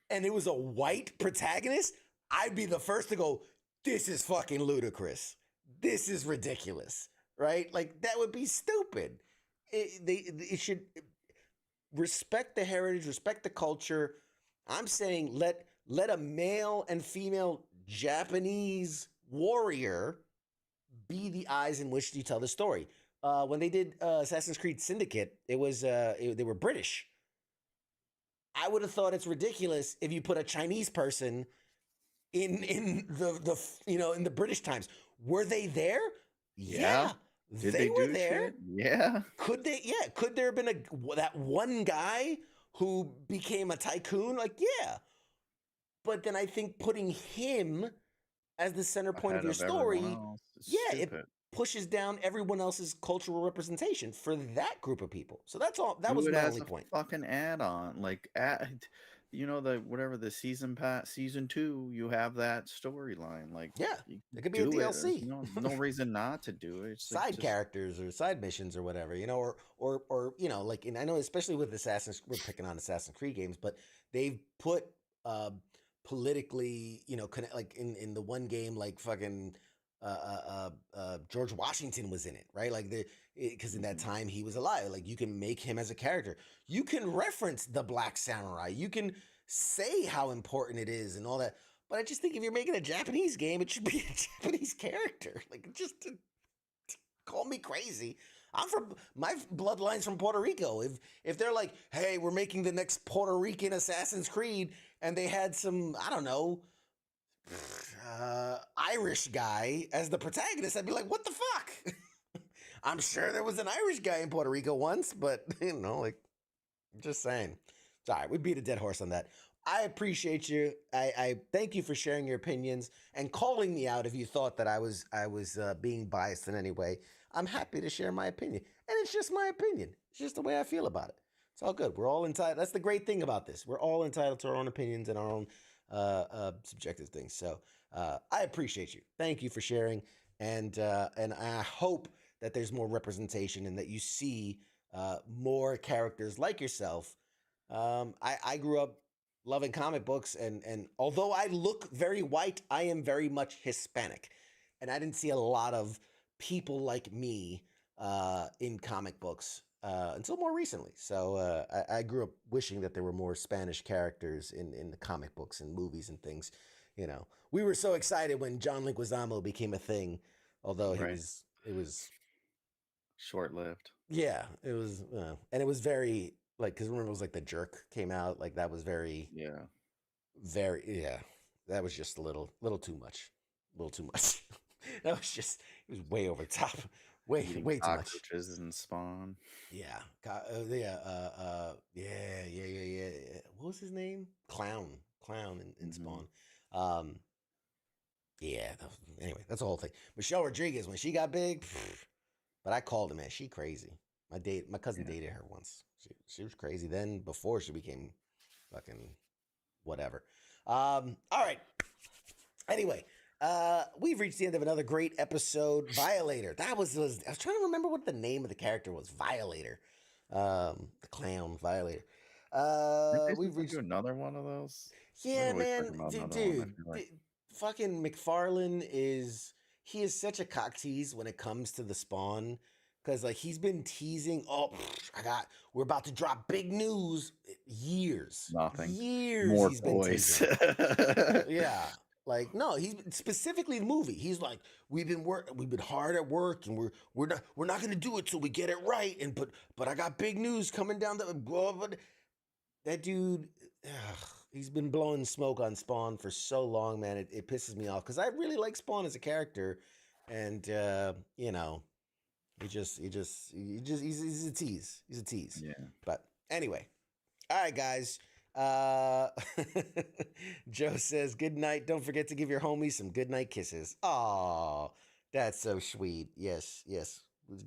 and it was a white protagonist, I'd be the first to go, this is fucking ludicrous. This is ridiculous, right? Like, that would be stupid. It should respect the heritage, respect the culture. I'm saying let a male and female Japanese warrior be the eyes in which you tell the story. When they did Assassin's Creed Syndicate, it was they were British. I would have thought it's ridiculous if you put a Chinese person in the in the British times. Were they there? Yeah. Did they were do there. shit? Yeah. Could they? Yeah. Could there have been that one guy who became a tycoon? Like, yeah. But then I think putting him as the center point of your story, it pushes down everyone else's cultural representation for that group of people. So that's all. That was my only point. Fucking add-on, like the whatever the season 2, you have that storyline. Like, it could be a DLC. No reason not to do it. It's side characters or side missions or whatever, or like, and I know especially with we're picking on Assassin's Creed games, but they've put politically, like in the one game, like fucking George Washington was in it, right? Like because in that time he was alive. Like, you can make him as a character. You can reference the Black Samurai. You can say how important it is and all that. But I just think if you're making a Japanese game, it should be a Japanese character. Like, just Call me crazy. I'm from my bloodline's from Puerto Rico. If they're like, hey, we're making the next Puerto Rican Assassin's Creed, and they had some, I don't know, Irish guy as the protagonist, I'd be like, what the fuck? I'm sure there was an Irish guy in Puerto Rico once, but like, just saying. It's all right. We beat a dead horse on that. I appreciate you. I thank you for sharing your opinions and calling me out if you thought that I was being biased in any way. I'm happy to share my opinion, and it's just my opinion. It's just the way I feel about it. It's all good. We're all entitled. That's the great thing about this. We're all entitled to our own opinions and our own subjective things. So I appreciate you. Thank you for sharing, and I hope that there's more representation and that you see more characters like yourself. I grew up loving comic books, and although I look very white, I am very much Hispanic, and I didn't see a lot of people like me in comic books until more recently. So I grew up wishing that there were more Spanish characters in the comic books and movies and things. We were so excited when John Leguizamo became a thing, although it was short-lived. Yeah, it was, and it was very because remember it was like The Jerk came out, like that was very that was just a little too much, That was just, it was way over the top, way too much. Cockroaches and Spawn. Yeah, What was his name? Clown in Spawn. Anyway, that's the whole thing. Michelle Rodriguez, when she got big, but I called her, man. She crazy. My cousin dated her once. She was crazy then before she became fucking whatever. All right. Anyway, we've reached the end of another great episode. Violator. I was trying to remember what the name of the character was. Violator. The clown Violator. We've reached another one of those. Yeah, man, dude. Fucking McFarlane is such a cock tease when it comes to the Spawn. Because he's been teasing, we're about to drop big news. Years. Nothing. Years More he's boys. been teasing. Yeah. No, he's specifically the movie. He's like, we've been hard at work, and we're not gonna do it till we get it right. And but I got big news coming down that dude, he's been blowing smoke on Spawn for so long, man. It pisses me off because I really like Spawn as a character, and he's a tease. He's a tease. Yeah. But anyway, all right, guys. Joe says, good night. Don't forget to give your homies some good night kisses. Oh, that's so sweet. Yes.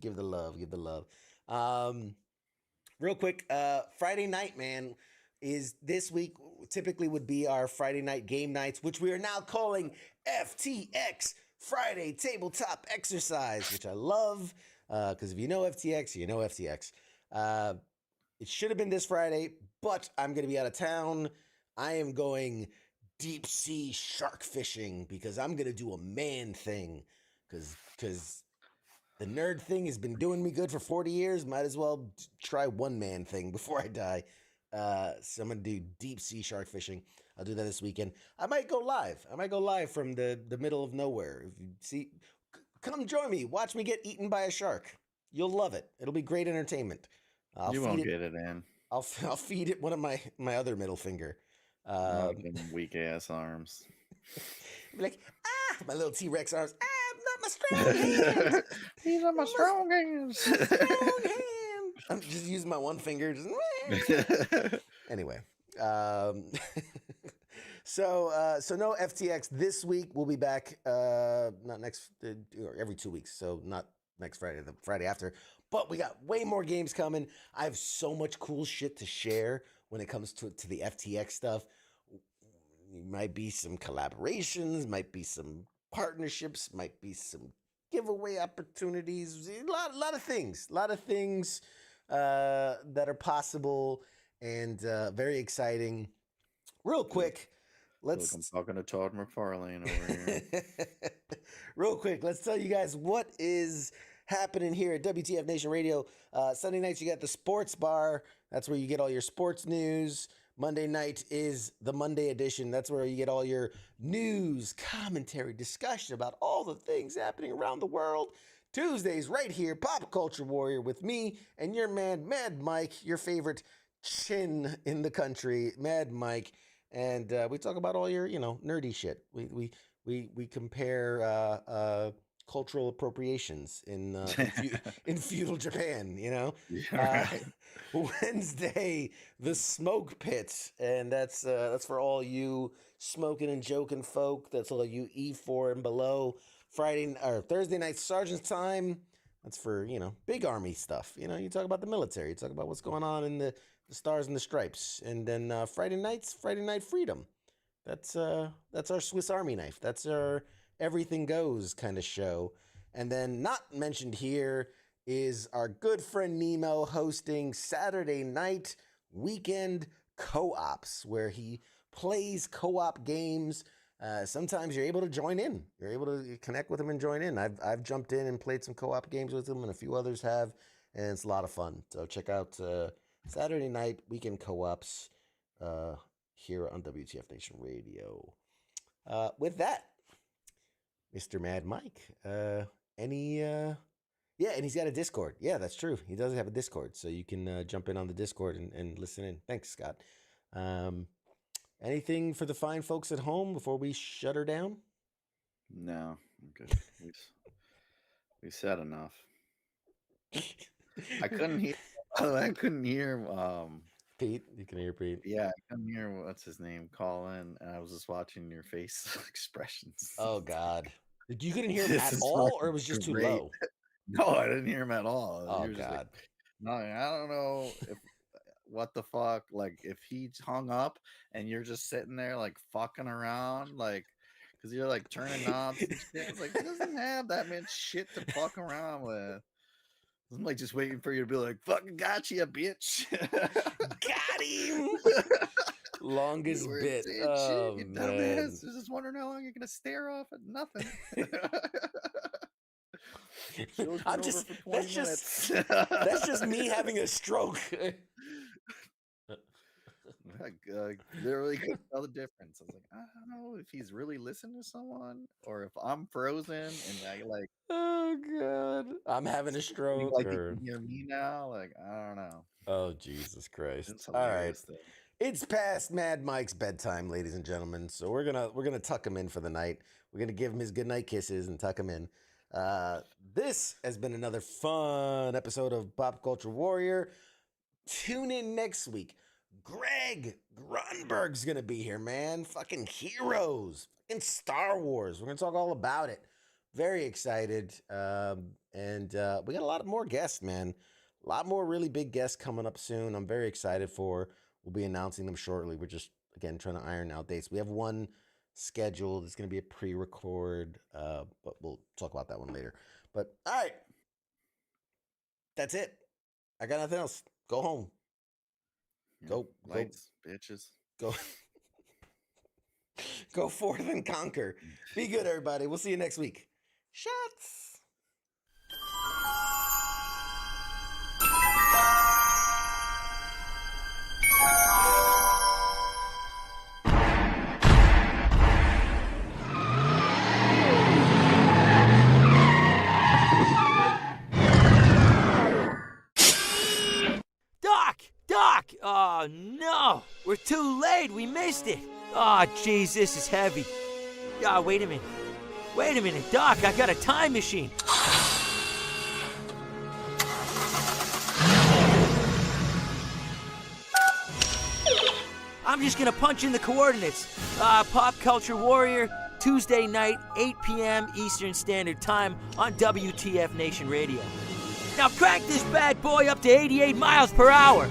Give the love. Real quick, Friday night, man, is this week typically would be our Friday night game nights, which we are now calling FTX, Friday Tabletop Exercise, which I love. Because if you know FTX, you know FTX. It should have been this Friday, but I'm going to be out of town. I am going deep sea shark fishing because I'm going to do a man thing. Because the nerd thing has been doing me good for 40 years. Might as well try one man thing before I die. So I'm going to do deep sea shark fishing. I'll do that this weekend. I might go live from the middle of nowhere. If you see... Come join me. Watch me get eaten by a shark. You'll love it. It'll be great entertainment. You won't get it in. I'll feed it one of my other middle finger. Weak ass arms. Be like, my little T-Rex arms. Not my strong hands. These are my strong hands. Strong hand. I'm just using my one finger. Anyway. So no FTX this week. We'll be back not next or every 2 weeks. So not next Friday, the Friday after. But we got way more games coming. I have so much cool shit to share when it comes to the FTX stuff. Might be some collaborations, might be some partnerships, might be some giveaway opportunities. A lot of things that are possible and very exciting. Real quick. I'm talking to Todd McFarlane over here. Real quick, let's tell you guys what is happening here at WTF Nation Radio. Sunday nights, you got the Sports Bar. That's where you get all your sports news. Monday night is the Monday edition. That's where you get all your news, commentary, discussion about all the things happening around the world. Tuesdays right here, Pop Culture Warrior with me and your man, Mad Mike, your favorite chin in the country, Mad Mike. And we talk about all your, nerdy shit. We compare cultural appropriations in feudal Japan, Yeah, right. Wednesday, the Smoke Pit, and that's for all you smoking and joking folk. That's all you E4 and below. Thursday night, Sergeant's Time. That's for big army stuff. You talk about the military. You talk about what's going on in the Stars and the Stripes. And then Friday Night Freedom. That's our Swiss Army knife. That's our everything goes kind of show. And then not mentioned here is our good friend Nemo hosting Saturday night weekend co-ops, where he plays co-op games. Sometimes you're able to join in. You're able to connect with him and join in. I've jumped in and played some co-op games with him, and a few others have, and it's a lot of fun. So check out Saturday night weekend co-ops here on WTF Nation Radio. With that, Mr. Mad Mike, and he's got a Discord. Yeah, that's true. He does have a Discord, so you can jump in on the Discord and listen in. Thanks, Scott. Anything for the fine folks at home before we shut her down? No, I'm good. We said enough. I couldn't hear. I couldn't hear. Pete, you can hear Pete. Yeah, I couldn't hear what's his name call in, and I was just watching your face expressions. Oh God, you couldn't hear him at all, or it was just too low? No, I didn't hear him at all. Oh You were just like, God. no, I don't know if what the fuck, like if he hung up and you're just sitting there like fucking around, like because you're like turning knobs and shit. It's like he doesn't have that much shit to fuck around with. I'm like just waiting for you to be like, fucking got you, bitch. Got him. Longest You were bit. saying Oh shit, you man. dumbass. I was just wondering how long you're gonna stare off at nothing. Show's been over for 20 minutes. That's just me having a stroke. Literally couldn't tell the difference. I was like, I don't know if he's really listening to someone or if I'm frozen and I like. Oh God, I'm having a stroke. Like or... you can hear me now. Like I don't know. Oh Jesus Christ! It's All right, hilarious, though. it's past Mad Mike's bedtime, ladies and gentlemen. So we're gonna tuck him in for the night. We're gonna give him his goodnight kisses and tuck him in. This has been another fun episode of Pop Culture Warrior. Tune in next week. Greg Grunberg's gonna be here, man. Fucking heroes. Fucking Star Wars. We're gonna talk all about it. Very excited. And we got a lot more guests, man. A lot more really big guests coming up soon. I'm very excited for. We'll be announcing them shortly. We're just, again, trying to iron out dates. We have one scheduled. It's going to be a pre-record, but we'll talk about that one later. But, all right. That's it. I got nothing else. Go home. Yeah, lights, bitches. Go. Go forth and conquer. Be good, everybody. We'll see you next week. Shots. Doc! Oh no! We're too late! We missed it! Oh jeez, this is heavy. Ah, wait a minute. Wait a minute, Doc, I got a time machine. I'm just gonna punch in the coordinates. Pop Culture Warrior, Tuesday night, 8 p.m. Eastern Standard Time on WTF Nation Radio. Now crank this bad boy up to 88 miles per hour.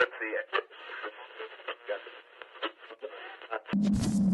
Let's see it.